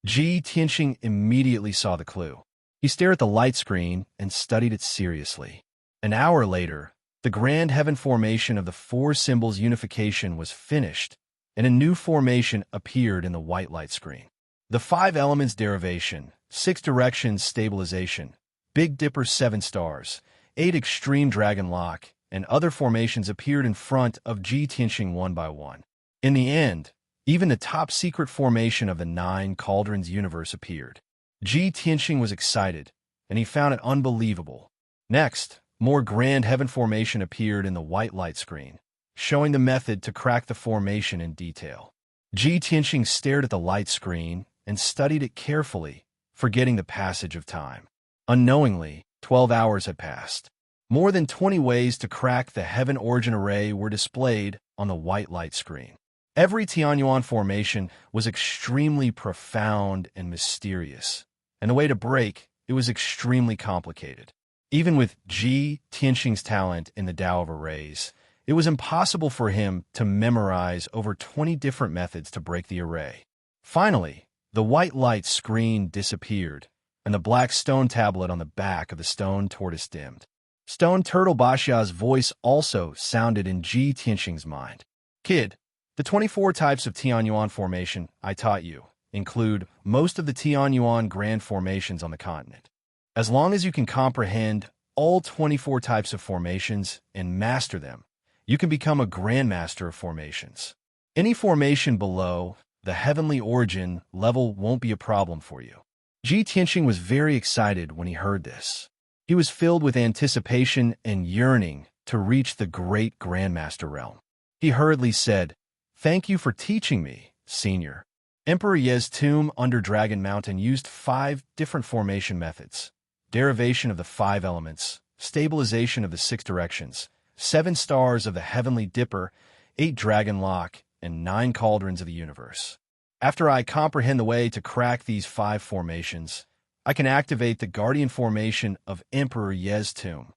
Ji Tianqing immediately saw the clue. He stared at the light screen and studied it seriously. An hour later, the Grand Heaven Formation of the Four Symbols Unification was finished, and a new formation appeared in the white light screen. The Five Elements Derivation, Six Directions Stabilization, Big Dipper 7 Stars, 8 Extreme Dragon Lock, and other formations appeared in front of Ji Tianqing one by one. In the end, even the top secret formation of the 9 Cauldrons universe appeared. Ji Tianqing was excited, and he found it unbelievable. Next, more Grand Heaven Formation appeared in the white light screen, showing the method to crack the formation in detail. Ji Tianqing stared at the light screen and studied it carefully, forgetting the passage of time. Unknowingly, 12 hours had passed. More than 20 ways to crack the Heaven Origin Array were displayed on the white light screen. Every Tianyuan formation was extremely profound and mysterious, and the way to break it was extremely complicated. Even with Ji Tianqing's talent in the Tao of Arrays, it was impossible for him to memorize over 20 different methods to break the array. Finally, the white light screen disappeared, and the black stone tablet on the back of the stone tortoise dimmed. Stone Turtle Basya's voice also sounded in Ji Tianqing's mind. "Kid, the 24 types of Tianyuan formation I taught you include most of the Tianyuan grand formations on the continent. As long as you can comprehend all 24 types of formations and master them, you can become a grandmaster of formations. Any formation below the heavenly origin level won't be a problem for you." Ji Tianqing was very excited when he heard this. He was filled with anticipation and yearning to reach the great Grandmaster realm. He hurriedly said, "Thank you for teaching me, Senior." Emperor Ye's tomb under Dragon Mountain used 5 different formation methods: derivation of the 5 elements, stabilization of the 6 directions, 7 stars of the Heavenly Dipper, 8 Dragon Lock, and 9 Cauldrons of the universe. After I comprehend the way to crack these 5 formations, I can activate the Guardian Formation of Emperor Ye's tomb.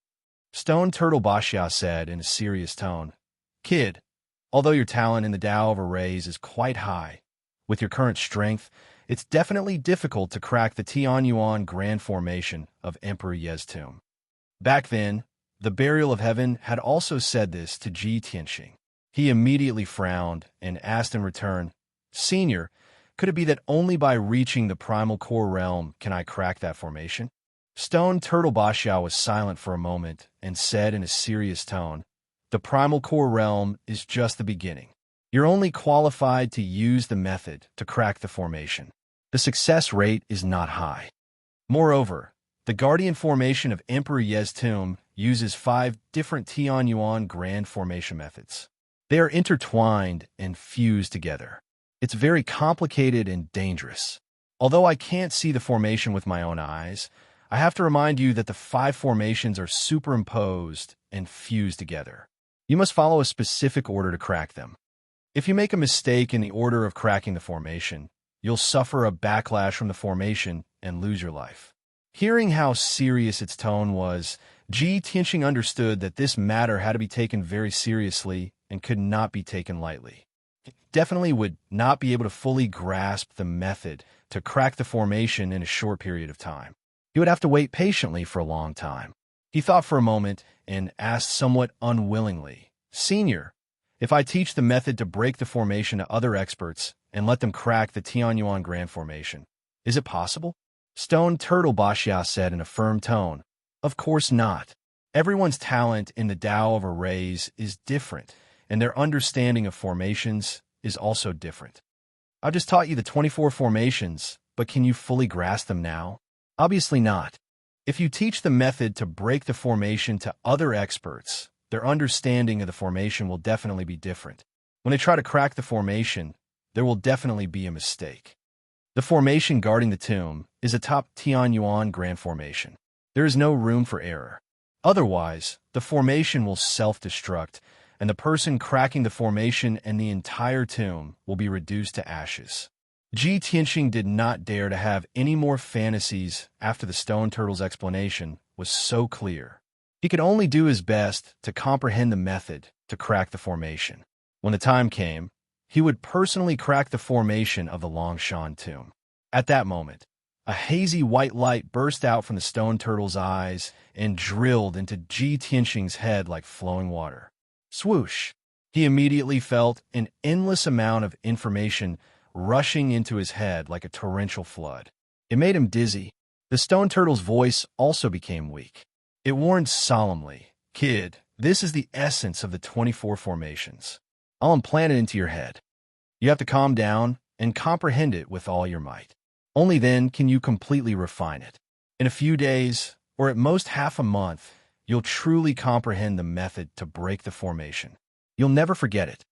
Stone Turtle Basya said in a serious tone, "Kid, although your talent in the Tao of Arrays is quite high, with your current strength, it's definitely difficult to crack the Tianyuan Grand Formation of Emperor Ye's tomb." Back then, the Burial of Heaven had also said this to Ji Tianqing. He immediately frowned and asked in return, "Senior, could it be that only by reaching the primal core realm can I crack that formation?" Stone Turtle Basya was silent for a moment and said in a serious tone, "The primal core realm is just the beginning. You're only qualified to use the method to crack the formation. The success rate is not high. Moreover, the Guardian Formation of Emperor Ye's tomb uses 5 different Tianyuan grand formation methods. They are intertwined and fused together. It's very complicated and dangerous. Although I can't see the formation with my own eyes, I have to remind you that the 5 formations are superimposed and fused together. You must follow a specific order to crack them. If you make a mistake in the order of cracking the formation, you'll suffer a backlash from the formation and lose your life." Hearing how serious its tone was, Ji Tianqing understood that this matter had to be taken very seriously and could not be taken lightly. definitely would not be able to fully grasp the method to crack the formation in a short period of time. He would have to wait patiently for a long time. He thought for a moment and asked somewhat unwillingly, "Senior, if I teach the method to break the formation to other experts and let them crack the Tianyuan Grand Formation, is it possible?" Stone Turtle Bashya said in a firm tone, "Of course not. Everyone's talent in the Tao of arrays is different, and their understanding of formations is also different. I've just taught you the 24 formations, but can you fully grasp them now? Obviously not. If you teach the method to break the formation to other experts, their understanding of the formation will definitely be different. When they try to crack the formation, there will definitely be a mistake. The formation guarding the tomb is a top Tianyuan Grand Formation. There is no room for error. Otherwise, the formation will self-destruct, and the person cracking the formation and the entire tomb will be reduced to ashes." Ji Tianxing did not dare to have any more fantasies after the stone turtle's explanation was so clear. He could only do his best to comprehend the method to crack the formation. When the time came, he would personally crack the formation of the Longshan tomb. At that moment, a hazy white light burst out from the stone turtle's eyes and drilled into Ji Tianxing's head like flowing water. Swoosh! He immediately felt an endless amount of information rushing into his head like a torrential flood. It made him dizzy. The stone turtle's voice also became weak. It warned solemnly, "Kid, this is the essence of the 24 formations. I'll implant it into your head. You have to calm down and comprehend it with all your might. Only then can you completely refine it. In a few days, or at most half a month, you'll truly comprehend the method to break the formation. You'll never forget it."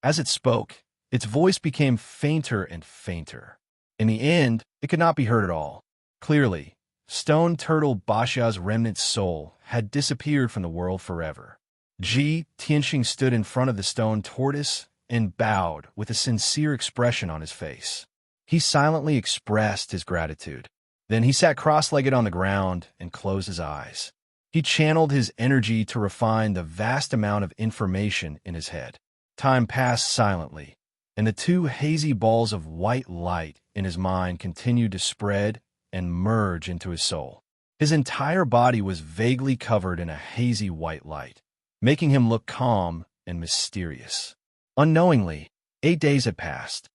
As it spoke, its voice became fainter and fainter. In the end, it could not be heard at all. Clearly, Stone Turtle Bashya's remnant soul had disappeared from the world forever. Ji Tianxing stood in front of the stone tortoise and bowed with a sincere expression on his face. He silently expressed his gratitude. Then he sat cross-legged on the ground and closed his eyes. He channeled his energy to refine the vast amount of information in his head. Time passed silently, and the two hazy balls of white light in his mind continued to spread and merge into his soul. His entire body was vaguely covered in a hazy white light, making him look calm and mysterious. Unknowingly, 8 days had passed.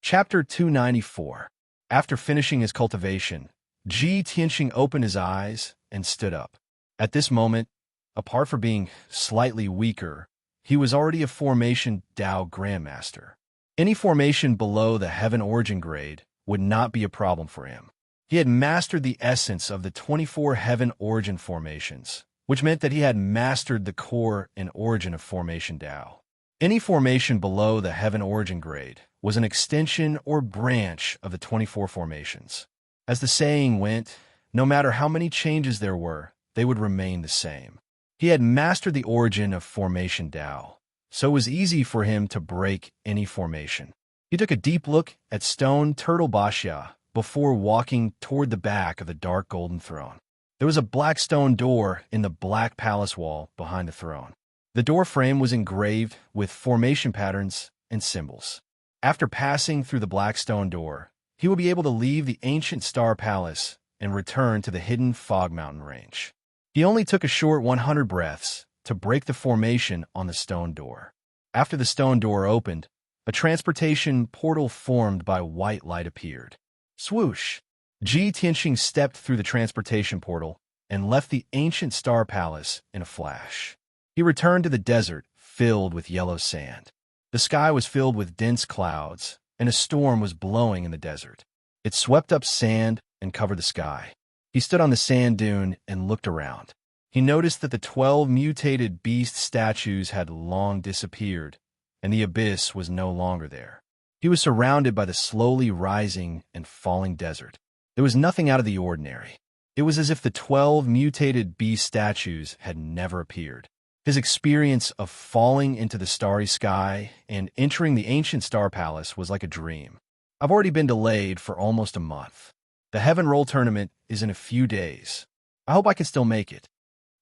Chapter 294. After finishing his cultivation, Ji Tianxing opened his eyes and stood up. At this moment, apart from being slightly weaker, he was already a formation Tao Grandmaster. Any formation below the Heaven Origin grade would not be a problem for him. He had mastered the essence of the 24 Heaven Origin formations, which meant that he had mastered the core and origin of formation Tao. Any formation below the Heaven Origin grade was an extension or branch of the 24 formations. As the saying went, no matter how many changes there were, they would remain the same. He had mastered the origin of formation Tao, so it was easy for him to break any formation. He took a deep look at Stone Turtle Bashya before walking toward the back of the dark golden throne. There was a black stone door in the black palace wall behind the throne. The door frame was engraved with formation patterns and symbols. After passing through the black stone door, he would be able to leave the ancient Star Palace and return to the hidden Fog Mountain Range. He only took a short 100 breaths to break the formation on the stone door. After the stone door opened, a transportation portal formed by white light appeared. Swoosh! Ji Tianxing stepped through the transportation portal and left the ancient Star Palace in a flash. He returned to the desert filled with yellow sand. The sky was filled with dense clouds, and a storm was blowing in the desert. It swept up sand and covered the sky. He stood on the sand dune and looked around. He noticed that the 12 mutated beast statues had long disappeared, and the abyss was no longer there. He was surrounded by the slowly rising and falling desert. There was nothing out of the ordinary. It was as if the 12 mutated beast statues had never appeared. His experience of falling into the starry sky and entering the ancient Star Palace was like a dream. I've already been delayed for almost a month. The Heaven Roll tournament is in a few days. I hope I can still make it.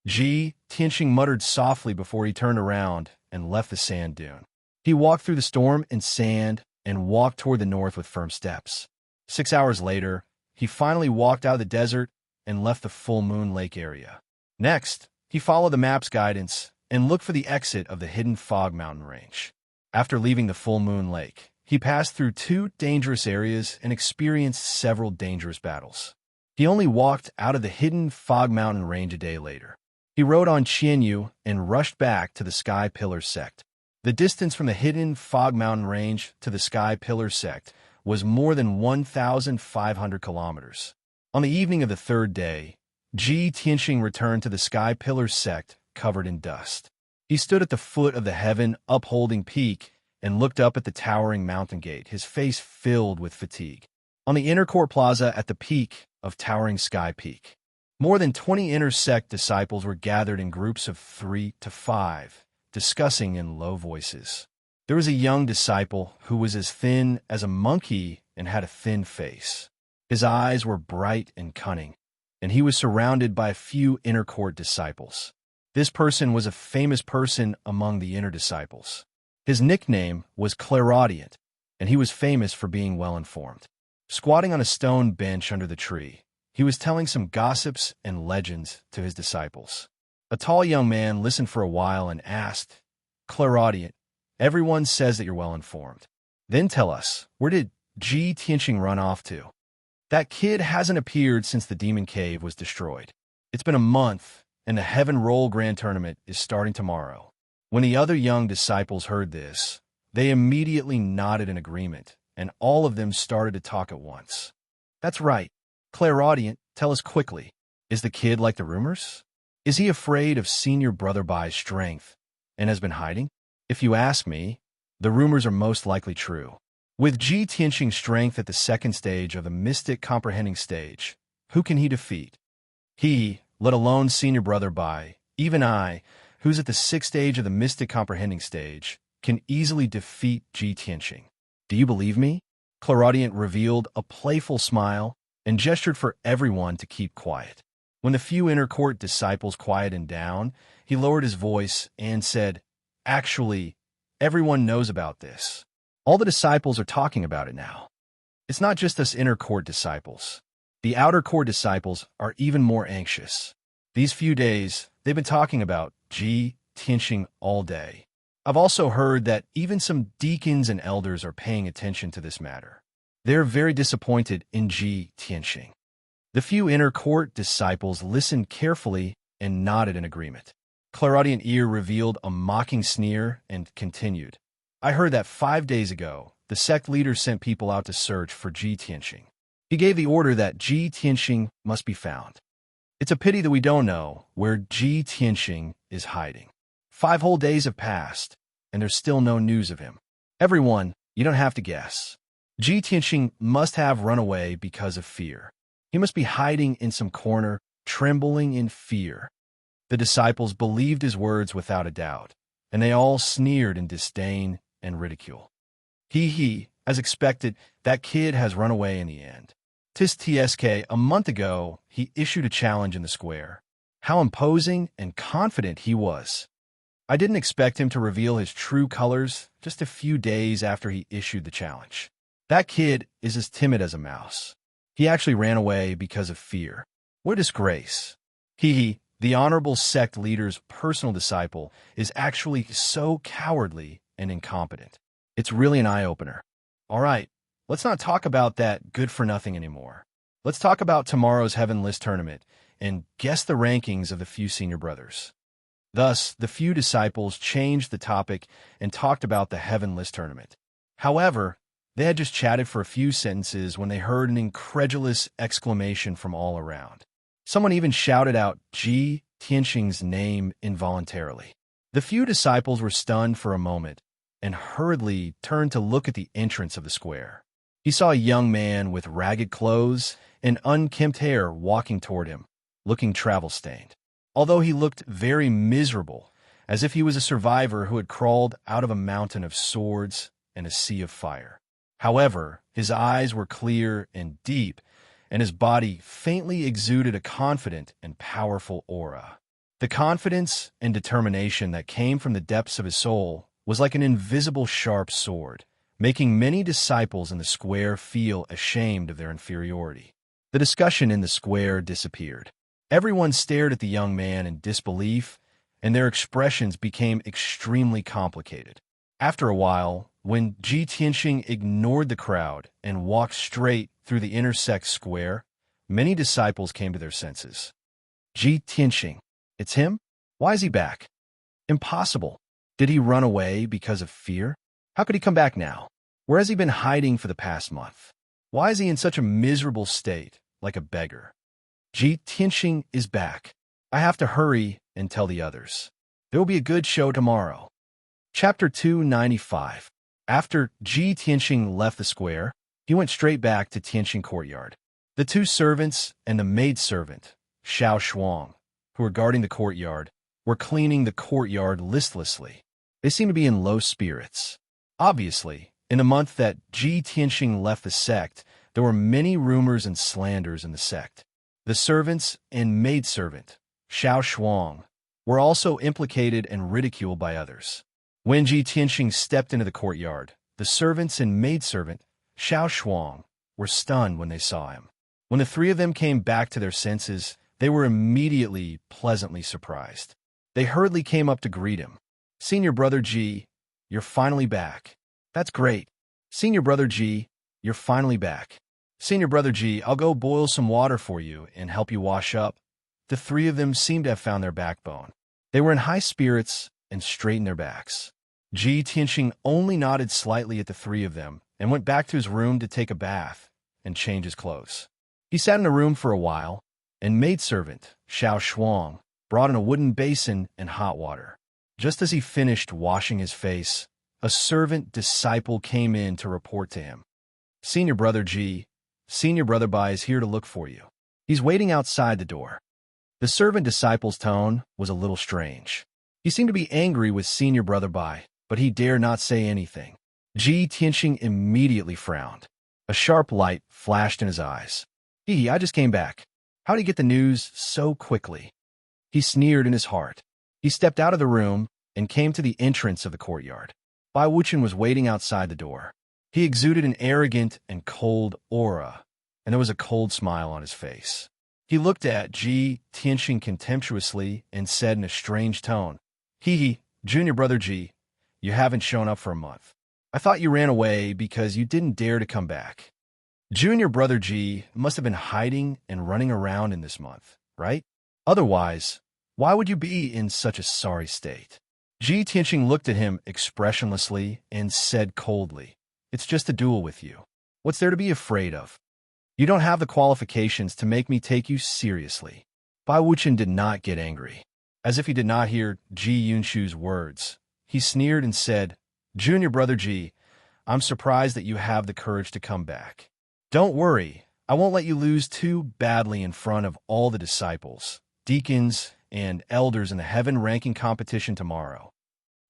Ji Tianxing muttered softly before he turned around and left the sand dune. He walked through the storm and sand and walked toward the north with firm steps. 6 hours later, he finally walked out of the desert and left the full moon lake area. Next, he followed the map's guidance and looked for the exit of the hidden fog mountain range. After leaving the full moon lake, he passed through 2 dangerous areas and experienced several dangerous battles. He only walked out of the hidden fog mountain range a day later. He rode on Qianyu and rushed back to the Sky Pillar sect. The distance from the hidden fog mountain range to the Sky Pillar sect was more than 1,500 kilometers. On the evening of the 3rd day, Ji Tianxing returned to the Sky Pillar sect covered in dust. He stood at the foot of the heaven-upholding peak and looked up at the towering mountain gate, his face filled with fatigue. On the inner court plaza at the peak of towering Sky Peak, more than 20 inner sect disciples were gathered in groups of 3 to 5, discussing in low voices. There was a young disciple who was as thin as a monkey and had a thin face. His eyes were bright and cunning, and he was surrounded by a few inner court disciples. This person was a famous person among the inner disciples. His nickname was Clairaudient, and he was famous for being well-informed. Squatting on a stone bench under the tree, he was telling some gossips and legends to his disciples. A tall young man listened for a while and asked, "Clairaudient, everyone says that you're well-informed. Then tell us, where did Ji Tianxing run off to? That kid hasn't appeared since the Demon Cave was destroyed. It's been a month, and the Heaven Roll Grand Tournament is starting tomorrow." When the other young disciples heard this, they immediately nodded in agreement, and all of them started to talk at once. "That's right. Clairaudient, tell us quickly. Is the kid like the rumors? Is he afraid of Senior Brother Bai's strength and has been hiding? If you ask me, the rumors are most likely true. With Ji Tianxing's strength at the 2nd stage of the Mystic Comprehending stage, who can he defeat? He, let alone Senior Brother Bai, even I, who's at the 6th stage of the Mystic Comprehending stage, can easily defeat Ji Tianxing. Do you believe me?" Clairaudient revealed a playful smile and gestured for everyone to keep quiet. When the few inner court disciples quieted down, he lowered his voice and said, "Actually, everyone knows about this. All the disciples are talking about it now. It's not just us inner court disciples. The outer court disciples are even more anxious. These few days, they've been talking about Ji Tianxing all day. I've also heard that even some deacons and elders are paying attention to this matter. They're very disappointed in Ji Tianxing." The few inner court disciples listened carefully and nodded in agreement. Clairaudient ear revealed a mocking sneer and continued, "I heard that 5 days ago, the sect leader sent people out to search for Ji Tianxing. He gave the order that Ji Tianxing must be found. It's a pity that we don't know where Ji Tianxing is hiding. 5 whole days have passed, and there's still no news of him. Everyone, you don't have to guess. Ji Tianxing must have run away because of fear. He must be hiding in some corner, trembling in fear." The disciples believed his words without a doubt, and they all sneered in disdain and ridicule. He, as expected, that kid has run away in the end. Tsk, a month ago, he issued a challenge in the square. How imposing and confident he was. I didn't expect him to reveal his true colors just a few days after he issued the challenge. That kid is as timid as a mouse. He actually ran away because of fear. What a disgrace. The honorable sect leader's personal disciple, is actually so cowardly and incompetent. It's really an eye-opener. All right, let's not talk about that good-for-nothing anymore. Let's talk about tomorrow's Heaven List tournament and guess the rankings of the few senior brothers. Thus, the few disciples changed the topic and talked about the Heaven List tournament. However, they had just chatted for a few sentences when they heard an incredulous exclamation from all around. Someone even shouted out Ji Tianxing's name involuntarily. The few disciples were stunned for a moment and hurriedly turned to look at the entrance of the square. He saw a young man with ragged clothes and unkempt hair walking toward him, looking travel-stained. Although he looked very miserable, as if he was a survivor who had crawled out of a mountain of swords and a sea of fire. However, his eyes were clear and deep, and his body faintly exuded a confident and powerful aura. The confidence and determination that came from the depths of his soul was like an invisible sharp sword, making many disciples in the square feel ashamed of their inferiority. The discussion in the square disappeared. Everyone stared at the young man in disbelief, and their expressions became extremely complicated. After a while, when Ji Tianxing ignored the crowd and walked straight through the intersect square, many disciples came to their senses. Ji Tianxing, it's him? Why is he back? Impossible. Did he run away because of fear? How could he come back now? Where has he been hiding for the past month? Why is he in such a miserable state, like a beggar? Ji Tianxing is back. I have to hurry and tell the others. There will be a good show tomorrow. Chapter 295. After Ji Tianxing left the square, he went straight back to Tianxing Courtyard. The two servants and the maidservant, Xiao Shuang, who were guarding the courtyard, were cleaning the courtyard listlessly. They seemed to be in low spirits. Obviously, in the month that Ji Tianxing left the sect, there were many rumors and slanders in the sect. The servants and maidservant, Xiao Shuang, were also implicated and ridiculed by others. When Ji Tianxing stepped into the courtyard, the servants and maidservant, Xiao Shuang, were stunned when they saw him. When the three of them came back to their senses, they were immediately pleasantly surprised. They hurriedly came up to greet him. Senior Brother Ji, you're finally back. That's great. Senior Brother Ji, you're finally back. Senior Brother Ji, I'll go boil some water for you and help you wash up. The three of them seemed to have found their backbone. They were in high spirits and straightened their backs. Ji Tianxing only nodded slightly at the three of them and went back to his room to take a bath and change his clothes. He sat in the room for a while, and maidservant, Xiao Shuang, brought in a wooden basin and hot water. Just as he finished washing his face, a servant disciple came in to report to him. Senior Brother Ji, Senior Brother Bai is here to look for you. He's waiting outside the door. The servant disciple's tone was a little strange. He seemed to be angry with Senior Brother Bai, but he dared not say anything. Ji Tianxing immediately frowned. A sharp light flashed in his eyes. I just came back. How did he get the news so quickly? He sneered in his heart. He stepped out of the room and came to the entrance of the courtyard. Bai Wuchen was waiting outside the door. He exuded an arrogant and cold aura, and there was a cold smile on his face. He looked at Ji Tianxing contemptuously and said in a strange tone, Junior Brother Ji, you haven't shown up for a month. I thought you ran away because you didn't dare to come back. Junior Brother Ji must have been hiding and running around in this month, right? Otherwise, why would you be in such a sorry state? Ji Tianxing looked at him expressionlessly and said coldly, It's just a duel with you. What's there to be afraid of? You don't have the qualifications to make me take you seriously. Bai Wuchen did not get angry. As if he did not hear Ji Yunshu's words, he sneered and said, Junior Brother Ji, I'm surprised that you have the courage to come back. Don't worry, I won't let you lose too badly in front of all the disciples, deacons, and elders in the heaven-ranking competition tomorrow.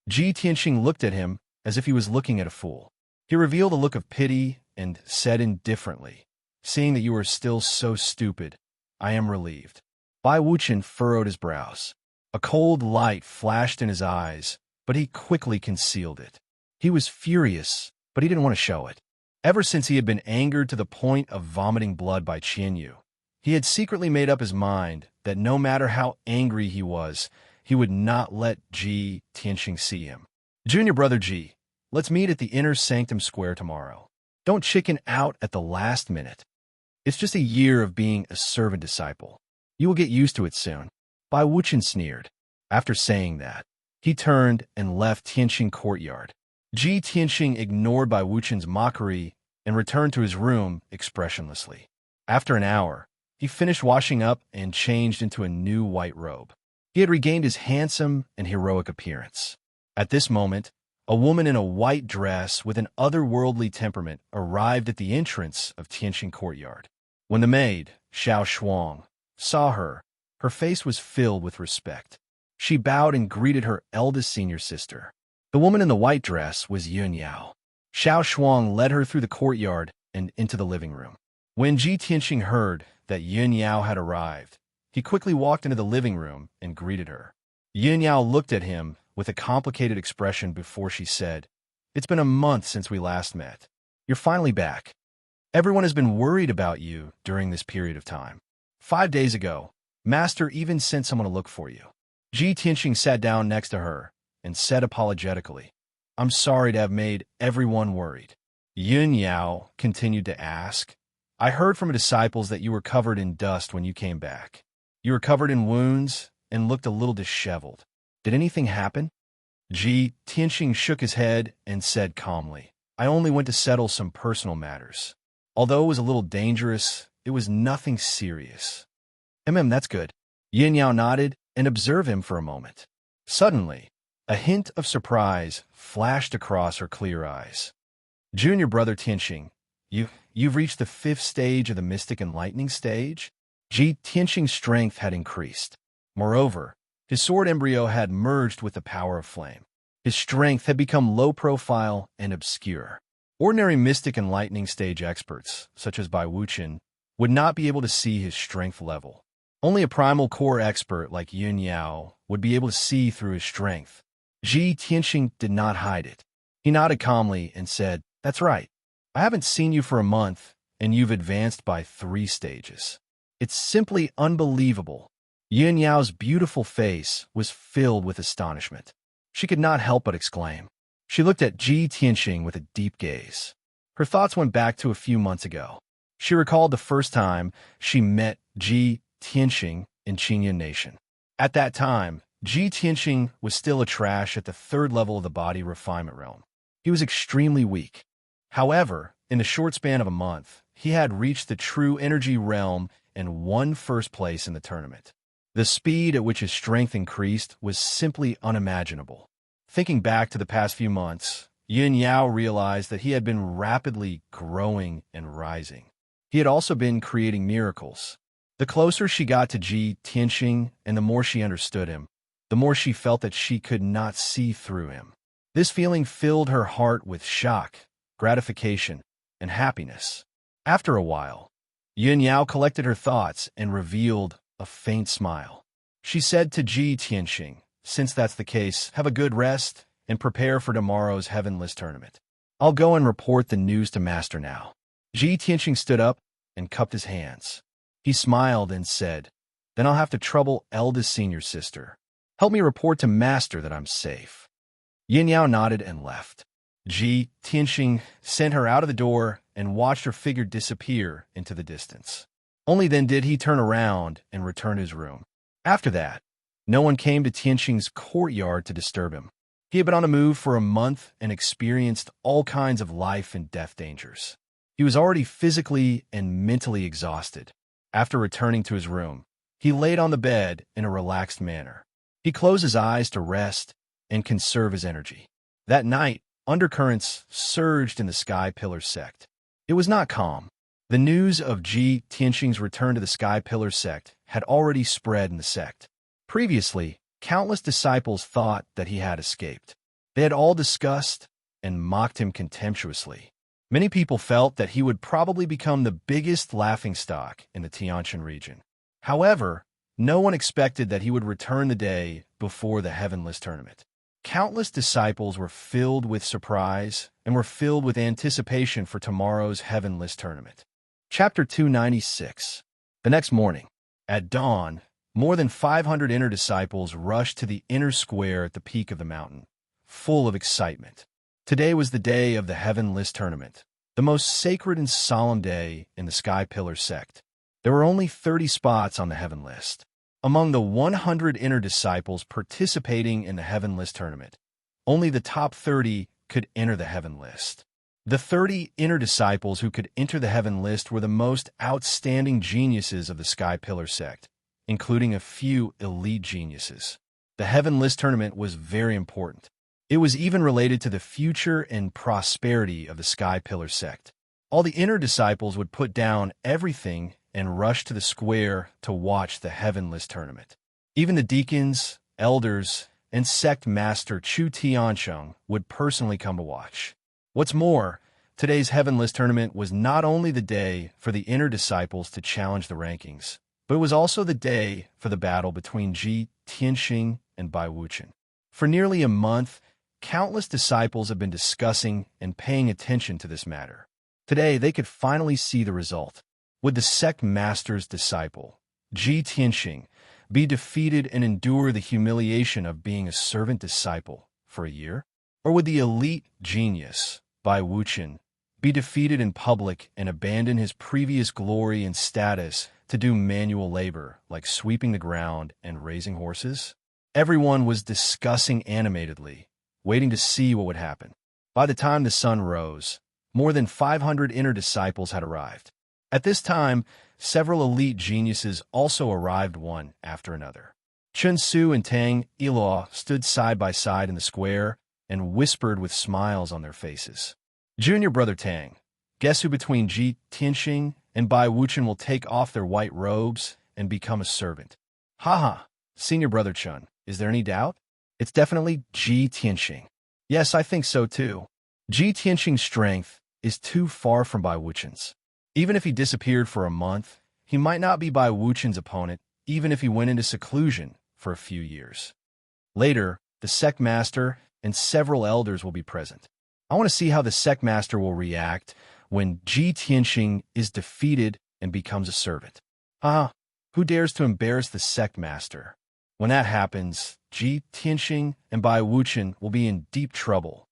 Ji Tianxing looked at him as if he was looking at a fool. He revealed a look of pity and said indifferently, Seeing that you are still so stupid, I am relieved. Bai Wuchen furrowed his brows. A cold light flashed in his eyes, but he quickly concealed it. He was furious, but he didn't want to show it. Ever since he had been angered to the point of vomiting blood by Qianyu, he had secretly made up his mind that no matter how angry he was, he would not let Ji Tianxing see him. Junior Brother Ji, let's meet at the inner sanctum square tomorrow. Don't chicken out at the last minute. It's just a year of being a servant disciple. You will get used to it soon. Bai Wuchen sneered. After saying that, he turned and left Tianxing Courtyard. Ji Tianxing ignored Bai Wuchen's mockery and returned to his room expressionlessly. After an hour, he finished washing up and changed into a new white robe. He had regained his handsome and heroic appearance. At this moment, a woman in a white dress with an otherworldly temperament arrived at the entrance of Tianxing Courtyard. When the maid, Xiao Shuang, saw her, her face was filled with respect. She bowed and greeted her eldest senior sister. The woman in the white dress was Yun Yao. Xiao Shuang led her through the courtyard and into the living room. When Ji Tianxing heard that Yun Yao had arrived, he quickly walked into the living room and greeted her. Yun Yao looked at him with a complicated expression before she said, "It's been a month since we last met. You're finally back. Everyone has been worried about you during this period of time. 5 days ago, Master even sent someone to look for you." Ji Tianxing sat down next to her and said apologetically, "I'm sorry to have made everyone worried." Yun Yao continued to ask, "I heard from disciples that you were covered in dust when you came back. You were covered in wounds and looked a little disheveled. Did anything happen?" Ji Tianxing shook his head and said calmly, "I only went to settle some personal matters. Although it was a little dangerous, it was nothing serious." That's good." Yin Yao nodded and observed him for a moment. Suddenly, a hint of surprise flashed across her clear eyes. "Junior brother Tianxing, you've reached the 5th stage of the mystic enlightening stage?" Ji Tianxing's strength had increased. Moreover, his sword embryo had merged with the power of flame. His strength had become low-profile and obscure. Ordinary mystic enlightening stage experts, such as Bai Wuqian, would not be able to see his strength level. Only a primal core expert like Yun Yao would be able to see through his strength. Ji Tianxing did not hide it. He nodded calmly and said, "That's right. I haven't seen you for a month, and you've advanced by 3 stages. It's simply unbelievable." Yun Yao's beautiful face was filled with astonishment. She could not help but exclaim. She looked at Ji Tianxing with a deep gaze. Her thoughts went back to a few months ago. She recalled the first time she met Ji Tianxing in Qingyun Nation. At that time, Ji Tianxing was still a trash at the 3rd level of the body refinement realm. He was extremely weak. However, in the short span of a month, he had reached the true energy realm and won 1st place in the tournament. The speed at which his strength increased was simply unimaginable. Thinking back to the past few months, Yun Yao realized that he had been rapidly growing and rising. He had also been creating miracles. The closer she got to Ji Tianxing and the more she understood him, the more she felt that she could not see through him. This feeling filled her heart with shock, gratification, and happiness. After a while, Yun Yao collected her thoughts and revealed a faint smile. She said to Ji Tianxing, "Since that's the case, have a good rest and prepare for tomorrow's Heavenless tournament. I'll go and report the news to Master now." Ji Tianxing stood up and cupped his hands. He smiled and said, "Then I'll have to trouble eldest senior sister. Help me report to Master that I'm safe." Yin Yao nodded and left. Ji Tianxing sent her out of the door and watched her figure disappear into the distance. Only then did he turn around and return to his room. After that, no one came to Tianxing's courtyard to disturb him. He had been on the move for a month and experienced all kinds of life and death dangers. He was already physically and mentally exhausted. After returning to his room, he laid on the bed in a relaxed manner. He closed his eyes to rest and conserve his energy. That night, undercurrents surged in the Sky Pillar sect. It was not calm. The news of Ji Tianxing's return to the Sky Pillar sect had already spread in the sect. Previously, countless disciples thought that he had escaped. They had all discussed and mocked him contemptuously. Many people felt that he would probably become the biggest laughingstock in the Tianshan region. However, no one expected that he would return the day before the Heavenless tournament. Countless disciples were filled with surprise and were filled with anticipation for tomorrow's Heavenless tournament. Chapter 296. The next morning, at dawn, more than 500 inner disciples rushed to the inner square at the peak of the mountain, full of excitement. Today was the day of the Heavenless tournament, the most sacred and solemn day in the Sky Pillar sect. There were only 30 spots on the Heaven list. Among the 100 inner disciples participating in the Heaven list tournament, only the top 30 could enter the Heaven list. The 30 inner disciples who could enter the Heaven list were the most outstanding geniuses of the Sky Pillar sect, including a few elite geniuses. The Heaven list tournament was very important. It was even related to the future and prosperity of the Sky Pillar sect. All the inner disciples would put down everything and rush to the square to watch the Heaven list tournament. Even the deacons, elders, and sect master Chu Tiansheng would personally come to watch. What's more, today's Heaven list tournament was not only the day for the inner disciples to challenge the rankings, but it was also the day for the battle between Ji Tianxing and Bai Wuqian. For nearly a month, countless disciples have been discussing and paying attention to this matter. Today, they could finally see the result. Would the sect master's disciple, Ji Tianxing, be defeated and endure the humiliation of being a servant disciple for a year? Or would the elite genius, Bai Wuqian, be defeated in public and abandon his previous glory and status to do manual labor like sweeping the ground and raising horses? Everyone was discussing animatedly, waiting to see what would happen. By the time the sun rose, more than 500 inner disciples had arrived. At this time, several elite geniuses also arrived one after another. Chen Su and Tang Yilua stood side by side in the square and whispered with smiles on their faces. Junior brother Tang, guess who between Ji Tianxing and Bai Wuqian will take off their white robes and become a servant? Haha, senior brother Chen, is there any doubt? It's definitely Ji Tianxing. Yes, I think so too. Ji Tianxing's strength is too far from Bai Wuqian's. Even if he disappeared for a month, he might not be Bai Wuqian's opponent, even if he went into seclusion for a few years. Later, the sect master and several elders will be present. I want to see how the sect master will react when Ji Tianxing is defeated and becomes a servant. Who dares to embarrass the sect master? When that happens, Ji Tianxing and Bai Wuqian will be in deep trouble.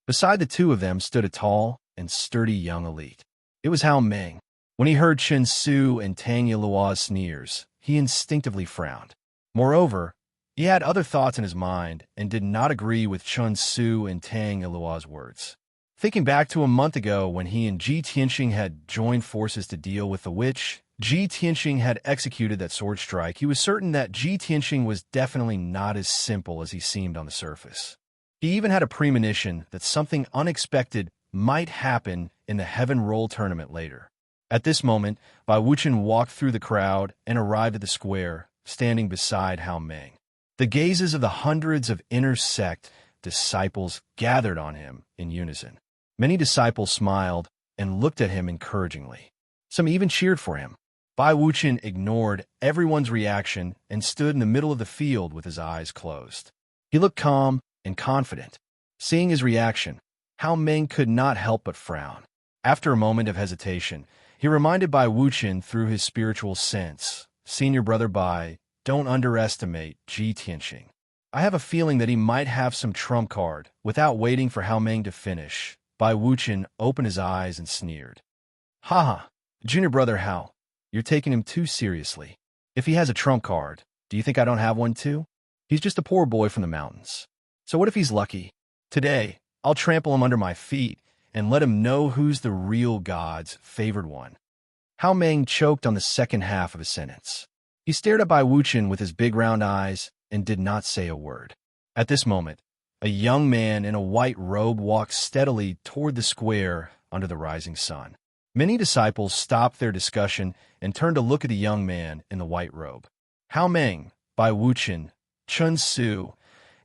Beside the two of them stood a tall and sturdy young elite. It was Hao Meng. When he heard Chen Su and Tang Yilua's sneers, he instinctively frowned. Moreover, he had other thoughts in his mind and did not agree with Chen Su and Tang Yilua's words. Thinking back to a month ago when he and Ji Tianxing had joined forces to deal with the witch, Ji Tianxing had executed that sword strike, he was certain that Ji Tianxing was definitely not as simple as he seemed on the surface. He even had a premonition that something unexpected might happen in the Heaven Roll tournament later. At this moment, Bai Wuqian walked through the crowd and arrived at the square, standing beside Hao Meng. The gazes of the hundreds of inner sect disciples gathered on him in unison. Many disciples smiled and looked at him encouragingly. Some even cheered for him. Bai Wuqian ignored everyone's reaction and stood in the middle of the field with his eyes closed. He looked calm and confident. Seeing his reaction, Hao Meng could not help but frown. After a moment of hesitation, he reminded Bai Wuqian through his spiritual sense, "Senior brother Bai, don't underestimate Ji Tianxing. I have a feeling that he might have some trump card." Without waiting for Hao Meng to finish, Bai Wuqian opened his eyes and sneered. "Haha, junior brother Hao, you're taking him too seriously. If he has a trump card, do you think I don't have one too? He's just a poor boy from the mountains. So what if he's lucky? Today, I'll trample him under my feet and let him know who's the real God's favored one." Hao Meng choked on the second half of his sentence. He stared at Bai Wuqian with his big round eyes and did not say a word. At this moment, a young man in a white robe walked steadily toward the square under the rising sun. Many disciples stopped their discussion and turned to look at the young man in the white robe. Hao Meng, Bai Wuqian, Chen Su,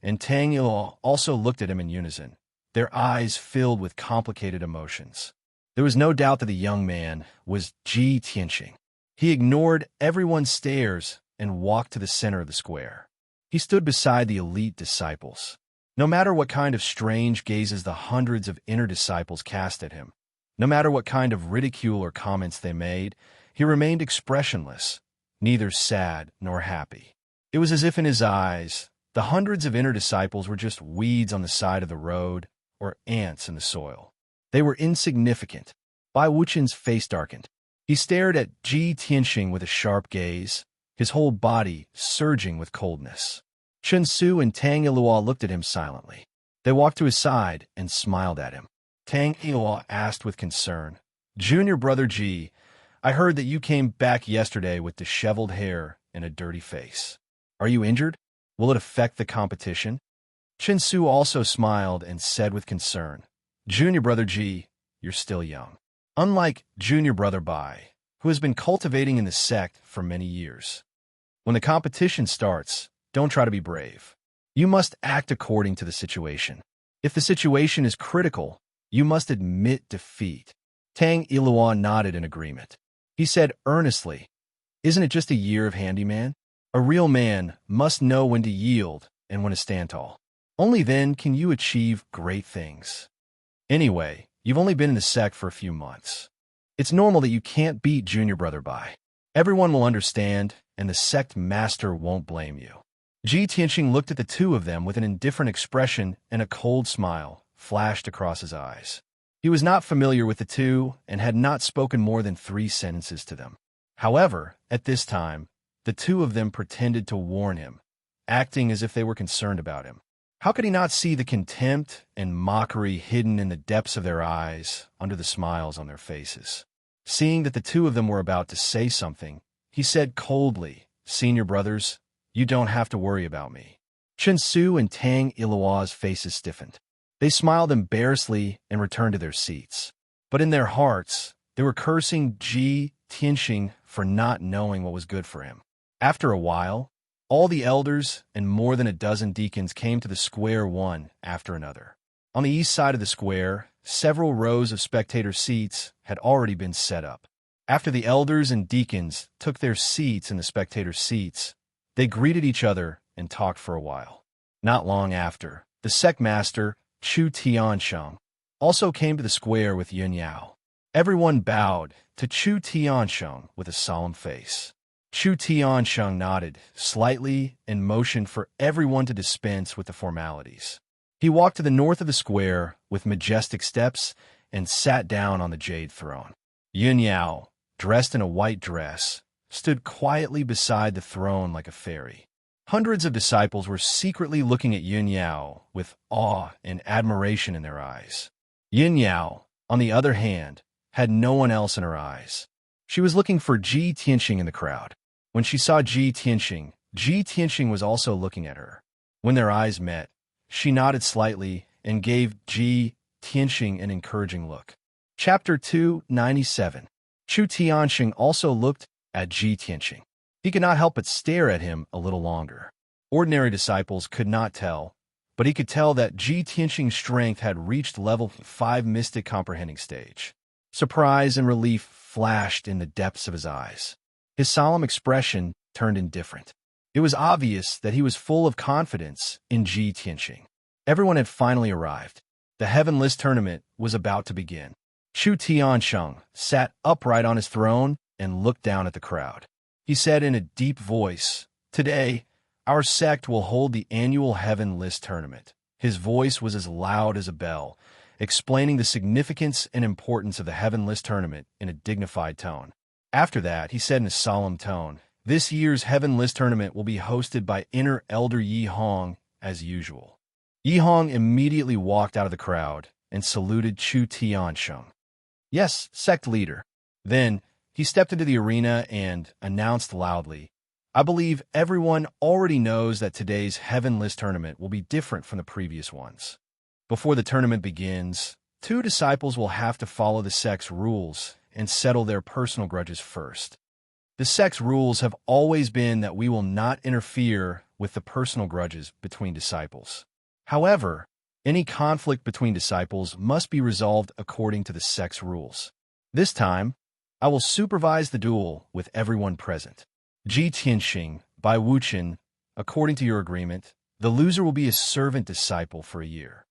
and Tang Yilua also looked at him in unison, their eyes filled with complicated emotions. There was no doubt that the young man was Ji Tianxing. He ignored everyone's stares and walked to the center of the square. He stood beside the elite disciples. No matter what kind of strange gazes the hundreds of inner disciples cast at him, no matter what kind of ridicule or comments they made, he remained expressionless, neither sad nor happy. It was as if in his eyes, the hundreds of inner disciples were just weeds on the side of the road or ants in the soil. They were insignificant. Bai Wuqian's face darkened. He stared at Ji Tianxing with a sharp gaze, his whole body surging with coldness. Chen Su and Tang Yilua looked at him silently. They walked to his side and smiled at him. Tang Yilua asked with concern, "Junior brother Ji, I heard that you came back yesterday with disheveled hair and a dirty face. Are you injured? Will it affect the competition?" Chen Su also smiled and said with concern, "Junior brother Ji, you're still young. Unlike junior brother Bai, who has been cultivating in the sect for many years. When the competition starts, don't try to be brave. You must act according to the situation. If the situation is critical, you must admit defeat." Tang Yilua nodded in agreement. He said earnestly, "Isn't it just a year of handyman? A real man must know when to yield and when to stand tall." Only then can you achieve great things. Anyway, you've only been in the sect for a few months. It's normal that you can't beat junior brother by. Everyone will understand, and the sect master won't blame you. Ji Tianxing looked at the two of them with an indifferent expression, and a cold smile flashed across his eyes. He was not familiar with the two and had not spoken more than 3 sentences to them. However, at this time, the two of them pretended to warn him, acting as if they were concerned about him. How could he not see the contempt and mockery hidden in the depths of their eyes under the smiles on their faces? Seeing that the two of them were about to say something, he said coldly, "Senior brothers, you don't have to worry about me." Chen Su and Tang Ilua's faces stiffened. They smiled embarrassedly and returned to their seats. But in their hearts, they were cursing Ji Tianxing for not knowing what was good for him. After a while, all the elders and more than a dozen deacons came to the square one after another. On the east side of the square, several rows of spectator seats had already been set up. After the elders and deacons took their seats in the spectator seats, they greeted each other and talked for a while. Not long after, the sect master, Chu Tiansheng, also came to the square with Yun Yao. Everyone bowed to Chu Tiansheng with a solemn face. Chu Tiansheng nodded slightly and motioned for everyone to dispense with the formalities. He walked to the north of the square with majestic steps and sat down on the jade throne. Yun Yao, dressed in a white dress, stood quietly beside the throne like a fairy. Hundreds of disciples were secretly looking at Yun Yao with awe and admiration in their eyes. Yun Yao, on the other hand, had no one else in her eyes. She was looking for Ji Tianxing in the crowd. When she saw Ji Tianxing was also looking at her. When their eyes met, she nodded slightly and gave Ji Tianxing an encouraging look. Chapter 297. Chu Tianxing also looked at Ji Tianxing. He could not help but stare at him a little longer. Ordinary disciples could not tell, but he could tell that Ji Tianxing's strength had reached level 5 mystic comprehending stage. Surprise and relief flashed in the depths of his eyes. His solemn expression turned indifferent. It was obvious that he was full of confidence in Ji Tianxing. Everyone had finally arrived. The Heaven List tournament was about to begin. Chu Tiansheng sat upright on his throne and looked down at the crowd. He said in a deep voice, "Today, our sect will hold the annual Heaven List tournament." His voice was as loud as a bell, explaining the significance and importance of the Heaven List tournament in a dignified tone. After that, he said in a solemn tone, "This year's Heaven List tournament will be hosted by Inner Elder Yi Hong as usual." Yi Hong immediately walked out of the crowd and saluted Chu Tiansheng. "Yes, sect leader." Then, he stepped into the arena and announced loudly, "I believe everyone already knows that today's Heaven List tournament will be different from the previous ones. Before the tournament begins, 2 disciples will have to follow the sect's rules and settle their personal grudges first. The sect's rules have always been that we will not interfere with the personal grudges between disciples. However, any conflict between disciples must be resolved according to the sect's rules. This time, I will supervise the duel with everyone present. Ji Tianxing, Bai Wuchen, according to your agreement, the loser will be a servant disciple for a year.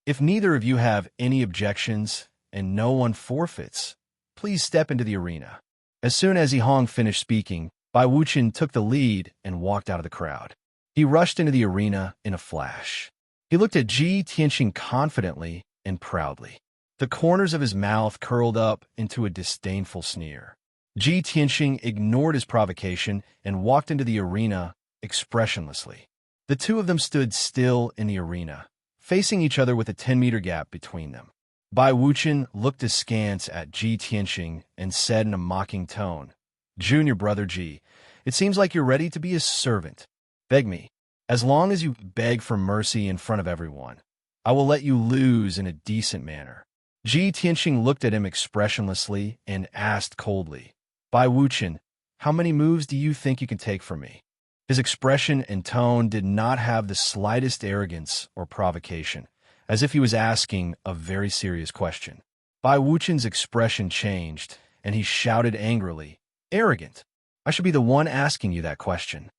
If neither of you have any objections and no one forfeits, please step into the arena." As soon as Yi Hong finished speaking, Bai Wuchen took the lead and walked out of the crowd. He rushed into the arena in a flash. He looked at Ji Tianxing confidently and proudly. The corners of his mouth curled up into a disdainful sneer. Ji Tianxing ignored his provocation and walked into the arena expressionlessly. The two of them stood still in the arena, facing each other with a 10-meter gap between them. Bai Wuchen looked askance at Ji Tianxing and said in a mocking tone, "Junior brother Ji, it seems like you're ready to be a servant. Beg me. As long as you beg for mercy in front of everyone, I will let you lose in a decent manner." Ji Tianxing looked at him expressionlessly and asked coldly, "Bai Wuchen, how many moves do you think you can take from me?" His expression and tone did not have the slightest arrogance or provocation, as if he was asking a very serious question. Bai Wuchen's expression changed, and he shouted angrily, "Arrogant! I should be the one asking you that question."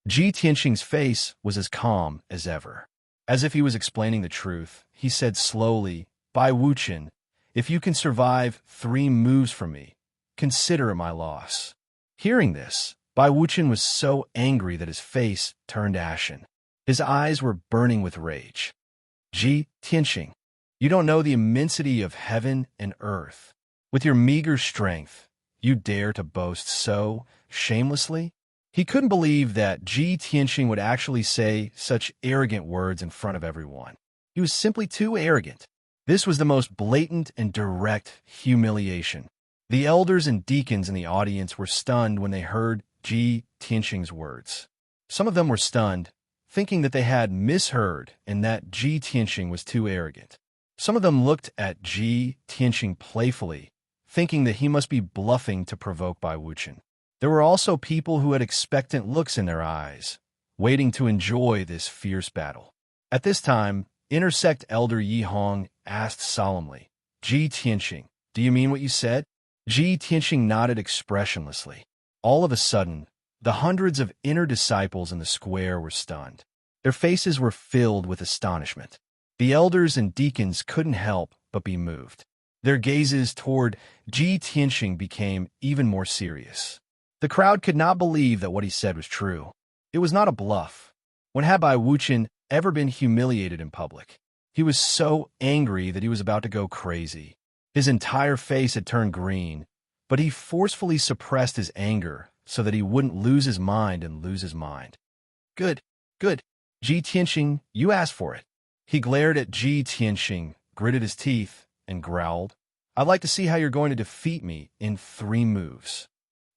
Ji Tianxing's face was as calm as ever. As if he was explaining the truth, he said slowly, "Bai Wuchen, if you can survive 3 moves from me, consider it my loss." Hearing this, Bai Wuchen was so angry that his face turned ashen. His eyes were burning with rage. "Ji Tianxing, you don't know the immensity of heaven and earth. With your meager strength, you dare to boast so shamelessly?" He couldn't believe that Ji Tianxing would actually say such arrogant words in front of everyone. He was simply too arrogant. This was the most blatant and direct humiliation. The elders and deacons in the audience were stunned when they heard Ji Tianxing's words. Some of them were stunned, thinking that they had misheard and that Ji Tianxing was too arrogant. Some of them looked at Ji Tianxing playfully, thinking that he must be bluffing to provoke Bai Wuchen. There were also people who had expectant looks in their eyes, waiting to enjoy this fierce battle. At this time, Intersect Elder Yi Hong asked solemnly, "Ji Tianxing, do you mean what you said?" Ji Tianxing nodded expressionlessly. All of a sudden, the hundreds of inner disciples in the square were stunned. Their faces were filled with astonishment. The elders and deacons couldn't help but be moved. Their gazes toward Ji Tianxing became even more serious. The crowd could not believe that what he said was true. It was not a bluff. When had Bai Wuchen ever been humiliated in public? He was so angry that he was about to go crazy. His entire face had turned green, but he forcefully suppressed his anger so that he wouldn't lose his mind and lose his mind. Good. Ji Tianxing, you asked for it." He glared at Ji Tianxing, gritted his teeth, and growled, "I'd like to see how you're going to defeat me in 3 moves.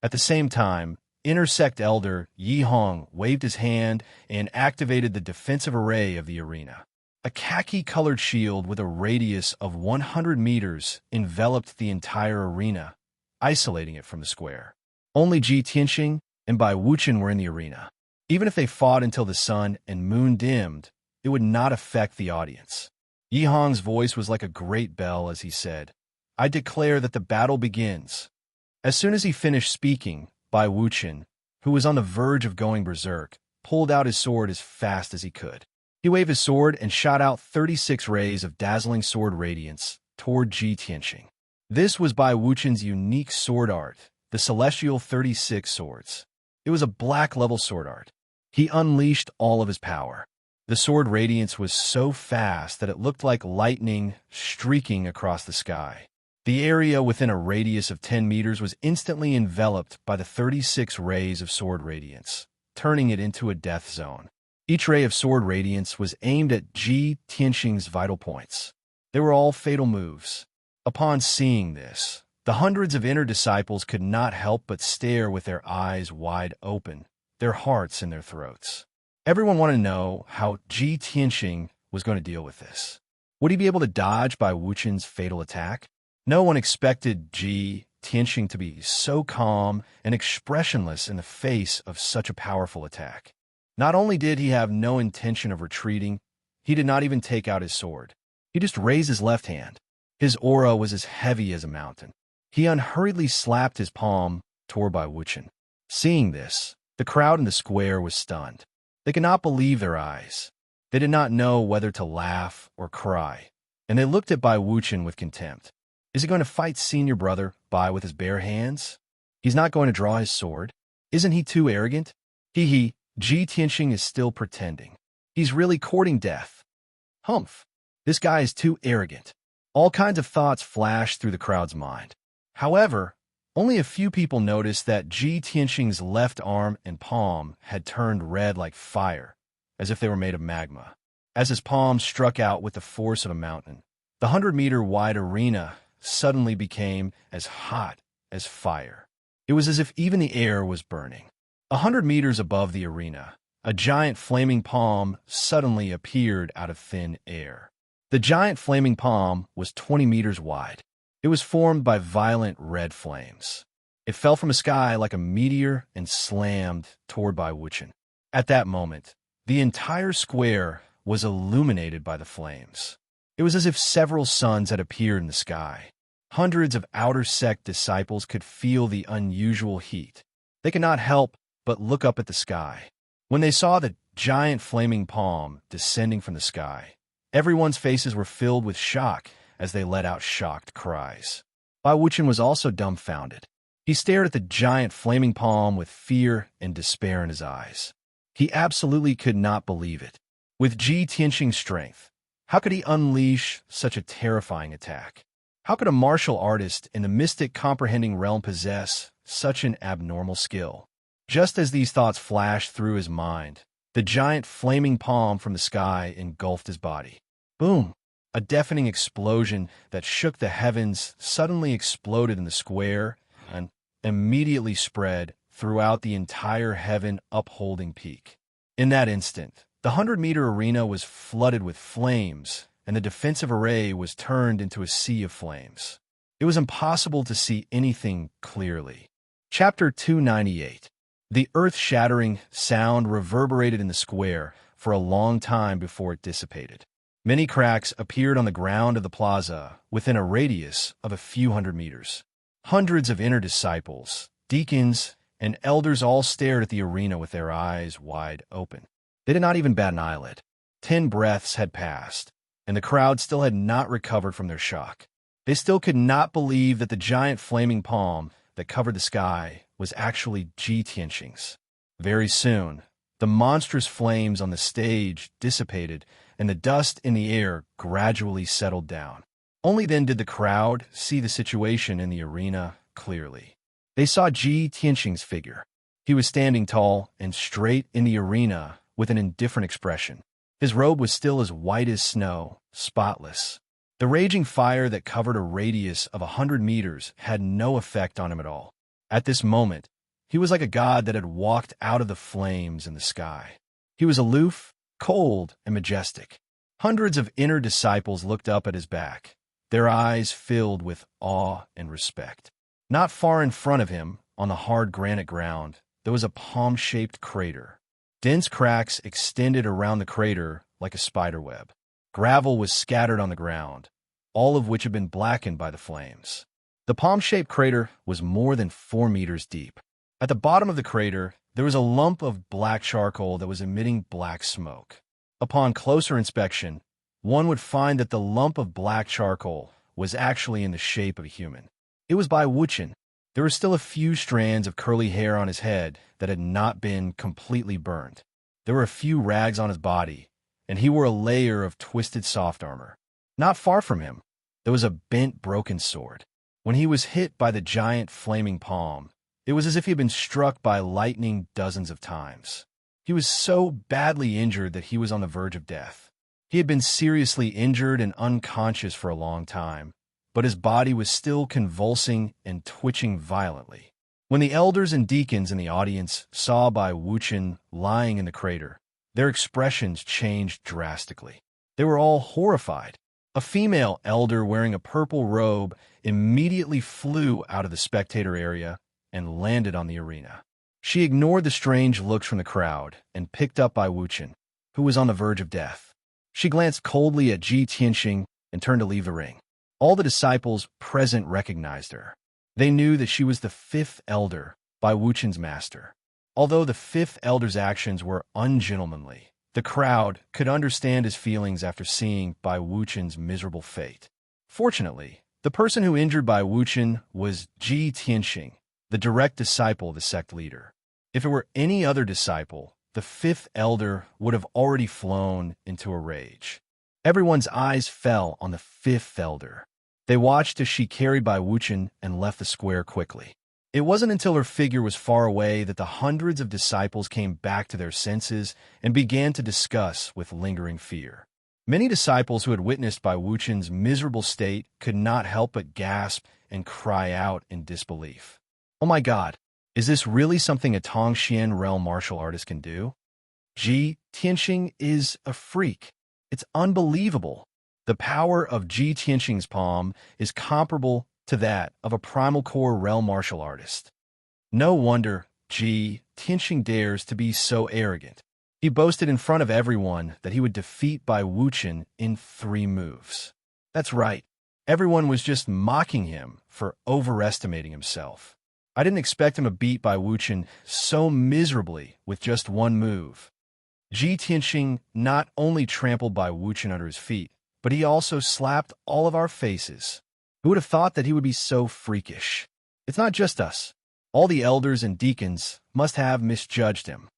At the same time, Intersect Elder Yi Hong waved his hand and activated the defensive array of the arena. A khaki-colored shield with a radius of 100 meters enveloped the entire arena, isolating it from the square. Only Ji Tianxing and Bai Wuchen were in the arena. Even if they fought until the sun and moon dimmed, it would not affect the audience. Yi Hong's voice was like a great bell as he said, "I declare that the battle begins." As soon as he finished speaking, Bai Wuchen, who was on the verge of going berserk, pulled out his sword as fast as he could. He waved his sword and shot out 36 rays of dazzling sword radiance toward Ji Tianxing. This was Bai Wuchen's unique sword art, the Celestial 36 Swords. It was a black-level sword art. He unleashed all of his power. The sword radiance was so fast that it looked like lightning streaking across the sky. The area within a radius of 10 meters was instantly enveloped by the 36 rays of sword radiance, turning it into a death zone. Each ray of sword radiance was aimed at Ji Tianxing's vital points. They were all fatal moves. Upon seeing this, the hundreds of inner disciples could not help but stare with their eyes wide open, their hearts in their throats. Everyone wanted to know how Ji Tianxing was going to deal with this. Would he be able to dodge Bai Wuchen's fatal attack? No one expected Ji Tianxing to be so calm and expressionless in the face of such a powerful attack. Not only did he have no intention of retreating, he did not even take out his sword. He just raised his left hand. His aura was as heavy as a mountain. He unhurriedly slapped his palm toward Bai Wuchen. Seeing this, the crowd in the square was stunned. They could not believe their eyes. They did not know whether to laugh or cry, and they looked at Bai Wuchen with contempt. Is he going to fight senior brother Bai with his bare hands? He's not going to draw his sword. Isn't he too arrogant? Ji Tianxing is still pretending. He's really courting death. Humph. This guy is too arrogant. All kinds of thoughts flashed through the crowd's mind. However, only a few people noticed that Ji Tianxing's left arm and palm had turned red like fire, as if they were made of magma. As his palm struck out with the force of a mountain, the 100-meter-wide arena suddenly became as hot as fire. It was as if even the air was burning. 100 meters above the arena, a giant flaming palm suddenly appeared out of thin air. The giant flaming palm was 20 meters wide. It was formed by violent red flames. It fell from the sky like a meteor and slammed toward Bai Wuchen. At that moment, the entire square was illuminated by the flames. It was as if several suns had appeared in the sky. Hundreds of outer sect disciples could feel the unusual heat. They could not help but look up at the sky. When they saw that giant flaming palm descending from the sky. Everyone's faces were filled with shock as they let out shocked cries. Bai Wuchen was also dumbfounded. He stared at the giant flaming palm with fear and despair in his eyes. He absolutely could not believe it. With Ji Tianxing's strength, how could he unleash such a terrifying attack? How could a martial artist in the mystic comprehending realm possess such an abnormal skill? Just as these thoughts flashed through his mind, the giant flaming palm from the sky engulfed his body. Boom! A deafening explosion that shook the heavens suddenly exploded in the square and immediately spread throughout the entire heaven-upholding peak. In that instant, the 100-meter arena was flooded with flames, and the defensive array was turned into a sea of flames. It was impossible to see anything clearly. Chapter 298. The earth-shattering sound reverberated in the square for a long time before it dissipated. Many cracks appeared on the ground of the plaza within a radius of a few hundred meters. Hundreds of inner disciples, deacons, and elders all stared at the arena with their eyes wide open. They did not even bat an eyelid. 10 breaths had passed, and the crowd still had not recovered from their shock. They still could not believe that the giant flaming palm that covered the sky was actually Ji Tianxing's. Very soon, the monstrous flames on the stage dissipated, and the dust in the air gradually settled down. Only then did the crowd see the situation in the arena clearly. They saw Ji Tianxing's figure. He was standing tall and straight in the arena with an indifferent expression. His robe was still as white as snow, spotless. The raging fire that covered a radius of 100 meters had no effect on him at all. At this moment, he was like a god that had walked out of the flames in the sky. He was aloof, cold, and majestic. Hundreds of inner disciples looked up at his back, their eyes filled with awe and respect. Not far in front of him, on the hard granite ground, there was a palm-shaped crater. Dense cracks extended around the crater like a spiderweb. Gravel was scattered on the ground, all of which had been blackened by the flames. The palm-shaped crater was more than 4 meters deep. At the bottom of the crater, there was a lump of black charcoal that was emitting black smoke. Upon closer inspection, one would find that the lump of black charcoal was actually in the shape of a human. It was Bai Wuchen. There were still a few strands of curly hair on his head that had not been completely burned. There were a few rags on his body, and he wore a layer of twisted soft armor. Not far from him, there was a bent, broken sword. When he was hit by the giant flaming palm, it was as if he had been struck by lightning dozens of times. He was so badly injured that he was on the verge of death. He had been seriously injured and unconscious for a long time, but his body was still convulsing and twitching violently. When the elders and deacons in the audience saw Bai Wuchen lying in the crater, their expressions changed drastically. They were all horrified. A female elder wearing a purple robe immediately flew out of the spectator area and landed on the arena. She ignored the strange looks from the crowd and picked up Bai Wuchen, who was on the verge of death. She glanced coldly at Ji Tianxing and turned to leave the ring. All the disciples present recognized her. They knew that she was the 5th elder, Bai Wuchen's master. Although the 5th elder's actions were ungentlemanly, the crowd could understand his feelings after seeing Bai Wuchen's miserable fate. Fortunately, the person who injured Bai Wuchen was Ji Tianxing, the direct disciple of the sect leader. If it were any other disciple, the 5th elder would have already flown into a rage. Everyone's eyes fell on the 5th elder. They watched as she carried Bai Wuchen and left the square quickly. It wasn't until her figure was far away that the hundreds of disciples came back to their senses and began to discuss with lingering fear. Many disciples who had witnessed Bai Wuchen's miserable state could not help but gasp and cry out in disbelief. Oh my God, is this really something a Tongxian realm martial artist can do? Ji Tianxing is a freak. It's unbelievable. The power of Ji Tianxing's palm is comparable to that of a primal core realm martial artist. No wonder Ji Tianxing dares to be so arrogant. He boasted in front of everyone that he would defeat Bai Wuchen in 3 moves. That's right. Everyone was just mocking him for overestimating himself. I didn't expect him to beat Bai Wuchen so miserably with just 1 move. Ji Tianxing not only trampled by Wuchen under his feet, but he also slapped all of our faces. Who would have thought that he would be so freakish? It's not just us. All the elders and deacons must have misjudged him.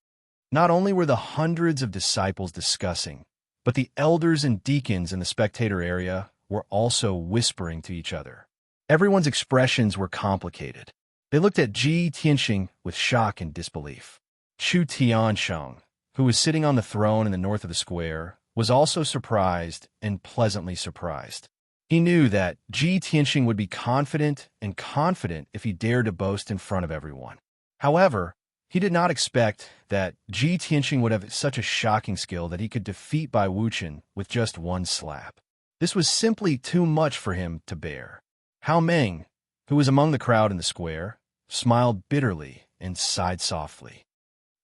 Not only were the hundreds of disciples discussing, but the elders and deacons in the spectator area were also whispering to each other. Everyone's expressions were complicated. They looked at Ji Tianxing with shock and disbelief. Chu Tiansheng, who was sitting on the throne in the north of the square, was also surprised and pleasantly surprised. He knew that Ji Tianxing would be confident and confident if he dared to boast in front of everyone. However, he did not expect that Ji Tianxing would have such a shocking skill that he could defeat Bai Wuchen with just one slap. This was simply too much for him to bear. Hao Meng, who was among the crowd in the square, smiled bitterly and sighed softly.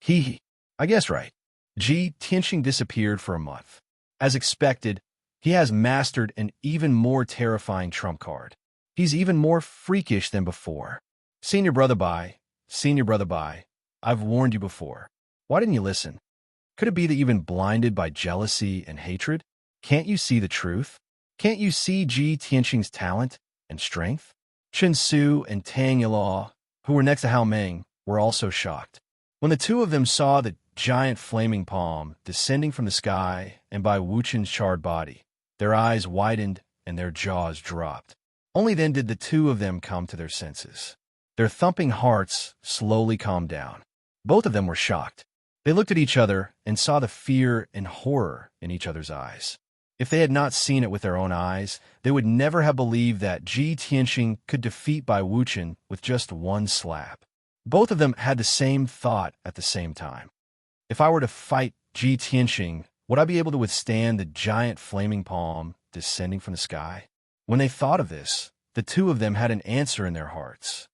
I guess right. Ji Tianxing disappeared for a month. As expected, he has mastered an even more terrifying trump card. He's even more freakish than before. Senior Brother Bai, I've warned you before. Why didn't you listen? Could it be that you've been blinded by jealousy and hatred? Can't you see the truth? Can't you see Ji Tianxing's talent and strength? Chen Su and Tang Yilaw, who were next to Hao Meng, were also shocked. When the two of them saw the giant flaming palm descending from the sky and by Wuchen's charred body, their eyes widened and their jaws dropped. Only then did the two of them come to their senses. Their thumping hearts slowly calmed down. Both of them were shocked. They looked at each other and saw the fear and horror in each other's eyes. If they had not seen it with their own eyes, they would never have believed that Ji Tianxing could defeat Bai Wuchen with just one slap. Both of them had the same thought at the same time. If I were to fight Ji Tianxing, would I be able to withstand the giant flaming palm descending from the sky? When they thought of this, the two of them had an answer in their hearts.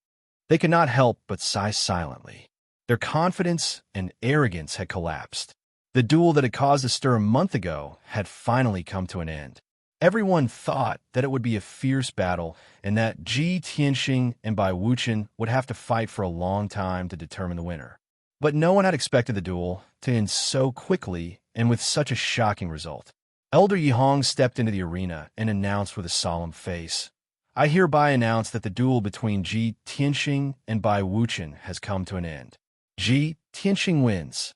They could not help but sigh silently. Their confidence and arrogance had collapsed. The duel that had caused a stir a month ago had finally come to an end. Everyone thought that it would be a fierce battle and that Ji Tianxing and Bai Wuchen would have to fight for a long time to determine the winner. But no one had expected the duel to end so quickly and with such a shocking result. Elder Yihong stepped into the arena and announced with a solemn face, "I hereby announce that the duel between Ji Tianxing and Bai Wuchen has come to an end. Ji Tianxing wins."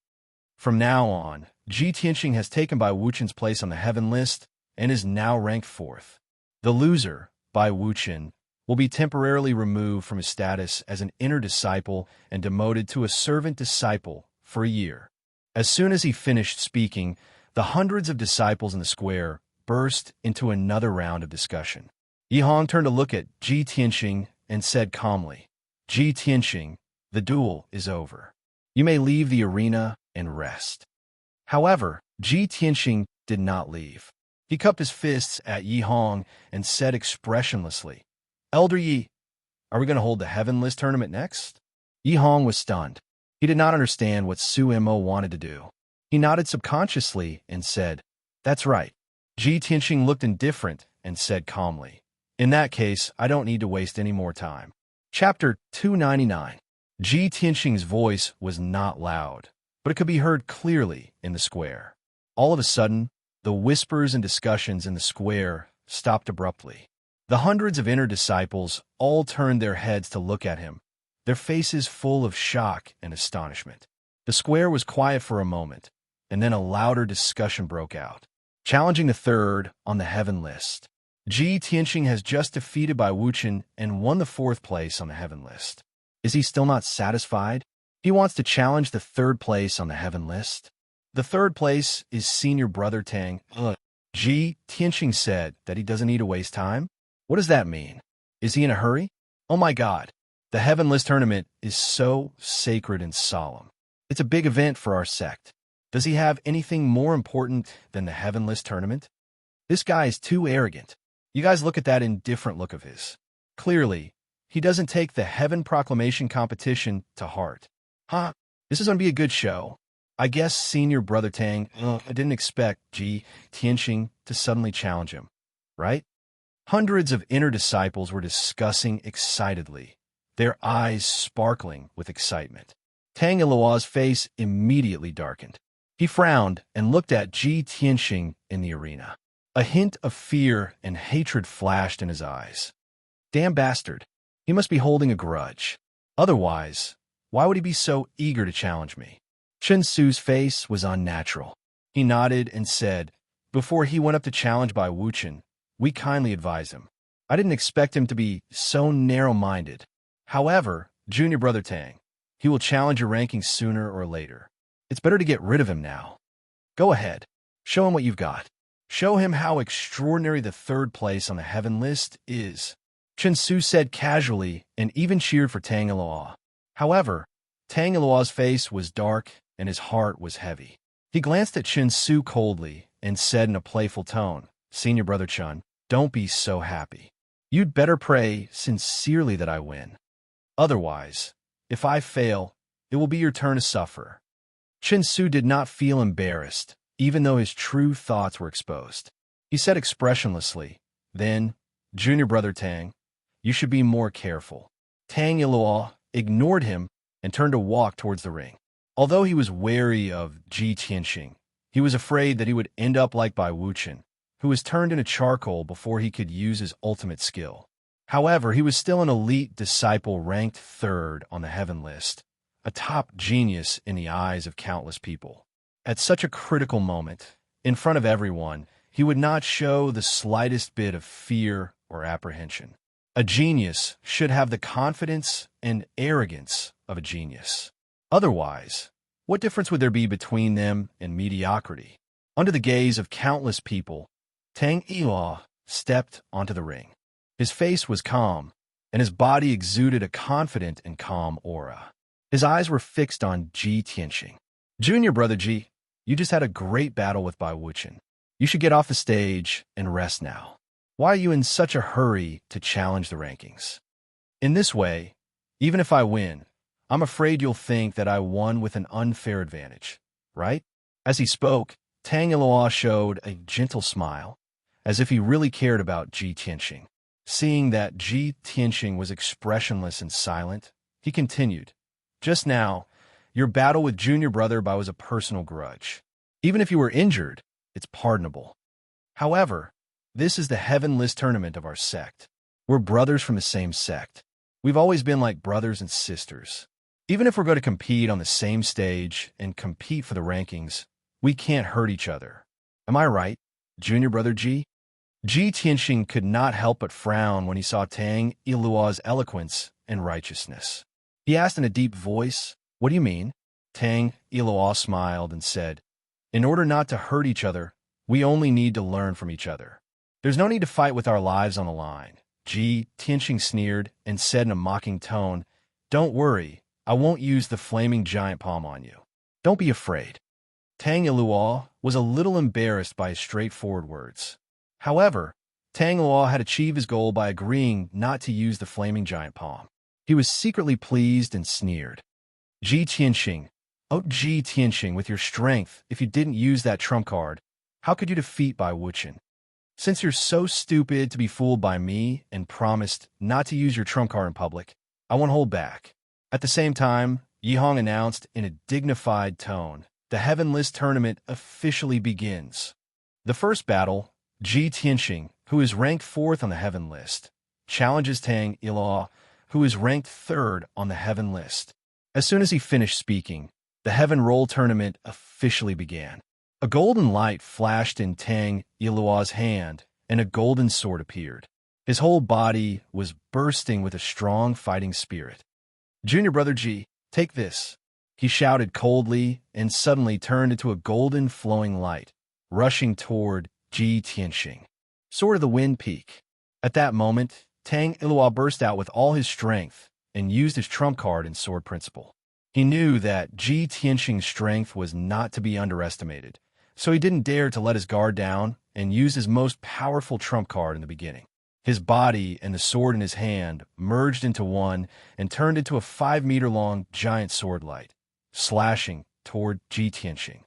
From now on, Ji Tianxing has taken Bai Wuchen's place on the heaven list and is now ranked 4th. The loser, Bai Wuchen, will be temporarily removed from his status as an inner disciple and demoted to a servant disciple for a year. As soon as he finished speaking, the hundreds of disciples in the square burst into another round of discussion. Yihong turned to look at Ji Tianxing and said calmly, "Ji Tianxing, the duel is over. You may leave the arena and rest." However, Ji Tianxing did not leave. He cupped his fists at Yihong and said expressionlessly, "Elder Yi, are we going to hold the Heaven List tournament next?" Yihong was stunned. He did not understand what Su Mo wanted to do. He nodded subconsciously and said, "That's right." Ji Tianxing looked indifferent and said calmly, "In that case, I don't need to waste any more time." Chapter 299. Ji Tianxing's voice was not loud, but it could be heard clearly in the square. All of a sudden, the whispers and discussions in the square stopped abruptly. The hundreds of inner disciples all turned their heads to look at him, their faces full of shock and astonishment. The square was quiet for a moment, and then a louder discussion broke out. Challenging the third on the heaven list, Ji Tianxing has just defeated Bai Wuchen and won the 4th place on the heaven list. Is he still not satisfied? He wants to challenge the 3rd place on the heaven list. The 3rd place is Senior Brother Tang. Ji Tianxing said that he doesn't need to waste time. What does that mean? Is he in a hurry? Oh my God, the Heaven List tournament is so sacred and solemn. It's a big event for our sect. Does he have anything more important than the Heaven List tournament? This guy is too arrogant. You guys look at that indifferent look of his. Clearly, he doesn't take the Heaven Proclamation competition to heart. This is going to be a good show. I guess Senior Brother Tang, I didn't expect Ji Tianxing to suddenly challenge him, right? Hundreds of inner disciples were discussing excitedly, their eyes sparkling with excitement. Tang Yilua's face immediately darkened. He frowned and looked at Ji Tianxing in the arena. A hint of fear and hatred flashed in his eyes. Damn bastard. He must be holding a grudge. Otherwise, why would he be so eager to challenge me? Chen Su's face was unnatural. He nodded and said, before he went up to challenge Bai Wuchen, we kindly advised him. I didn't expect him to be so narrow-minded. However, Junior Brother Tang, he will challenge your rankings sooner or later. It's better to get rid of him now. Go ahead. Show him what you've got. Show him how extraordinary the third place on the heaven list is. Chen Su said casually and even cheered for Tang Iloa. However, Tang Iloa's face was dark and his heart was heavy. He glanced at Chen Su coldly and said in a playful tone, Senior Brother Chun, don't be so happy. You'd better pray sincerely that I win. Otherwise, if I fail, it will be your turn to suffer. Chen Su did not feel embarrassed, even though his true thoughts were exposed. He said expressionlessly, then, Junior Brother Tang, you should be more careful. Tang Iloa ignored him and turned to walk towards the ring. Although he was wary of Ji Tianxing, he was afraid that he would end up like Bai Wuchen, who was turned into charcoal before he could use his ultimate skill. However, he was still an elite disciple ranked third on the heaven list, a top genius in the eyes of countless people. At such a critical moment, in front of everyone, he would not show the slightest bit of fear or apprehension. A genius should have the confidence and arrogance of a genius. Otherwise, what difference would there be between them and mediocrity? Under the gaze of countless people, Tang Iloa stepped onto the ring. His face was calm, and his body exuded a confident and calm aura. His eyes were fixed on Ji Tianxing. Junior Brother Ji, you just had a great battle with Bai Wuchen. You should get off the stage and rest now. Why are you in such a hurry to challenge the rankings? In this way, even if I win, I'm afraid you'll think that I won with an unfair advantage, right? As he spoke, Tang Iloa showed a gentle smile, as if he really cared about Ji Tianxing. Seeing that Ji Tianxing was expressionless and silent, he continued, just now, your battle with Junior Brother Bai was a personal grudge. Even if you were injured, it's pardonable. However, this is the Heaven List tournament of our sect. We're brothers from the same sect. We've always been like brothers and sisters. Even if we're going to compete on the same stage and compete for the rankings, we can't hurt each other. Am I right, Junior Brother Ji? Ji Tianxing could not help but frown when he saw Tang Ilua's eloquence and righteousness. He asked in a deep voice, what do you mean? Tang Ilua smiled and said, in order not to hurt each other, we only need to learn from each other. There's no need to fight with our lives on the line. Ji Tianxing sneered and said in a mocking tone, don't worry, I won't use the flaming giant palm on you. Don't be afraid. Tang Ilua was a little embarrassed by his straightforward words. However, Tang Ilua had achieved his goal by agreeing not to use the flaming giant palm. He was secretly pleased and sneered. Ji Tianxing, oh Ji Tianxing, with your strength, if you didn't use that trump card, how could you defeat Bai Wuchen? Since you're so stupid to be fooled by me and promised not to use your trump card in public, I won't hold back. At the same time, Yi Hong announced in a dignified tone, the Heaven List tournament officially begins. The first battle, Ji Tianxing, who is ranked 4th on the Heaven List, challenges Tang Ilua, who is ranked 3rd on the Heaven List. As soon as he finished speaking, the Heaven Roll tournament officially began. A golden light flashed in Tang Ilua's hand, and a golden sword appeared. His whole body was bursting with a strong fighting spirit. Junior Brother Ji, take this. He shouted coldly and suddenly turned into a golden flowing light, rushing toward Ji Tianxing. Sword of the Wind Peak. At that moment, Tang Ilua burst out with all his strength and used his trump card in Sword Principle. He knew that Ji Tianxing's strength was not to be underestimated, so he didn't dare to let his guard down and used his most powerful trump card in the beginning. His body and the sword in his hand merged into one and turned into a 5-meter-long giant sword light, slashing toward Ji Tianxing.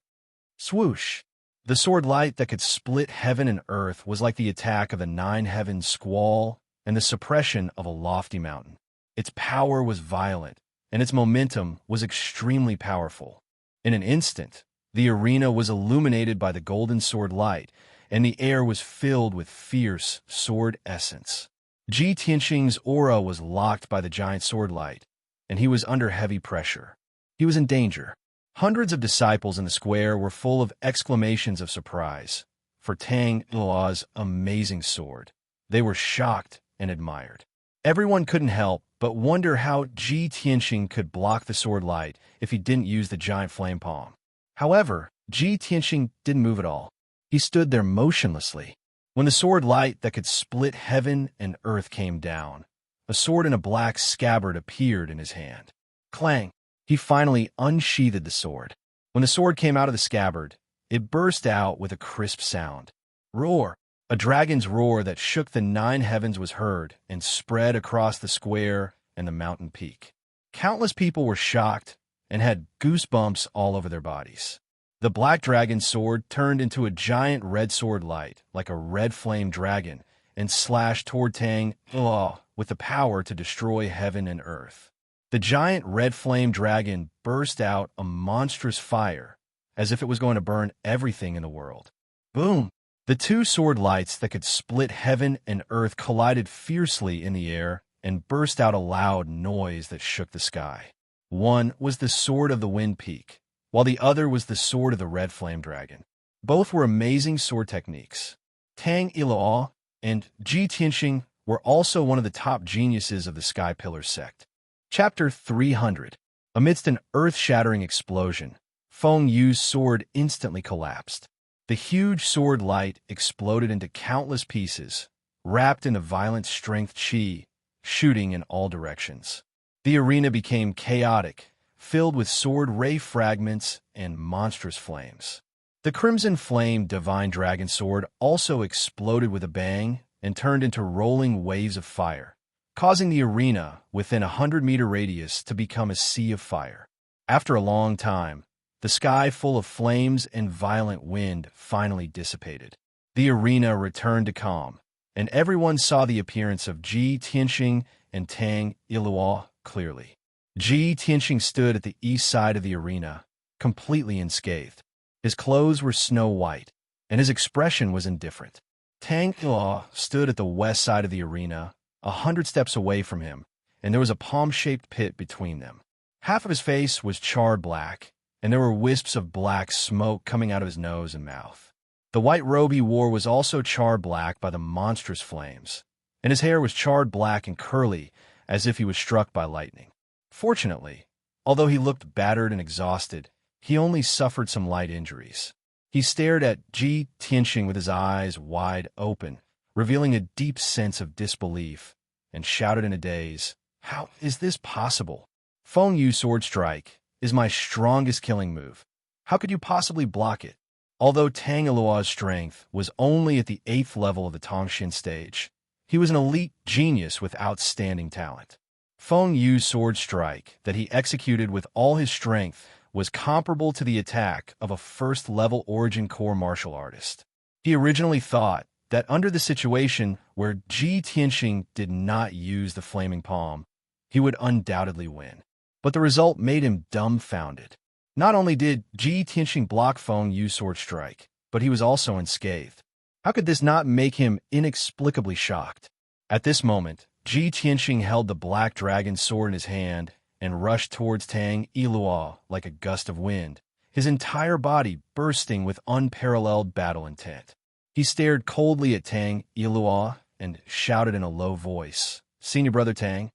Swoosh! The sword light that could split heaven and earth was like the attack of a 9-heaven squall and the suppression of a lofty mountain. Its power was violent, and its momentum was extremely powerful. In an instant, The arena was illuminated by the golden sword light, and the air was filled with fierce sword essence. Ji Tianxing's aura was locked by the giant sword light, and he was under heavy pressure. He was in danger. Hundreds of disciples in the square were full of exclamations of surprise for Tang Luo's amazing sword. They were shocked and admired. Everyone couldn't help but wonder how Ji Tianxing could block the sword light if he didn't use the giant flame palm. However, Ji Tianxing didn't move at all. He stood there motionlessly. When the sword light that could split heaven and earth came down, a sword in a black scabbard appeared in his hand. Clang! He finally unsheathed the sword. When the sword came out of the scabbard, it burst out with a crisp sound. Roar! A dragon's roar that shook the 9 heavens was heard and spread across the square and the mountain peak. Countless people were shocked and had goosebumps all over their bodies. The black dragon sword turned into a giant red sword light, like a red flame dragon, and slashed toward Tang Luo with the power to destroy heaven and earth. The giant red flame dragon burst out a monstrous fire, as if it was going to burn everything in the world. Boom! The 2 sword lights that could split heaven and earth collided fiercely in the air and burst out a loud noise that shook the sky. One was the sword of the wind peak, while the other was the sword of the red flame dragon. Both were amazing sword techniques. Tang Luo and Ji Tianxing were also one of the top geniuses of the Sky Pillar sect. Chapter 300. Amidst an earth-shattering explosion, Feng Yu's sword instantly collapsed. The huge sword light exploded into countless pieces, wrapped in a violent strength chi, shooting in all directions. The arena became chaotic, filled with sword ray fragments and monstrous flames. The crimson flame divine dragon sword also exploded with a bang and turned into rolling waves of fire, causing the arena within a 100-meter radius to become a sea of fire. After a long time, the sky full of flames and violent wind finally dissipated. The arena returned to calm, and everyone saw the appearance of Ji Tianxing and Tang Luo clearly. Ji Tianxing stood at the east side of the arena, completely unscathed. His clothes were snow white, and his expression was indifferent. Tang Luo stood at the west side of the arena, 100 steps away from him, and there was a palm-shaped pit between them. Half of his face was charred black, and there were wisps of black smoke coming out of his nose and mouth. The white robe he wore was also charred black by the monstrous flames, and his hair was charred black and curly, as if he was struck by lightning. Fortunately, although he looked battered and exhausted, he only suffered some light injuries. He stared at Ji Tianxing with his eyes wide open, revealing a deep sense of disbelief, and shouted in a daze, "How is this possible? Feng Yu sword strike is my strongest killing move. How could you possibly block it?" Although Tang Luo's strength was only at the 8th level of the Tongxin stage, he was an elite genius with outstanding talent. Feng Yu's sword strike that he executed with all his strength was comparable to the attack of a first-level Origin Core martial artist. He originally thought that under the situation where Ji Tianxing did not use the flaming palm, he would undoubtedly win. But the result made him dumbfounded. Not only did Ji Tianxing block Feng Yu's sword strike, but he was also unscathed. How could this not make him inexplicably shocked? At this moment, Ji Tianxing held the black dragon sword in his hand and rushed towards Tang Luo like a gust of wind, his entire body bursting with unparalleled battle intent. He stared coldly at Tang Luo and shouted in a low voice, "Senior brother Tang,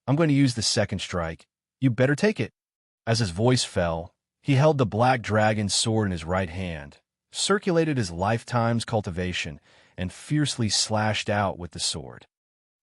I'm going to use the second strike. You better take it." As his voice fell, he held the black dragon sword in his right hand, circulated his lifetime's cultivation, and fiercely slashed out with the sword.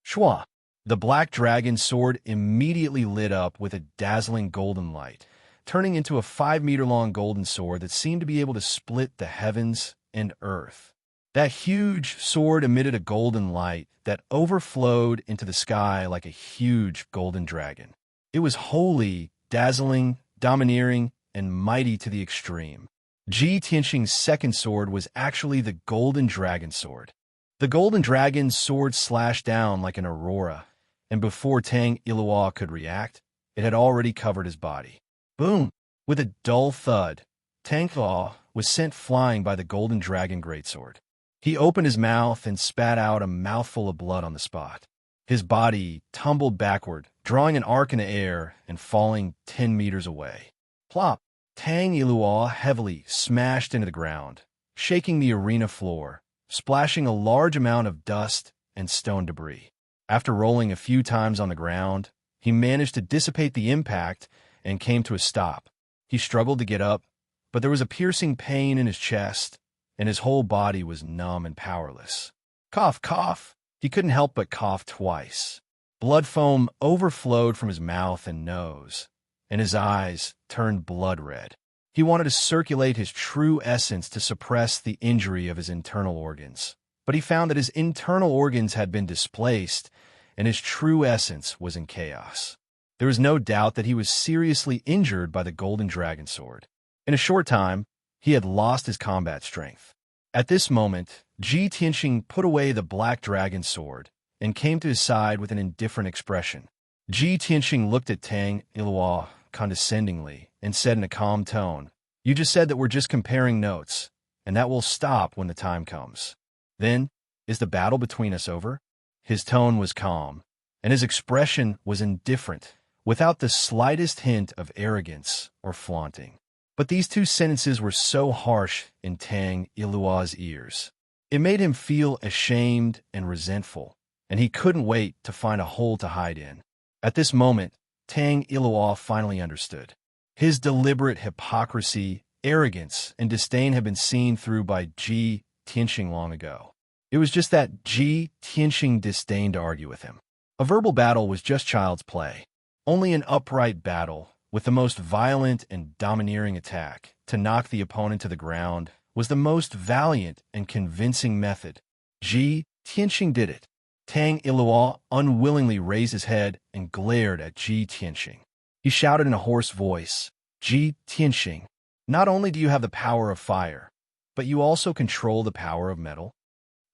Shua! The black dragon sword immediately lit up with a dazzling golden light, turning into a 5-meter-long golden sword that seemed to be able to split the heavens and earth. That huge sword emitted a golden light that overflowed into the sky like a huge golden dragon. It was holy, dazzling, domineering, and mighty to the extreme. Ji Tianxing's second sword was actually the golden dragon sword. The golden dragon's sword slashed down like an aurora, and before Tang Luo could react, it had already covered his body. Boom! With a dull thud, Tranquil was sent flying by the golden dragon greatsword. He opened his mouth and spat out a mouthful of blood on the spot. His body tumbled backward, drawing an arc in the air and falling 10 meters away. Plop! Tang Ilua heavily smashed into the ground, shaking the arena floor, splashing a large amount of dust and stone debris. After rolling a few times on the ground, he managed to dissipate the impact and came to a stop. He struggled to get up, but there was a piercing pain in his chest, and his whole body was numb and powerless. Cough, cough! He couldn't help but cough twice. Blood foam overflowed from his mouth and nose, and his eyes turned blood red. He wanted to circulate his true essence to suppress the injury of his internal organs, but he found that his internal organs had been displaced, and his true essence was in chaos. There was no doubt that he was seriously injured by the golden dragon sword. In a short time, he had lost his combat strength. At this moment, Ji Tianxing put away the black dragon sword and came to his side with an indifferent expression. Ji Tianxing looked at Tang Ilua condescendingly and said in a calm tone, "You just said that we're just comparing notes, and that will stop when the time comes. Then, is the battle between us over?" His tone was calm, and his expression was indifferent, without the slightest hint of arrogance or flaunting. But these two sentences were so harsh in Tang Ilua's ears. It made him feel ashamed and resentful, and he couldn't wait to find a hole to hide in. At this moment, Tang Ilua finally understood. His deliberate hypocrisy, arrogance, and disdain had been seen through by Ji Tianxing long ago. It was just that Ji Tianxing disdained to argue with him. A verbal battle was just child's play. Only an upright battle, with the most violent and domineering attack, to knock the opponent to the ground, was the most valiant and convincing method. Ji Tianxing did it. Tang Ilua unwillingly raised his head and glared at Ji Tianxing. He shouted in a hoarse voice, "Ji Tianxing, not only do you have the power of fire, but you also control the power of metal?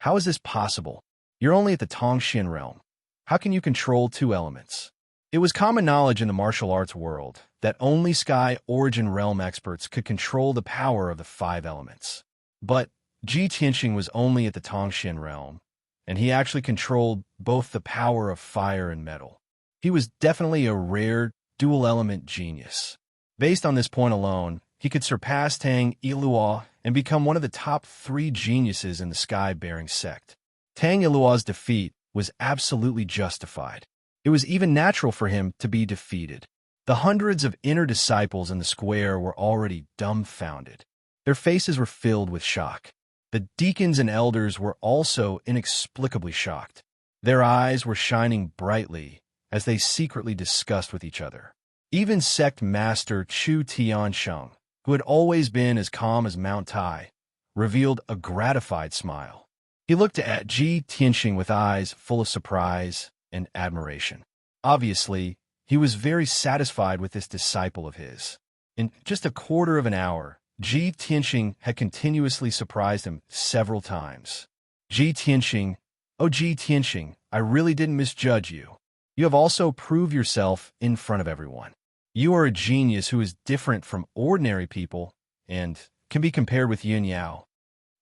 How is this possible? You're only at the Tongxian realm. How can you control two elements?" It was common knowledge in the martial arts world that only Sky Origin Realm experts could control the power of the 5 elements. But Ji Tianxing was only at the Tongxian realm, and he actually controlled both the power of fire and metal. He was definitely a rare dual-element genius. Based on this point alone, he could surpass Tang Ilua and become one of the top 3 geniuses in the Sky-bearing sect. Tang Ilua's defeat was absolutely justified. It was even natural for him to be defeated. The hundreds of inner disciples in the square were already dumbfounded. Their faces were filled with shock. The deacons and elders were also inexplicably shocked. Their eyes were shining brightly as they secretly discussed with each other. Even sect master Chu Tiansheng, who had always been as calm as Mount Tai, revealed a gratified smile. He looked at Ji Tianxing with eyes full of surprise and admiration. Obviously, he was very satisfied with this disciple of his. In just a quarter of an hour, Ji Tianxing had continuously surprised him several times. Ji Tianxing, "Oh Ji Tianxing, I really didn't misjudge you. You have also proved yourself in front of everyone. You are a genius who is different from ordinary people and can be compared with Yin Yao."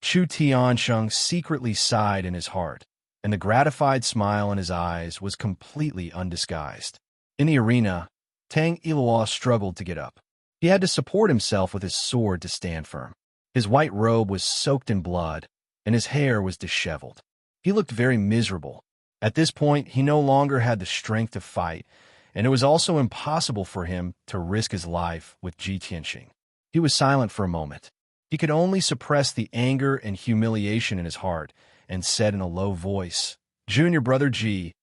Chu Tiansheng secretly sighed in his heart, and the gratified smile in his eyes was completely undisguised. In the arena, Tang Ilua struggled to get up. He had to support himself with his sword to stand firm. His white robe was soaked in blood, and his hair was disheveled. He looked very miserable. At this point, he no longer had the strength to fight, and it was also impossible for him to risk his life with Ji Tianxing. He was silent for a moment. He could only suppress the anger and humiliation in his heart, and said in a low voice, "Junior brother Ji,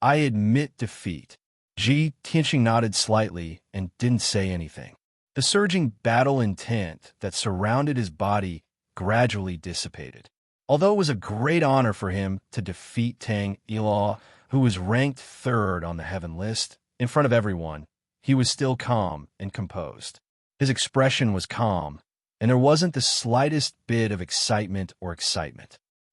I admit defeat." Ji Tianxing nodded slightly and didn't say anything. The surging battle intent that surrounded his body gradually dissipated. Although it was a great honor for him to defeat Tang Ilua, who was ranked 3rd on the heaven list, in front of everyone, he was still calm and composed. His expression was calm, and there wasn't the slightest bit of excitement.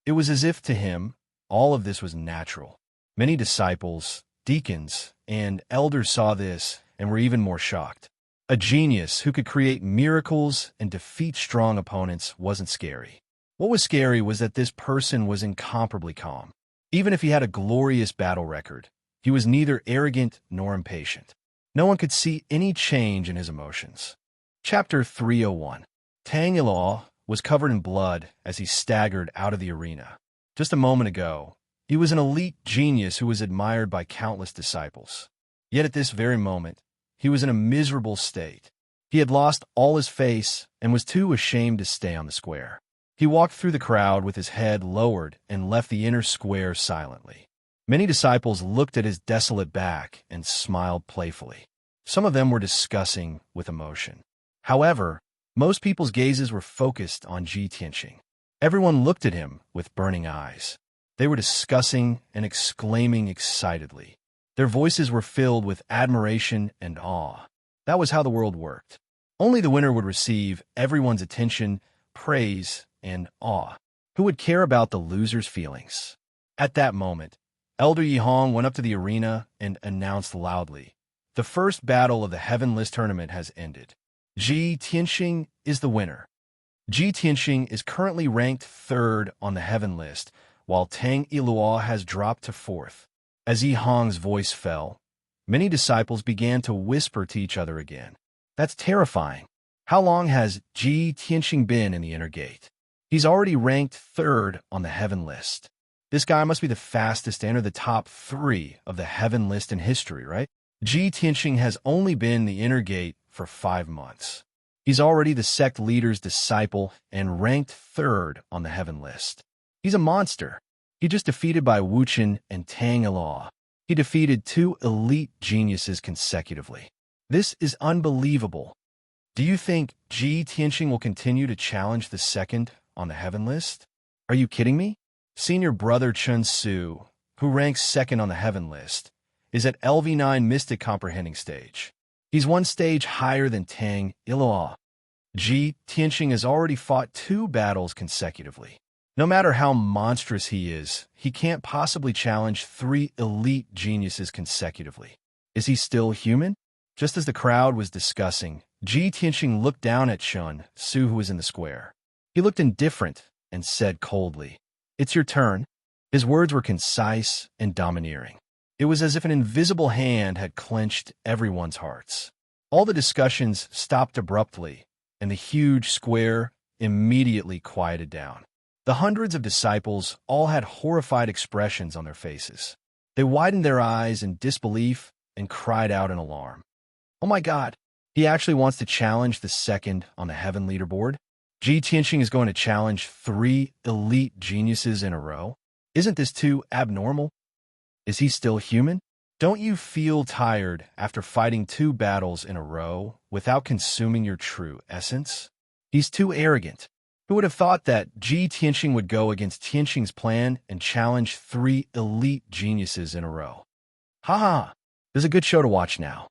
It was as if to him, all of this was natural. Many disciples, deacons, and elders saw this and were even more shocked. A genius who could create miracles and defeat strong opponents wasn't scary. What was scary was that this person was incomparably calm. Even if he had a glorious battle record, he was neither arrogant nor impatient. No one could see any change in his emotions. Chapter 301. Tang Ilaw was covered in blood as he staggered out of the arena. Just a moment ago, he was an elite genius who was admired by countless disciples. Yet at this very moment, he was in a miserable state. He had lost all his face and was too ashamed to stay on the square. He walked through the crowd with his head lowered and left the inner square silently. Many disciples looked at his desolate back and smiled playfully. Some of them were discussing with emotion. However, most people's gazes were focused on Ji Tianqing. Everyone looked at him with burning eyes. They were discussing and exclaiming excitedly. Their voices were filled with admiration and awe. That was how the world worked. Only the winner would receive everyone's attention, praise, and awe. Who would care about the loser's feelings? At that moment, Elder Yihong went up to the arena and announced loudly, "The first battle of the Heaven List tournament has ended. Ji Tianqing is the winner." Ji Tianqing is currently ranked 3rd on the Heaven List, while Tang Ilaw has dropped to 4th. As Yihong's voice fell, many disciples began to whisper to each other again. That's terrifying. How long has Ji Tianqing been in the inner gate? He's already ranked 3rd on the Heaven List. This guy must be the fastest to enter the top 3 of the Heaven List in history, right? Ji Tianqing has only been in the inner gate for 5 months. He's already the sect leader's disciple and ranked 3rd on the Heaven List. He's a monster. He just defeated by Wuchen and Tang Ilaw. He defeated 2 elite geniuses consecutively. This is unbelievable. Do you think Ji Tianqing will continue to challenge the 2nd on the Heaven List? Are you kidding me? Senior brother Chun Su, who ranks 2nd on the Heaven List, is at LV9 Mystic Comprehending stage. He's 1 stage higher than Tang Ilaw. Ji Tianqing has already fought 2 battles consecutively. No matter how monstrous he is, he can't possibly challenge 3 elite geniuses consecutively. Is he still human? Just as the crowd was discussing, Ji Tianqing looked down at Chun Su, who was in the square. He looked indifferent and said coldly, "It's your turn." His words were concise and domineering. It was as if an invisible hand had clenched everyone's hearts. All the discussions stopped abruptly, and the huge square immediately quieted down. The hundreds of disciples all had horrified expressions on their faces. They widened their eyes in disbelief and cried out in alarm. "Oh my God, he actually wants to challenge the 2nd on the Heaven leaderboard? Ji Tianqing is going to challenge 3 elite geniuses in a row? Isn't this too abnormal? Is he still human? Don't you feel tired after fighting 2 battles in a row without consuming your true essence? He's too arrogant. Who would have thought that Ji Tianqing would go against Tianqing's plan and challenge 3 elite geniuses in a row? Ha! There's a good show to watch now.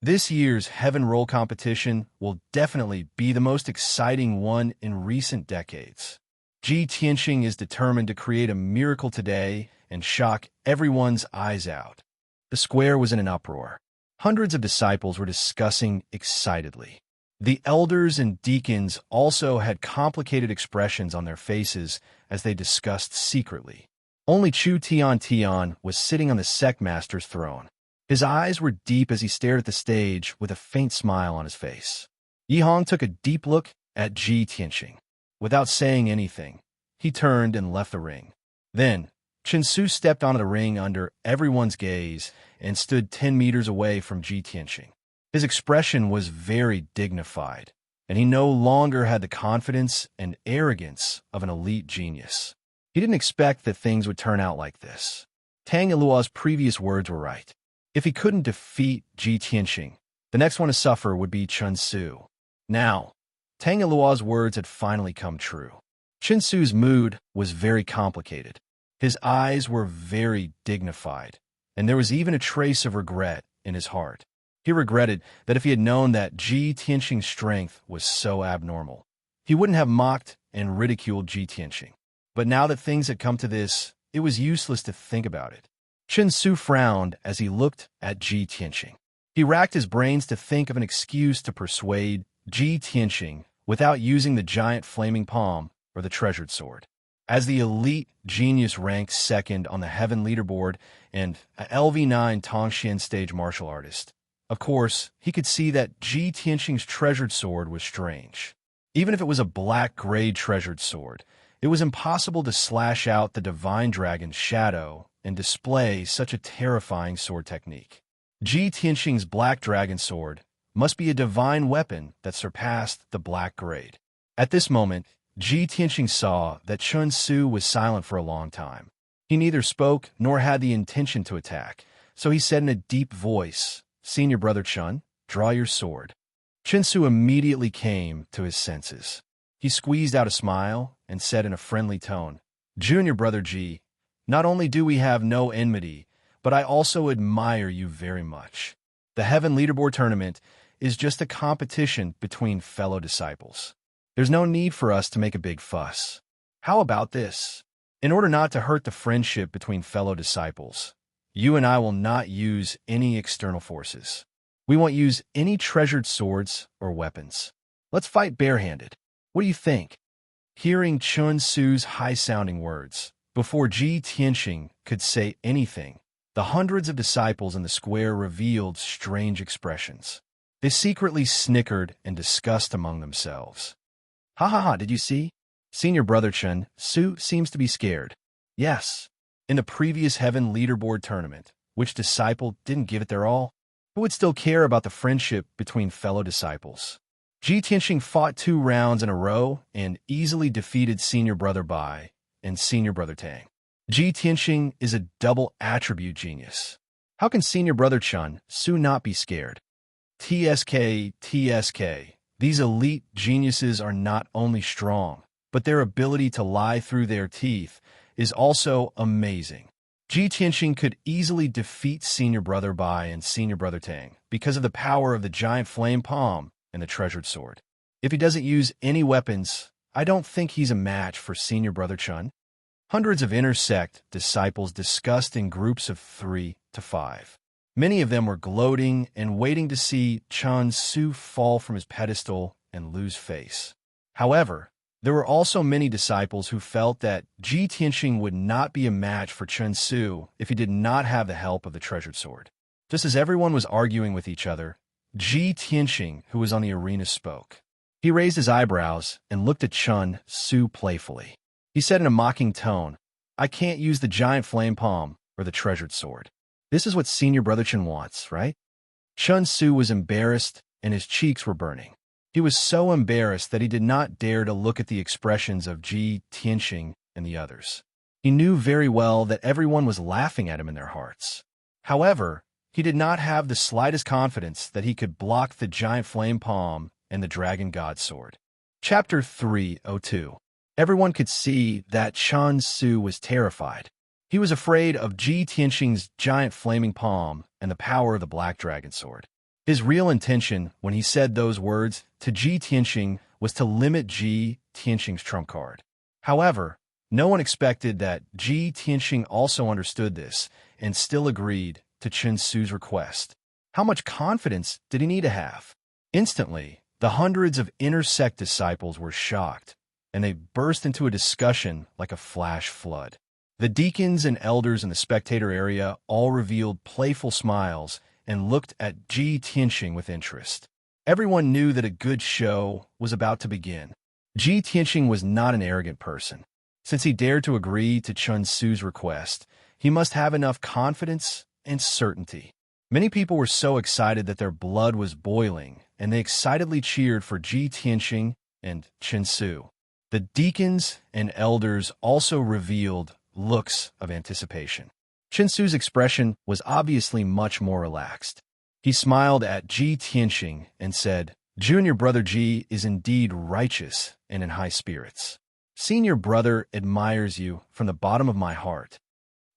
This year's Heaven Roll competition will definitely be the most exciting one in recent decades. Ji Tianqing is determined to create a miracle today and shock everyone's eyes out. The square was in an uproar. Hundreds of disciples were discussing excitedly. The elders and deacons also had complicated expressions on their faces as they discussed secretly. Only Chu Tian was sitting on the sect master's throne. His eyes were deep as he stared at the stage with a faint smile on his face. Yihong took a deep look at Ji Tianqing. Without saying anything, he turned and left the ring. Then, Chun Su stepped onto the ring under everyone's gaze and stood 10 meters away from Ji Tianqing. His expression was very dignified, and he no longer had the confidence and arrogance of an elite genius. He didn't expect that things would turn out like this. Tang Ilua's previous words were right. If he couldn't defeat Ji Tianqing, the next one to suffer would be Chun Su. Now, Tang Ilua's words had finally come true. Chun Su's mood was very complicated. His eyes were very dignified, and there was even a trace of regret in his heart. He regretted that if he had known that Ji Tianqing's strength was so abnormal, he wouldn't have mocked and ridiculed Ji Tianqing. But now that things had come to this, it was useless to think about it. Chun Su frowned as he looked at Ji Tianqing. He racked his brains to think of an excuse to persuade Ji Tianqing without using the giant flaming palm or the treasured sword. As the elite genius ranked second on the Heaven leaderboard and a LV9 Tongxian stage martial artist, of course, he could see that Ji Tianqing's treasured sword was strange. Even if it was a black-grade treasured sword, it was impossible to slash out the divine dragon's shadow and display such a terrifying sword technique. Ji Tianqing's black dragon sword must be a divine weapon that surpassed the black grade. At this moment, Ji Tianqing saw that Chun Su was silent for a long time. He neither spoke nor had the intention to attack, so he said in a deep voice, "Senior brother Chun, draw your sword." Chun Su immediately came to his senses. He squeezed out a smile and said in a friendly tone, "Junior brother Ji, not only do we have no enmity, but I also admire you very much. The Heaven Leaderboard Tournament is just a competition between fellow disciples. There's no need for us to make a big fuss. How about this? In order not to hurt the friendship between fellow disciples, you and I will not use any external forces. We won't use any treasured swords or weapons. Let's fight barehanded. What do you think?" Hearing Chun Su's high-sounding words, before Ji Tianqing could say anything, the hundreds of disciples in the square revealed strange expressions. They secretly snickered and discussed among themselves. "Ha ha ha, did you see? Senior brother Chun Su seems to be scared." Yes. In the previous Heaven Leaderboard Tournament, which disciple didn't give it their all? Who would still care about the friendship between fellow disciples? Ji Tianqing fought 2 rounds in a row and easily defeated Senior Brother Bai and Senior Brother Tang. Ji Tianqing is a double attribute genius. How can Senior Brother Chun Su not be scared? TSK. These elite geniuses are not only strong, but their ability to lie through their teeth is also amazing. Ji Tianqing could easily defeat Senior Brother Bai and Senior Brother Tang because of the power of the giant flame palm and the treasured sword. If he doesn't use any weapons, I don't think he's a match for Senior Brother Chun. Hundreds of inner sect disciples discussed in groups of 3 to 5. Many of them were gloating and waiting to see Chun Su fall from his pedestal and lose face. However, there were also many disciples who felt that Ji Tianqing would not be a match for Chun Su if he did not have the help of the treasured sword. Just as everyone was arguing with each other, Ji Tianqing, who was on the arena, spoke. He raised his eyebrows and looked at Chun Su playfully. He said in a mocking tone, "I can't use the giant flame palm or the treasured sword. This is what Senior Brother Chun wants, right?" Chun Su was embarrassed and his cheeks were burning. He was so embarrassed that he did not dare to look at the expressions of Ji Tianqing and the others. He knew very well that everyone was laughing at him in their hearts. However, he did not have the slightest confidence that he could block the giant flame palm and the dragon god sword. Chapter 302. Everyone could see that Chun Su was terrified. He was afraid of Ji Tianqing's giant flaming palm and the power of the black dragon sword. His real intention when he said those words to Ji Tianqing was to limit Ji Tianqing's trump card. However, no one expected that Ji Tianqing also understood this and still agreed to Chun Su's request. How much confidence did he need to have? Instantly, the hundreds of inner sect disciples were shocked, and they burst into a discussion like a flash flood. The deacons and elders in the spectator area all revealed playful smiles and looked at Ji Tianqing with interest. Everyone knew that a good show was about to begin. Ji Tianqing was not an arrogant person. Since he dared to agree to Chun Su's request, he must have enough confidence and certainty. Many people were so excited that their blood was boiling, and they excitedly cheered for Ji Tianqing and Chun Su. The deacons and elders also revealed looks of anticipation. Chun Su's expression was obviously much more relaxed. He smiled at Ji Tianqing and said, "Junior brother Ji is indeed righteous and in high spirits. Senior brother admires you from the bottom of my heart."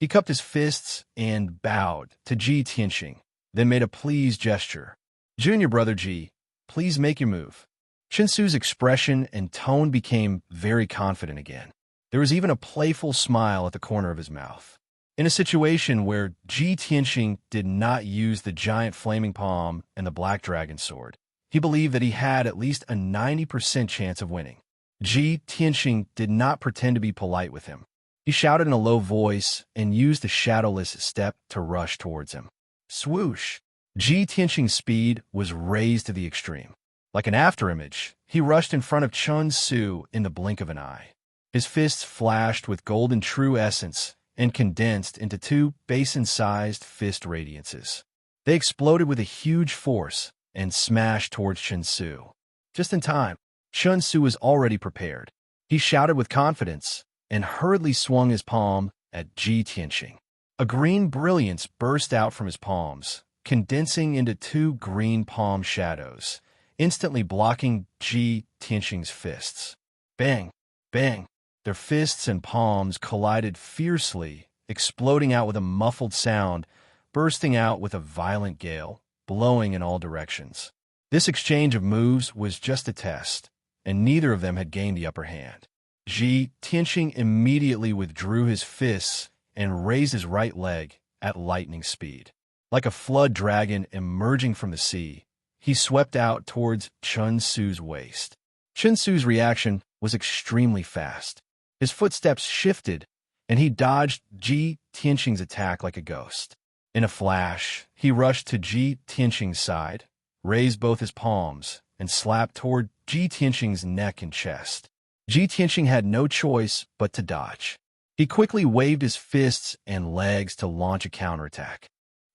He cupped his fists and bowed to Ji Tianqing, then made a pleased gesture. "Junior brother Ji, please make your move." Chun Su's expression and tone became very confident again. There was even a playful smile at the corner of his mouth. In a situation where Ji Tianxing did not use the giant flaming palm and the black dragon sword, he believed that he had at least a 90% chance of winning. Ji Tianxing did not pretend to be polite with him. He shouted in a low voice and used the shadowless step to rush towards him. Swoosh! Ji Tianxing's speed was raised to the extreme. Like an afterimage, he rushed in front of Chun Su in the blink of an eye. His fists flashed with golden true essence and condensed into two basin-sized fist radiances. They exploded with a huge force and smashed towards Chun Su. Just in time, Chun Su was already prepared. He shouted with confidence and hurriedly swung his palm at Ji Tianxing. A green brilliance burst out from his palms, condensing into two green palm shadows, instantly blocking Ji Tianxing's fists. Bang! Bang! Their fists and palms collided fiercely, exploding out with a muffled sound, bursting out with a violent gale, blowing in all directions. This exchange of moves was just a test, and neither of them had gained the upper hand. Ji Tianxing immediately withdrew his fists and raised his right leg at lightning speed. Like a flood dragon emerging from the sea, he swept out towards Chun Su's waist. Chun Su's reaction was extremely fast. His footsteps shifted, and he dodged Ji Tianxing's attack like a ghost. In a flash, he rushed to Ji Tianxing's side, raised both his palms, and slapped toward Ji Tianxing's neck and chest. Ji Tianxing had no choice but to dodge. He quickly waved his fists and legs to launch a counterattack.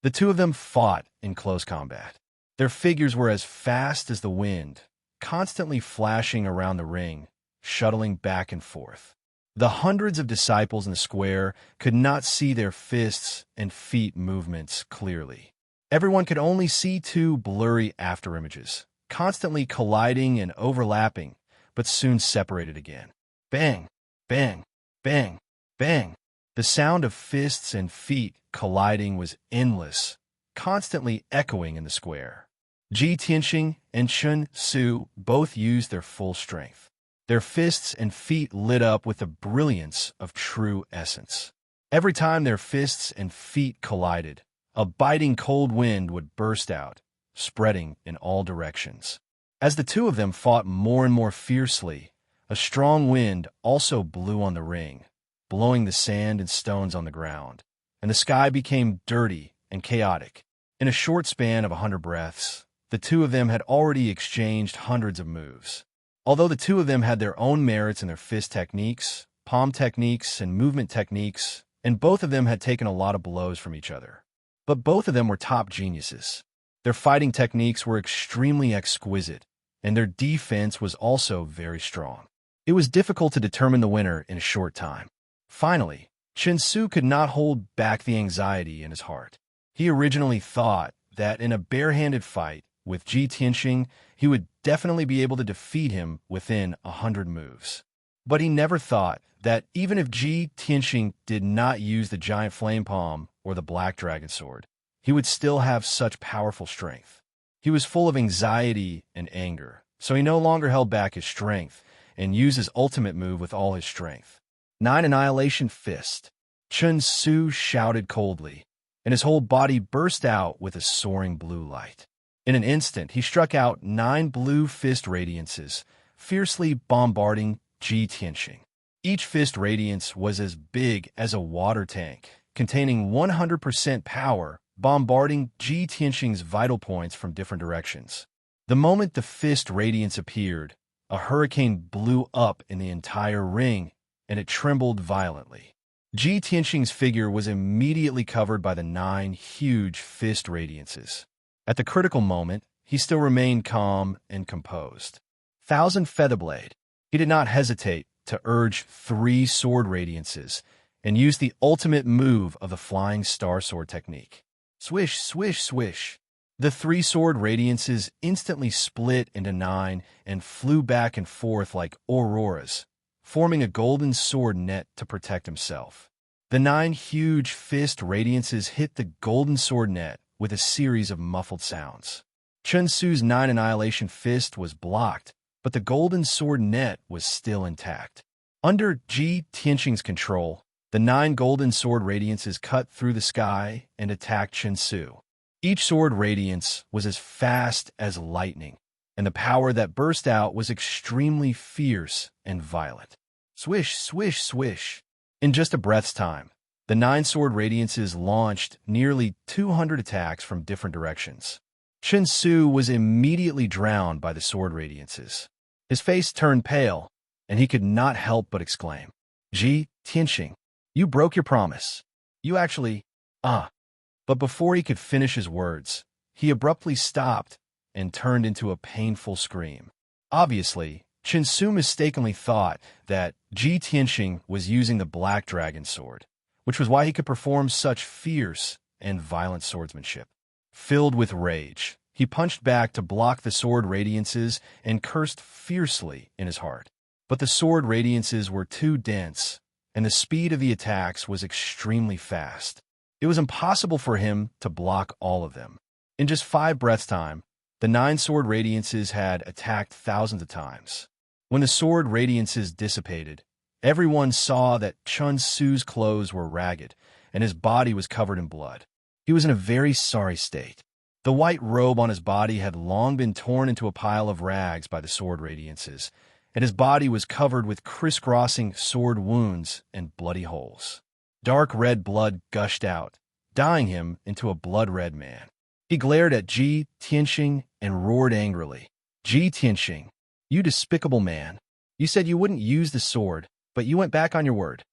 The two of them fought in close combat. Their figures were as fast as the wind, constantly flashing around the ring, shuttling back and forth. The hundreds of disciples in the square could not see their fists and feet movements clearly. Everyone could only see two blurry afterimages, constantly colliding and overlapping, but soon separated again. Bang! Bang! Bang! Bang! The sound of fists and feet colliding was endless, constantly echoing in the square. Ji Tianxing and Chun Su both used their full strength. Their fists and feet lit up with the brilliance of true essence. Every time their fists and feet collided, a biting cold wind would burst out, spreading in all directions. As the two of them fought more and more fiercely, a strong wind also blew on the ring, blowing the sand and stones on the ground, and the sky became dirty and chaotic. In a short span of 100 breaths, the two of them had already exchanged hundreds of moves. Although the two of them had their own merits in their fist techniques, palm techniques, and movement techniques, and both of them had taken a lot of blows from each other. But both of them were top geniuses. Their fighting techniques were extremely exquisite, and their defense was also very strong. It was difficult to determine the winner in a short time. Finally, Chun Su could not hold back the anxiety in his heart. He originally thought that in a barehanded fight with Ji Tianxing, he would definitely be able to defeat him within 100 moves. But he never thought that even if Ji Tianxing did not use the giant flame palm or the black dragon sword, he would still have such powerful strength. He was full of anxiety and anger, so he no longer held back his strength and used his ultimate move with all his strength. 9 Annihilation Fist. Chun Su shouted coldly, and his whole body burst out with a soaring blue light. In an instant, he struck out 9 blue fist radiances, fiercely bombarding Ji Tianxing. Each fist radiance was as big as a water tank, containing 100% power, bombarding Ji Tianxing's vital points from different directions. The moment the fist radiance appeared, a hurricane blew up in the entire ring, and it trembled violently. Ji Tianxing's figure was immediately covered by the 9 huge fist radiances. At the critical moment, he still remained calm and composed. Thousand Featherblade. He did not hesitate to urge 3 sword radiances and use the ultimate move of the Flying Star Sword technique. Swish, swish, swish. The 3 sword radiances instantly split into 9 and flew back and forth like auroras, forming a golden sword net to protect himself. The 9 huge fist radiances hit the golden sword net with a series of muffled sounds. Chun Su's 9 Annihilation Fist was blocked, but the golden sword net was still intact. Under Ji Tianxing's control, The 9 golden sword radiances cut through the sky and attacked Chen Su. Each sword radiance was as fast as lightning, and the power that burst out was extremely fierce and violent. Swish, swish, swish. In just a breath's time, the 9 sword radiances launched nearly 200 attacks from different directions. Chen Su was immediately drowned by the sword radiances. His face turned pale, and he could not help but exclaim, "Ji Tianxing, you broke your promise. You actually, But before he could finish his words, he abruptly stopped and turned into a painful scream. Obviously, Chen Su mistakenly thought that Ji Tianxing was using the Black Dragon Sword, which was why he could perform such fierce and violent swordsmanship. Filled with rage, he punched back to block the sword radiances and cursed fiercely in his heart. But the sword radiances were too dense, and the speed of the attacks was extremely fast. It was impossible for him to block all of them. In just 5 breaths' time, the 9 sword radiances had attacked thousands of times. When the sword radiances dissipated, everyone saw that Chen Su's clothes were ragged, and his body was covered in blood. He was in a very sorry state. The white robe on his body had long been torn into a pile of rags by the sword radiances, and his body was covered with crisscrossing sword wounds and bloody holes. Dark red blood gushed out, dyeing him into a blood-red man. He glared at Ji Tianxing and roared angrily, "Ji Tianxing, you despicable man. You said you wouldn't use the sword, but you went back on your word."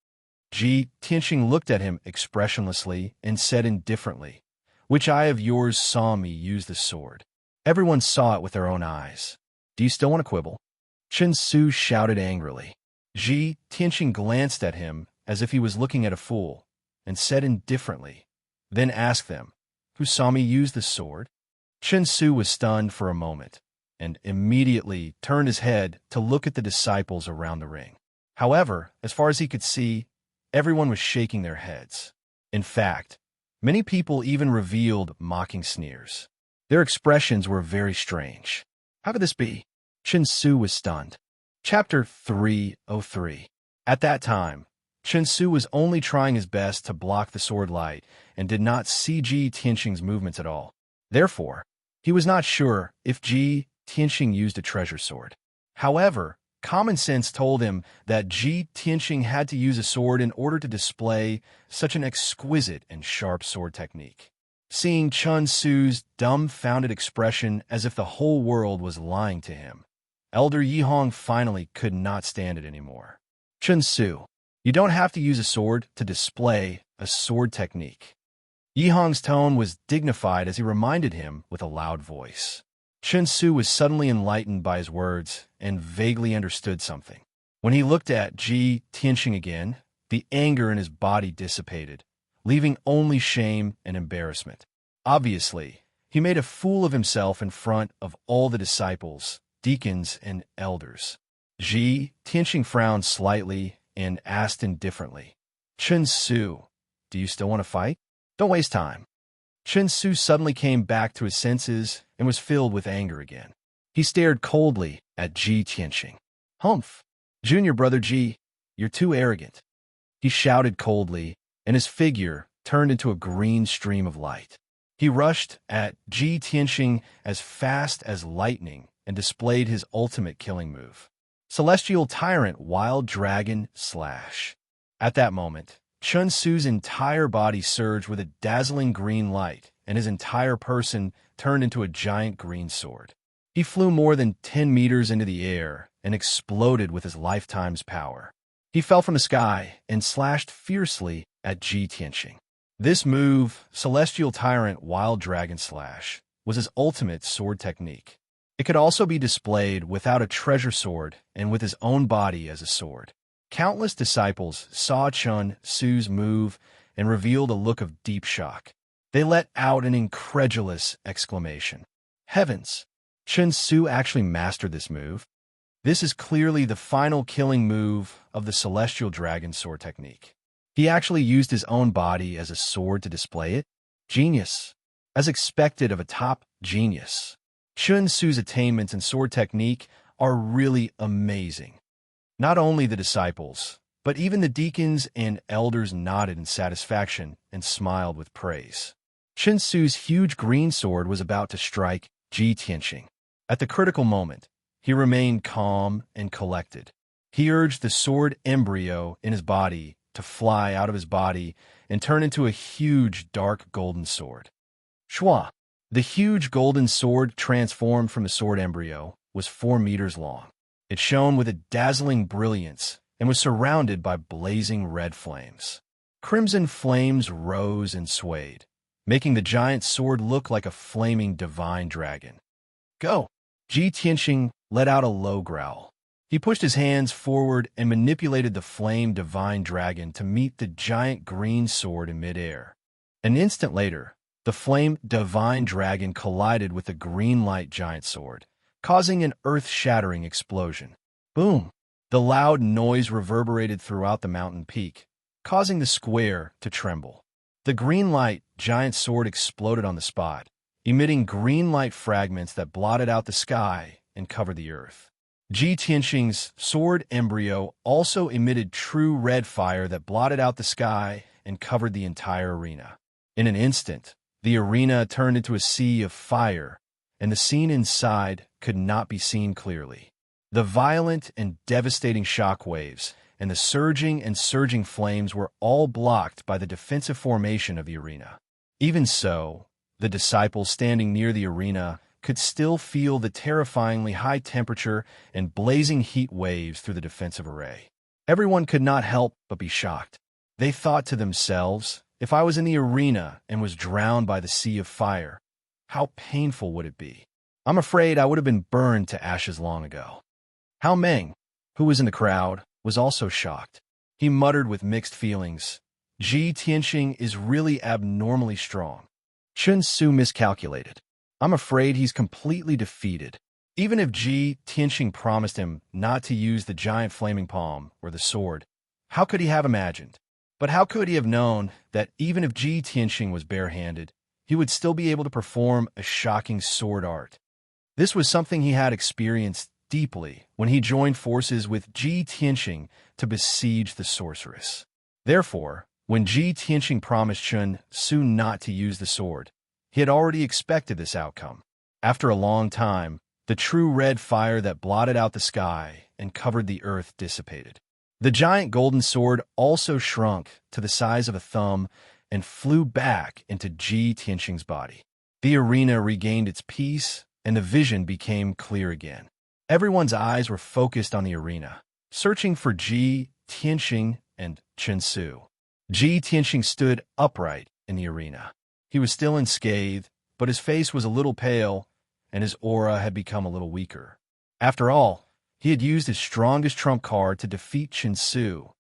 Ji Tianxing looked at him expressionlessly and said indifferently, "Which eye of yours saw me use the sword? Everyone saw it with their own eyes. Do you still want to quibble?" Chen Su shouted angrily. Ji Tianxing glanced at him as if he was looking at a fool, and said indifferently, then asked them, "Who saw me use the sword?" Chen Su was stunned for a moment, and immediately turned his head to look at the disciples around the ring. However, as far as he could see, everyone was shaking their heads. In fact, many people even revealed mocking sneers. Their expressions were very strange. How could this be? Chen Su was stunned. Chapter 303. At that time, Chen Su was only trying his best to block the sword light and did not see Ji Tianxing's movements at all. Therefore, he was not sure if Ji Tianxing used a treasure sword. However, common sense told him that Ji Tianxing had to use a sword in order to display such an exquisite and sharp sword technique. Seeing Chen Su's dumbfounded expression as if the whole world was lying to him, Elder Yihong finally could not stand it anymore. "Chen Su, you don't have to use a sword to display a sword technique." Yihong's tone was dignified as he reminded him with a loud voice. Chen Su was suddenly enlightened by his words and vaguely understood something. When he looked at Ji Tianxing again, the anger in his body dissipated, leaving only shame and embarrassment. Obviously, he made a fool of himself in front of all the disciples, deacons, and elders. Ji Tianxing frowned slightly and asked indifferently, "Chen Su, do you still want to fight? Don't waste time." Chen Su suddenly came back to his senses and was filled with anger again. He stared coldly at Ji Tianxing. "Humph! Junior brother Ji, you're too arrogant." He shouted coldly, and his figure turned into a green stream of light. He rushed at Ji Tianxing as fast as lightning and displayed his ultimate killing move, Celestial Tyrant Wild Dragon Slash. At that moment, Chen Su's entire body surged with a dazzling green light, and his entire person turned into a giant green sword. He flew more than 10 meters into the air and exploded with his lifetime's power. He fell from the sky and slashed fiercely at Ji Tianxing. This move, Celestial Tyrant Wild Dragon Slash, was his ultimate sword technique. It could also be displayed without a treasure sword and with his own body as a sword. Countless disciples saw Chen Su's move and revealed a look of deep shock. They let out an incredulous exclamation. Heavens! Chen Su actually mastered this move. This is clearly the final killing move of the Celestial Dragon Sword technique. He actually used his own body as a sword to display it. Genius. As expected of a top genius. Chen Su's attainments in sword technique are really amazing. Not only the disciples, But even the deacons and elders nodded in satisfaction and smiled with praise. Chen Su's huge green sword was about to strike Ji Tianxing. At the critical moment, he remained calm and collected. He urged the sword embryo in his body to fly out of his body and turn into a huge dark golden sword. Shua! The huge golden sword transformed from the sword embryo was 4 meters long. It shone with a dazzling brilliance and was surrounded by blazing red flames. Crimson flames rose and swayed, making the giant sword look like a flaming divine dragon. Go! Ji Tianxing let out a low growl. He pushed his hands forward and manipulated the flame divine dragon to meet the giant green sword in midair. An instant later, the flame divine dragon collided with the green light giant sword, causing an earth-shattering explosion. Boom! The loud noise reverberated throughout the mountain peak, causing the square to tremble. The green light giant sword exploded on the spot, emitting green light fragments that blotted out the sky and covered the earth. Ji Tianxing's sword embryo also emitted true red fire that blotted out the sky and covered the entire arena. In an instant, the arena turned into a sea of fire, and the scene inside could not be seen clearly. The violent and devastating shock waves and the surging flames were all blocked by the defensive formation of the arena. Even so, the disciples standing near the arena could still feel the terrifyingly high temperature and blazing heat waves through the defensive array. Everyone could not help but be shocked. They thought to themselves, if I was in the arena and was drowned by the sea of fire, how painful would it be? I'm afraid I would have been burned to ashes long ago. Hao Meng, who was in the crowd, was also shocked. He muttered with mixed feelings, Ji Tianxing is really abnormally strong. Chen Su miscalculated. I'm afraid he's completely defeated. Even if Ji Tianxing promised him not to use the giant flaming palm or the sword, how could he have imagined? But how could he have known that even if Ji Tianxing was barehanded, he would still be able to perform a shocking sword art? This was something he had experienced deeply when he joined forces with Ji Tianxing to besiege the sorceress. Therefore, when Ji Tianxing promised Chen Su not to use the sword, he had already expected this outcome. After a long time, the true red fire that blotted out the sky and covered the earth dissipated. The giant golden sword also shrunk to the size of a thumb and flew back into Ji Tianxing's body. The arena regained its peace, and the vision became clear again. Everyone's eyes were focused on the arena, searching for Ji Tianxing and Chen Su. Ji Tianxing stood upright in the arena. He was still unscathed, but his face was a little pale, and his aura had become a little weaker. After all, he had used his strongest trump card to defeat Chen Su,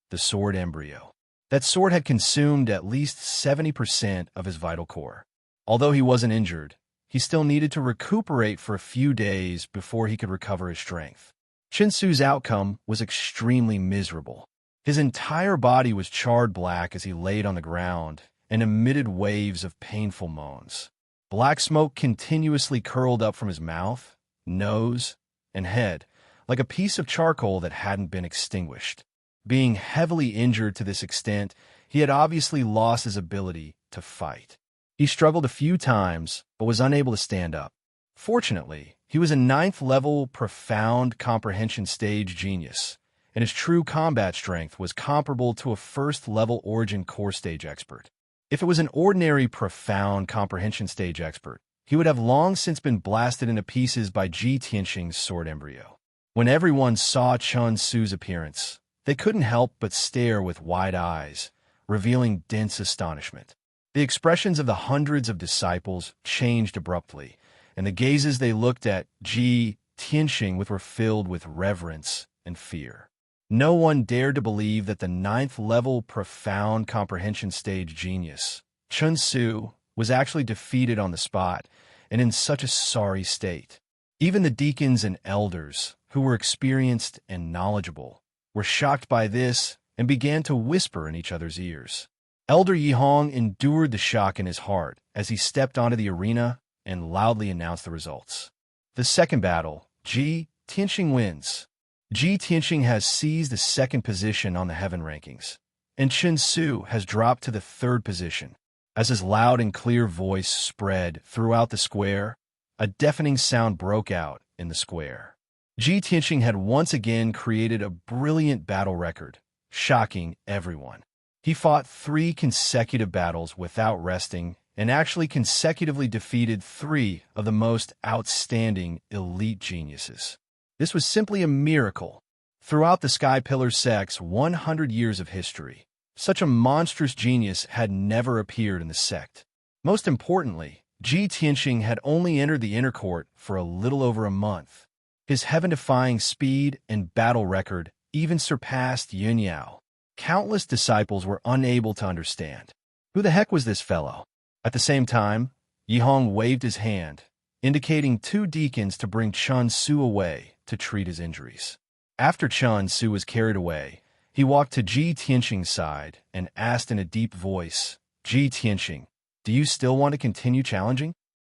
the sword embryo. That sword had consumed at least 70% of his vital core. Although he wasn't injured, he still needed to recuperate for a few days before he could recover his strength. Chen Su's outcome was extremely miserable. His entire body was charred black as he laid on the ground and emitted waves of painful moans. Black smoke continuously curled up from his mouth, nose, and head, like a piece of charcoal that hadn't been extinguished. Being heavily injured to this extent, he had obviously lost his ability to fight. He struggled a few times, but was unable to stand up. Fortunately, he was a 9th-level profound comprehension stage genius, and his true combat strength was comparable to a 1st-level origin core stage expert. If it was an ordinary profound comprehension stage expert, he would have long since been blasted into pieces by Ji Tianxing's sword embryo. When everyone saw Chen Su's appearance, they couldn't help but stare with wide eyes, revealing dense astonishment. The expressions of the hundreds of disciples changed abruptly, and the gazes they looked at Ji Tianxing with were filled with reverence and fear. No one dared to believe that the 9th-level profound comprehension stage genius, Chen Su, was actually defeated on the spot and in such a sorry state. Even the deacons and elders, who were experienced and knowledgeable, were shocked by this and began to whisper in each other's ears. Elder Yihong endured the shock in his heart as he stepped onto the arena and loudly announced the results. The second battle, Ji Tianxing wins. Ji Tianxing has seized the second position on the heaven rankings, and Chen Su has dropped to the third position. As his loud and clear voice spread throughout the square, a deafening sound broke out in the square. Ji Tianxing had once again created a brilliant battle record, shocking everyone. He fought 3 consecutive battles without resting and actually consecutively defeated 3 of the most outstanding elite geniuses. This was simply a miracle. Throughout the Sky Pillar sect's 100 years of history, such a monstrous genius had never appeared in the sect. Most importantly, Ji Tianxing had only entered the inner court for a little over a month. His heaven-defying speed and battle record even surpassed Yun Yao. Countless disciples were unable to understand. Who the heck was this fellow? At the same time, Yi Hong waved his hand, indicating 2 deacons to bring Chen Su away to treat his injuries. After Chen Su was carried away, he walked to Ji Tianxing's side and asked in a deep voice, "Ji Tianxing, do you still want to continue challenging?"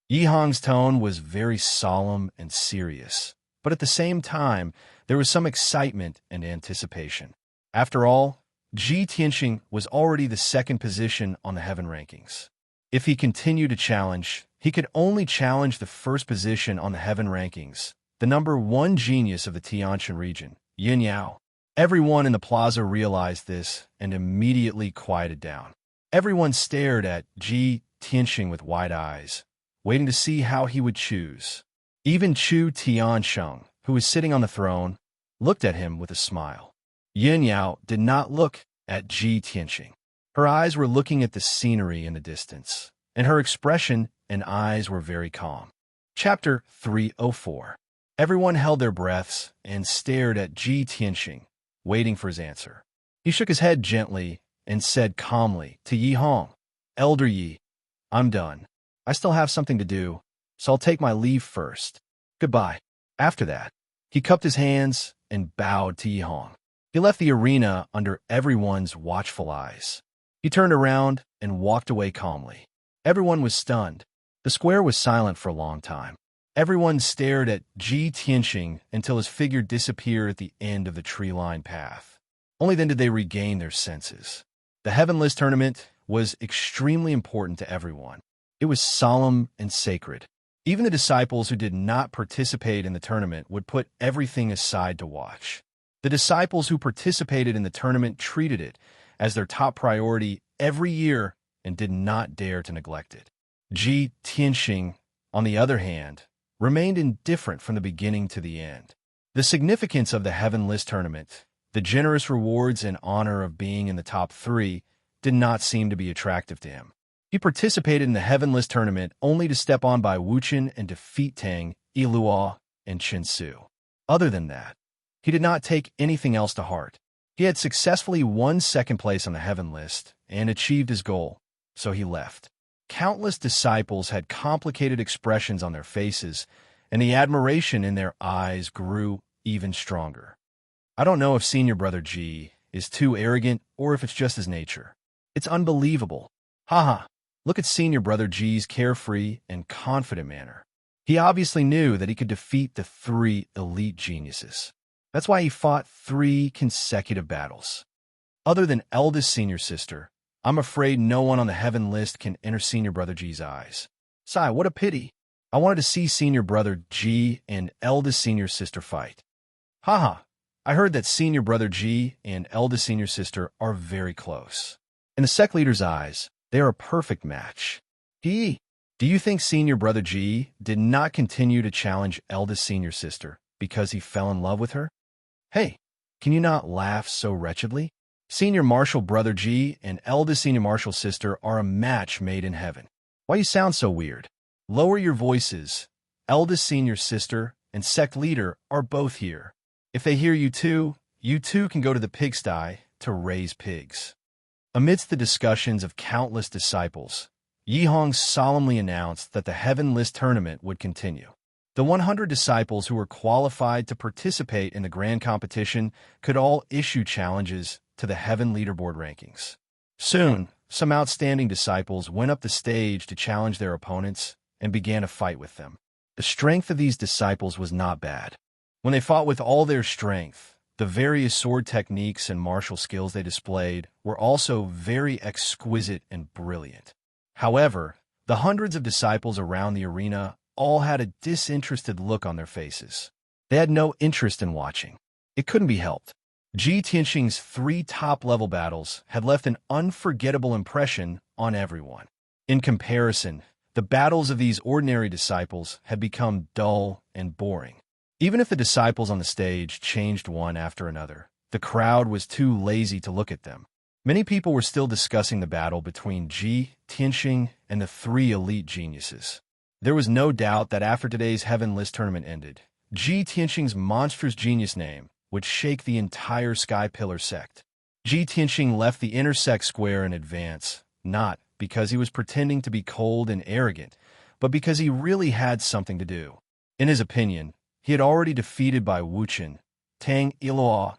Yi Hong's tone was very solemn and serious, but at the same time, there was some excitement and anticipation. After all, Ji Tianxing was already the second position on the heaven rankings. If he continued to challenge, he could only challenge the first position on the heaven rankings, the number 1 genius of the Tianshan region, Yin Yao. Everyone in the plaza realized this and immediately quieted down. Everyone stared at Ji Tianxing with wide eyes, waiting to see how he would choose. Even Chu Tiansheng, who was sitting on the throne, looked at him with a smile. Yin Yao did not look at Ji Tianxing. Her eyes were looking at the scenery in the distance, and her expression and eyes were very calm. Chapter 304. Everyone held their breaths and stared at Ji Tianxing, waiting for his answer. He shook his head gently and said calmly to Yi Hong, "Elder Yi, I'm done. I still have something to do, so I'll take my leave first. Goodbye." After that, he cupped his hands and bowed to Yi Hong. He left the arena under everyone's watchful eyes. He turned around and walked away calmly. Everyone was stunned. The square was silent for a long time. Everyone stared at Ji Tianxing until his figure disappeared at the end of the tree-lined path. Only then did they regain their senses. The Heaven List tournament was extremely important to everyone. It was solemn and sacred. Even the disciples who did not participate in the tournament would put everything aside to watch. The disciples who participated in the tournament treated it as their top priority every year and did not dare to neglect it. Ji Tianxing, on the other hand, remained indifferent from the beginning to the end. The significance of the Heaven List tournament, the generous rewards and honor of being in the top 3, did not seem to be attractive to him. He participated in the Heaven List tournament only to step on by Wu Chen and defeat Tang, Yiluo, and Chen Su. Other than that, he did not take anything else to heart. He had successfully won second place on the Heaven List and achieved his goal, so he left. Countless disciples had complicated expressions on their faces, and the admiration in their eyes grew even stronger. I don't know if Senior Brother Ji is too arrogant or if it's just his nature. It's unbelievable. Haha, look at Senior Brother Ji's carefree and confident manner. He obviously knew that he could defeat the 3 elite geniuses. That's why he fought 3 consecutive battles. Other than eldest senior sister, I'm afraid no one on the Heaven List can enter Senior Brother Ji's eyes. Sigh, what a pity. I wanted to see Senior Brother Ji and eldest senior sister fight. Haha, I heard that Senior Brother Ji and eldest senior sister are very close. In the sect leader's eyes, they are a perfect match. Do you think Senior Brother Ji did not continue to challenge eldest senior sister because he fell in love with her? Hey, can you not laugh so wretchedly? Senior Marshal Brother Ji and eldest senior marshal sister are a match made in heaven. Why you sound so weird? Lower your voices. Eldest senior sister and sect leader are both here. If they hear you too can go to the pigsty to raise pigs. Amidst the discussions of countless disciples, Yi Hong solemnly announced that the Heaven List tournament would continue. The 100 disciples who were qualified to participate in the grand competition could all issue challenges to the Heaven Leaderboard rankings. Soon, some outstanding disciples went up the stage to challenge their opponents and began a fight with them. The strength of these disciples was not bad. When they fought with all their strength, the various sword techniques and martial skills they displayed were also very exquisite and brilliant. However, the hundreds of disciples around the arena all had a disinterested look on their faces. They had no interest in watching. It couldn't be helped. Ji Tianxing's 3 top-level battles had left an unforgettable impression on everyone. In comparison, the battles of these ordinary disciples had become dull and boring. Even if the disciples on the stage changed one after another, the crowd was too lazy to look at them. Many people were still discussing the battle between Ji Tianxing and the 3 elite geniuses. There was no doubt that after today's Heaven List tournament ended, Ji Tianxing's monstrous genius name would shake the entire Sky Pillar sect. Ji Tianxing left the intersect square in advance, not because he was pretending to be cold and arrogant, but because he really had something to do. In his opinion, he had already defeated by Wuchen, Tang Iluo,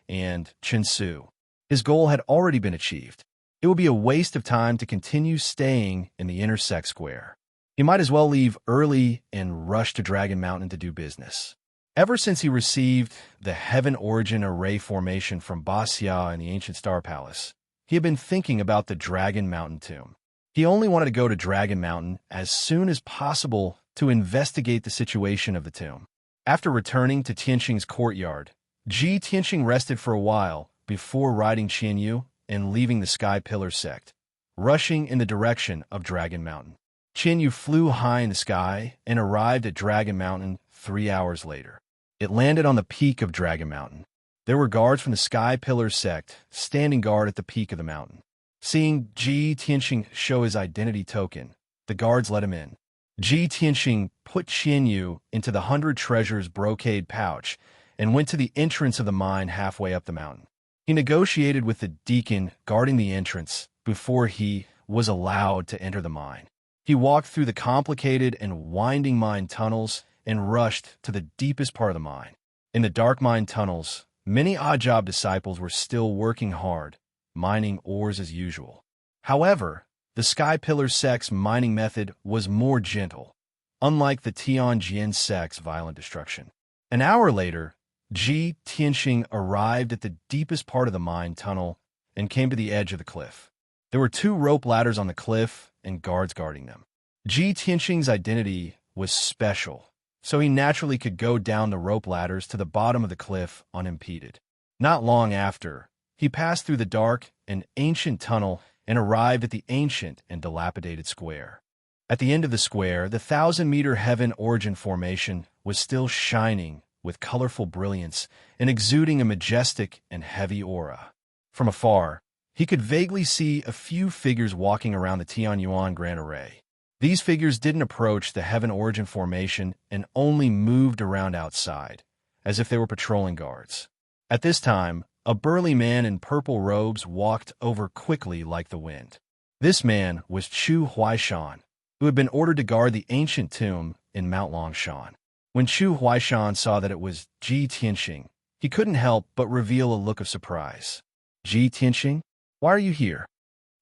and Chen Su. His goal had already been achieved. It would be a waste of time to continue staying in the intersect square. He might as well leave early and rush to Dragon Mountain to do business. Ever since he received the Heaven Origin Array formation from Xia in the Ancient Star Palace, he had been thinking about the Dragon Mountain tomb. He only wanted to go to Dragon Mountain as soon as possible to investigate the situation of the tomb. After returning to Tianxing's courtyard, Ji Tianxing rested for a while before riding Qianyu and leaving the Sky Pillar sect, rushing in the direction of Dragon Mountain. Qianyu flew high in the sky and arrived at Dragon Mountain 3 hours later. It landed on the peak of Dragon Mountain. There were guards from the Sky Pillar sect standing guard at the peak of the mountain. Seeing Ji Tianxing show his identity token, the guards let him in. Ji Tianxing put Qianyu into the 100 treasures brocade pouch and went to the entrance of the mine halfway up the mountain. He negotiated with the deacon guarding the entrance before he was allowed to enter the mine. He walked through the complicated and winding mine tunnels and rushed to the deepest part of the mine. In the dark mine tunnels, many odd-job disciples were still working hard, mining ores as usual. However, the Sky Pillar sect's mining method was more gentle, unlike the Tianjin sect's violent destruction. An hour later, Ji Tianxing arrived at the deepest part of the mine tunnel and came to the edge of the cliff. There were 2 rope ladders on the cliff and guards guarding them. Ji Tianxing's identity was special, so he naturally could go down the rope ladders to the bottom of the cliff unimpeded. Not long after, he passed through the dark and ancient tunnel and arrived at the ancient and dilapidated square. At the end of the square, the 1,000-meter Heaven Origin formation was still shining with colorful brilliance and exuding a majestic and heavy aura. From afar, he could vaguely see a few figures walking around the Tianyuan Grand Array. These figures didn't approach the Heaven Origin formation and only moved around outside, as if they were patrolling guards. At this time, a burly man in purple robes walked over quickly like the wind. This man was Chu Huaishan, who had been ordered to guard the ancient tomb in Mount Longshan. When Chu Huaishan saw that it was Ji Tianxing, he couldn't help but reveal a look of surprise. Ji Tianxing, why are you here?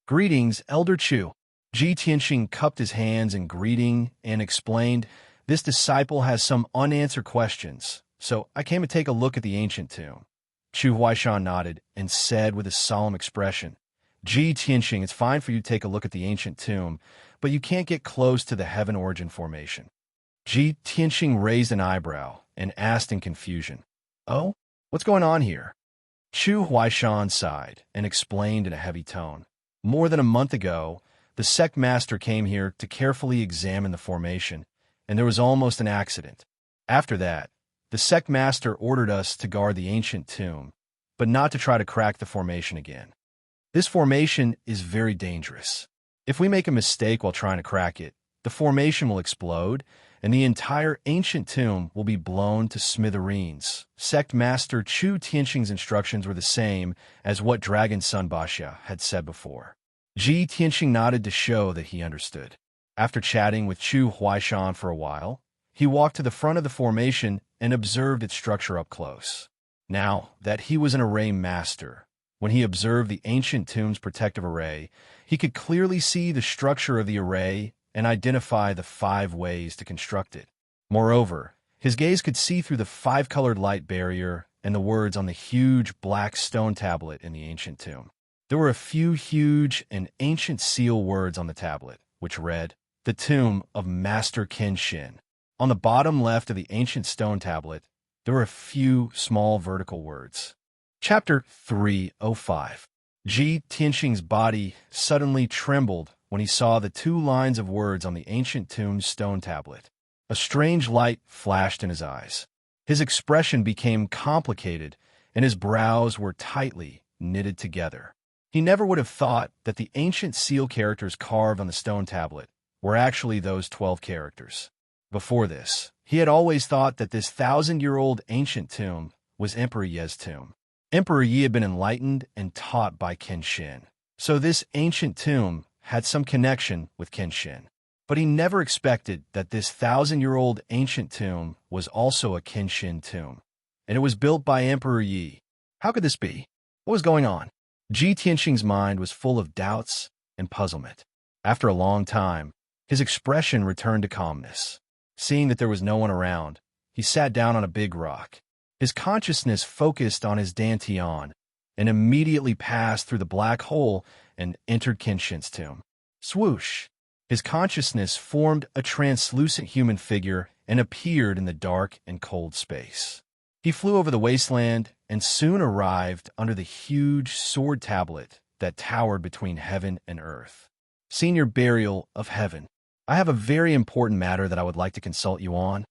Greetings, Elder Chu. Ji Tianxing cupped his hands in greeting and explained, this disciple has some unanswered questions, so I came to take a look at the ancient tomb. Chu Huaishan nodded and said with a solemn expression, Ji Tianxing, it's fine for you to take a look at the ancient tomb, but you can't get close to the Heaven Origin formation. Ji Tianxing raised an eyebrow and asked in confusion, oh, what's going on here? Chu Huaishan sighed and explained in a heavy tone, more than a month ago, the sect master came here to carefully examine the formation, and there was almost an accident. After that, the sect master ordered us to guard the ancient tomb, but not to try to crack the formation again. This formation is very dangerous. If we make a mistake while trying to crack it, the formation will explode, and the entire ancient tomb will be blown to smithereens. Sect Master Chu Tianxing's instructions were the same as what Dragon Son Xia had said before. Ji Tianxing nodded to show that he understood. After chatting with Chu Huaishan for a while, he walked to the front of the formation and observed its structure up close. Now that he was an array master, when he observed the ancient tomb's protective array, he could clearly see the structure of the array and identify the 5 ways to construct it. Moreover, His gaze could see through the five-colored light barrier and the words on the huge black stone tablet in the ancient tomb. There were a few huge and ancient seal words on the tablet, which read, "The Tomb of Master Kenshin." On the bottom left of the ancient stone tablet, there were a few small vertical words. Chapter 305. Ji Tianxing's body suddenly trembled when he saw the two lines of words on the ancient tomb's stone tablet. A strange light flashed in his eyes. His expression became complicated, and his brows were tightly knitted together. He never would have thought that the ancient seal characters carved on the stone tablet were actually those 12 characters. Before this, he had always thought that this 1,000-year-old ancient tomb was Emperor Ye's tomb. Emperor Yi had been enlightened and taught by Kenshin, so this ancient tomb had some connection with Kenshin. But he never expected that this 1,000-year-old ancient tomb was also a Kenshin tomb, and it was built by Emperor Yi. How could this be? What was going on? Ji Tianxing's mind was full of doubts and puzzlement. After a long time, his expression returned to calmness. Seeing that there was no one around, he sat down on a big rock. His consciousness focused on his dantian and immediately passed through the black hole and entered Kenshin's tomb. Swoosh! His consciousness formed a translucent human figure and appeared in the dark and cold space. He flew over the wasteland and soon arrived under the huge sword tablet that towered between heaven and earth. Senior Burial of Heaven. I have a very important matter that I would like to consult you on.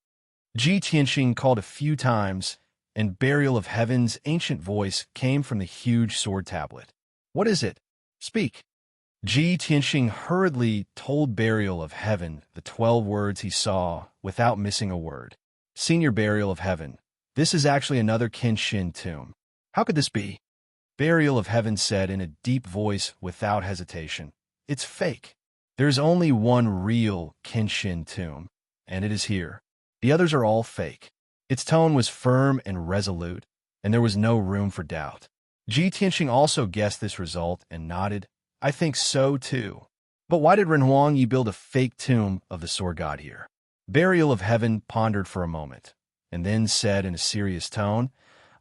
Ji Tianxing called a few times, and Burial of Heaven's ancient voice came from the huge sword tablet. What is it? Speak. Ji Tianxing hurriedly told Burial of Heaven the 12 words he saw without missing a word. Senior Burial of Heaven, this is actually another Kenshin tomb. How could this be? Burial of Heaven said in a deep voice without hesitation. It's fake. There's only one real Kenshin tomb, and it is here. The others are all fake. Its tone was firm and resolute, and there was no room for doubt. Ji Tianxing also guessed this result and nodded. I think so, too. But why did Renhuang Yi build a fake tomb of the sword god here? Burial of Heaven pondered for a moment, and then said in a serious tone,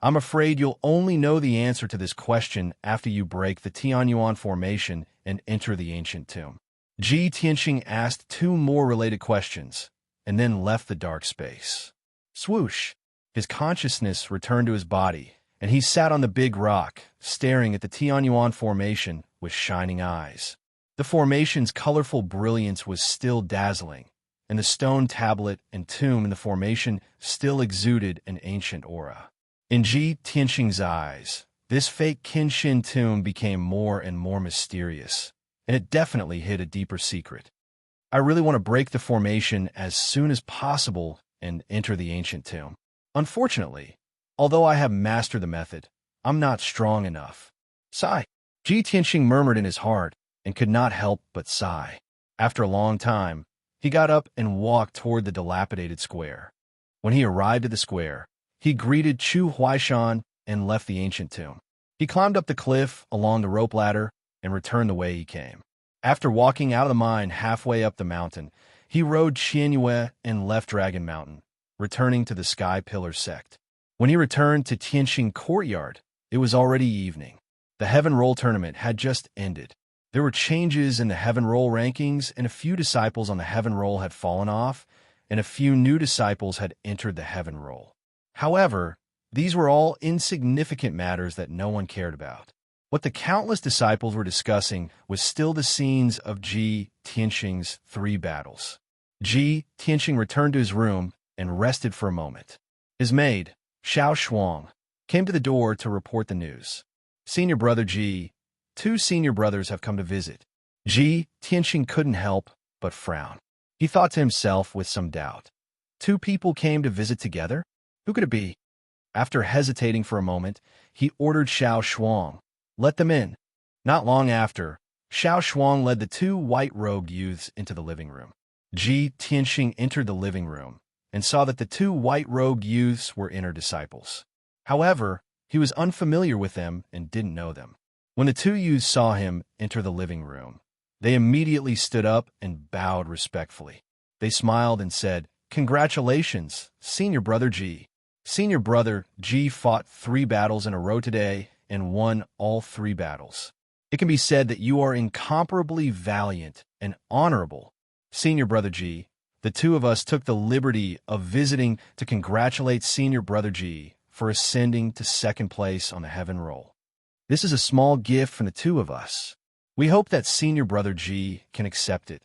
I'm afraid you'll only know the answer to this question after you break the Tianyuan formation and enter the ancient tomb. Ji Tianxing asked 2 more related questions, and then left the dark space. Swoosh! His consciousness returned to his body, and he sat on the big rock, staring at the Tianyuan formation with shining eyes. The formation's colorful brilliance was still dazzling, and the stone tablet and tomb in the formation still exuded an ancient aura. In Ji Tianxing's eyes, this fake Kenshin tomb became more and more mysterious, and it definitely hid a deeper secret. I really want to break the formation as soon as possible and enter the ancient tomb. Unfortunately, although I have mastered the method, I'm not strong enough. Sigh. Ji Tianxing murmured in his heart and could not help but sigh. After a long time, he got up and walked toward the dilapidated square. When he arrived at the square, he greeted Chu Huaishan and left the ancient tomb. He climbed up the cliff along the rope ladder and returned the way he came. After walking out of the mine halfway up the mountain, he rode Qianyue and left Dragon Mountain, returning to the Sky Pillar sect. When he returned to Tianxing Courtyard, it was already evening. The Heaven Roll tournament had just ended. There were changes in the Heaven Roll rankings, and a few disciples on the Heaven Roll had fallen off, and a few new disciples had entered the Heaven Roll. However, these were all insignificant matters that no one cared about. What the countless disciples were discussing was still the scenes of Ji Tianxing's 3 battles. Ji Tianxing returned to his room and rested for a moment. His maid, Xiao Shuang, came to the door to report the news. Senior brother Ji, 2 senior brothers have come to visit. Ji Tianxing couldn't help but frown. He thought to himself with some doubt. 2 people came to visit together? Who could it be? After hesitating for a moment, he ordered Xiao Shuang, let them in. Not long after, Xiao Shuang led the 2 white-robed youths into the living room. Ji Tianxing entered the living room and saw that the 2 white-robed youths were inner disciples. However, he was unfamiliar with them and didn't know them. When the 2 youths saw him enter the living room, they immediately stood up and bowed respectfully. They smiled and said, Congratulations, Senior Brother G. Senior Brother G fought 3 battles in a row today and won all 3 battles. It can be said that you are incomparably valiant and honorable. Senior Brother G, the 2 of us took the liberty of visiting to congratulate Senior Brother G for ascending to 2nd place on the heaven roll. This is a small gift from the 2 of us. We hope that Senior Brother G can accept it.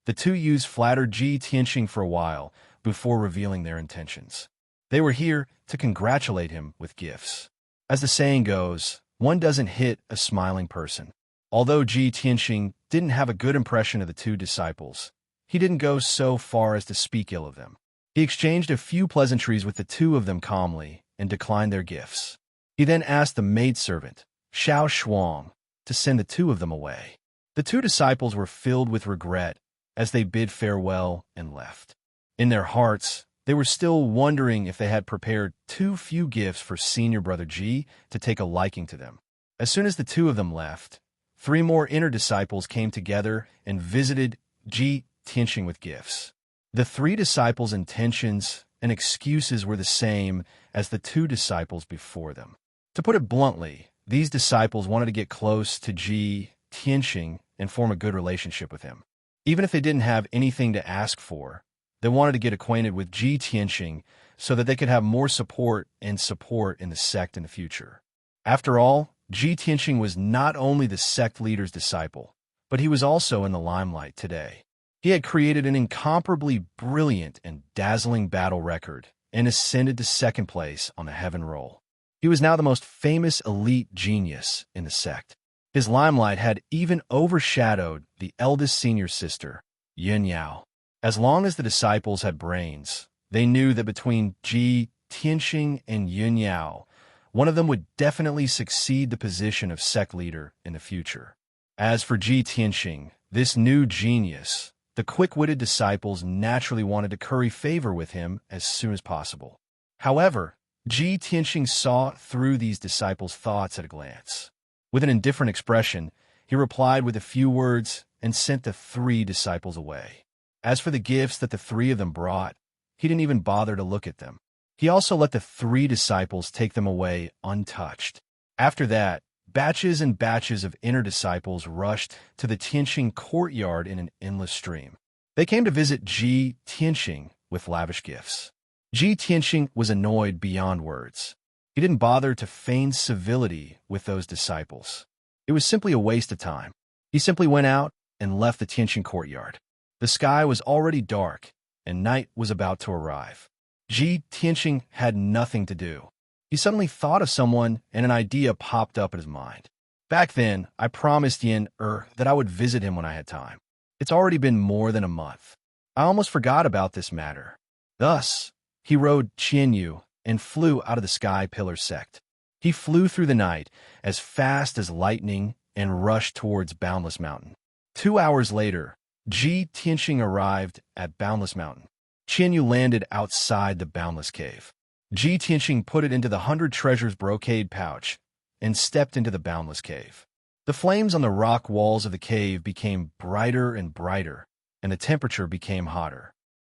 The 2 youths flattered G Tianxing for a while before revealing their intentions. They were here to congratulate him with gifts. As the saying goes, one doesn't hit a smiling person. Although G Tianxing didn't have a good impression of the 2 disciples, he didn't go so far as to speak ill of them. He exchanged a few pleasantries with the 2 of them calmly and declined their gifts. He then asked the maidservant, Xiao Shuang, to send the 2 of them away. The 2 disciples were filled with regret as they bid farewell and left. In their hearts, they were still wondering if they had prepared too few gifts for Senior Brother G to take a liking to them. As soon as the 2 of them left, 3 more inner disciples came together and visited G Tianxing with gifts. The 3 disciples' intentions and excuses were the same as the 2 disciples before them. To put it bluntly, these disciples wanted to get close to G Tianxing and form a good relationship with him. Even if they didn't have anything to ask for, they wanted to get acquainted with G Tianxing so that they could have more support in the sect in the future. After all, G Tianxing was not only the sect leader's disciple, but he was also in the limelight today. He had created an incomparably brilliant and dazzling battle record and ascended to 2nd place on the heaven roll. He was now the most famous elite genius in the sect. His limelight had even overshadowed the eldest senior sister, Yin Yao. As long as the disciples had brains, they knew that between G Tianxing and Yin Yao, one of them would definitely succeed the position of sect leader in the future. As for G Tianxing, this new genius, the quick-witted disciples naturally wanted to curry favor with him as soon as possible. However, G Tianxing saw through these disciples' thoughts at a glance. With an indifferent expression, he replied with a few words and sent the 3 disciples away. As for the gifts that the 3 of them brought, he didn't even bother to look at them. He also let the 3 disciples take them away untouched. After that, batches and batches of inner disciples rushed to the Tianxing courtyard in an endless stream. They came to visit G Tianxing with lavish gifts. G Tianxing was annoyed beyond words. He didn't bother to feign civility with those disciples. It was simply a waste of time. He simply went out and left the Tianxing courtyard. The sky was already dark, and night was about to arrive. G Tianxing had nothing to do. He suddenly thought of someone, and an idea popped up in his mind. Back then, I promised Yin that I would visit him when I had time. It's already been more than a month. I almost forgot about this matter. Thus, he rode Qianyu and flew out of the Sky Pillar sect. He flew through the night as fast as lightning and rushed towards Boundless Mountain. 2 hours later, G Tianxing arrived at Boundless Mountain. Qianyu landed outside the Boundless Cave. G Tianxing put it into the 100 treasures brocade pouch and stepped into the Boundless Cave. The flames on the rock walls of the cave became brighter and brighter, and the temperature became hotter.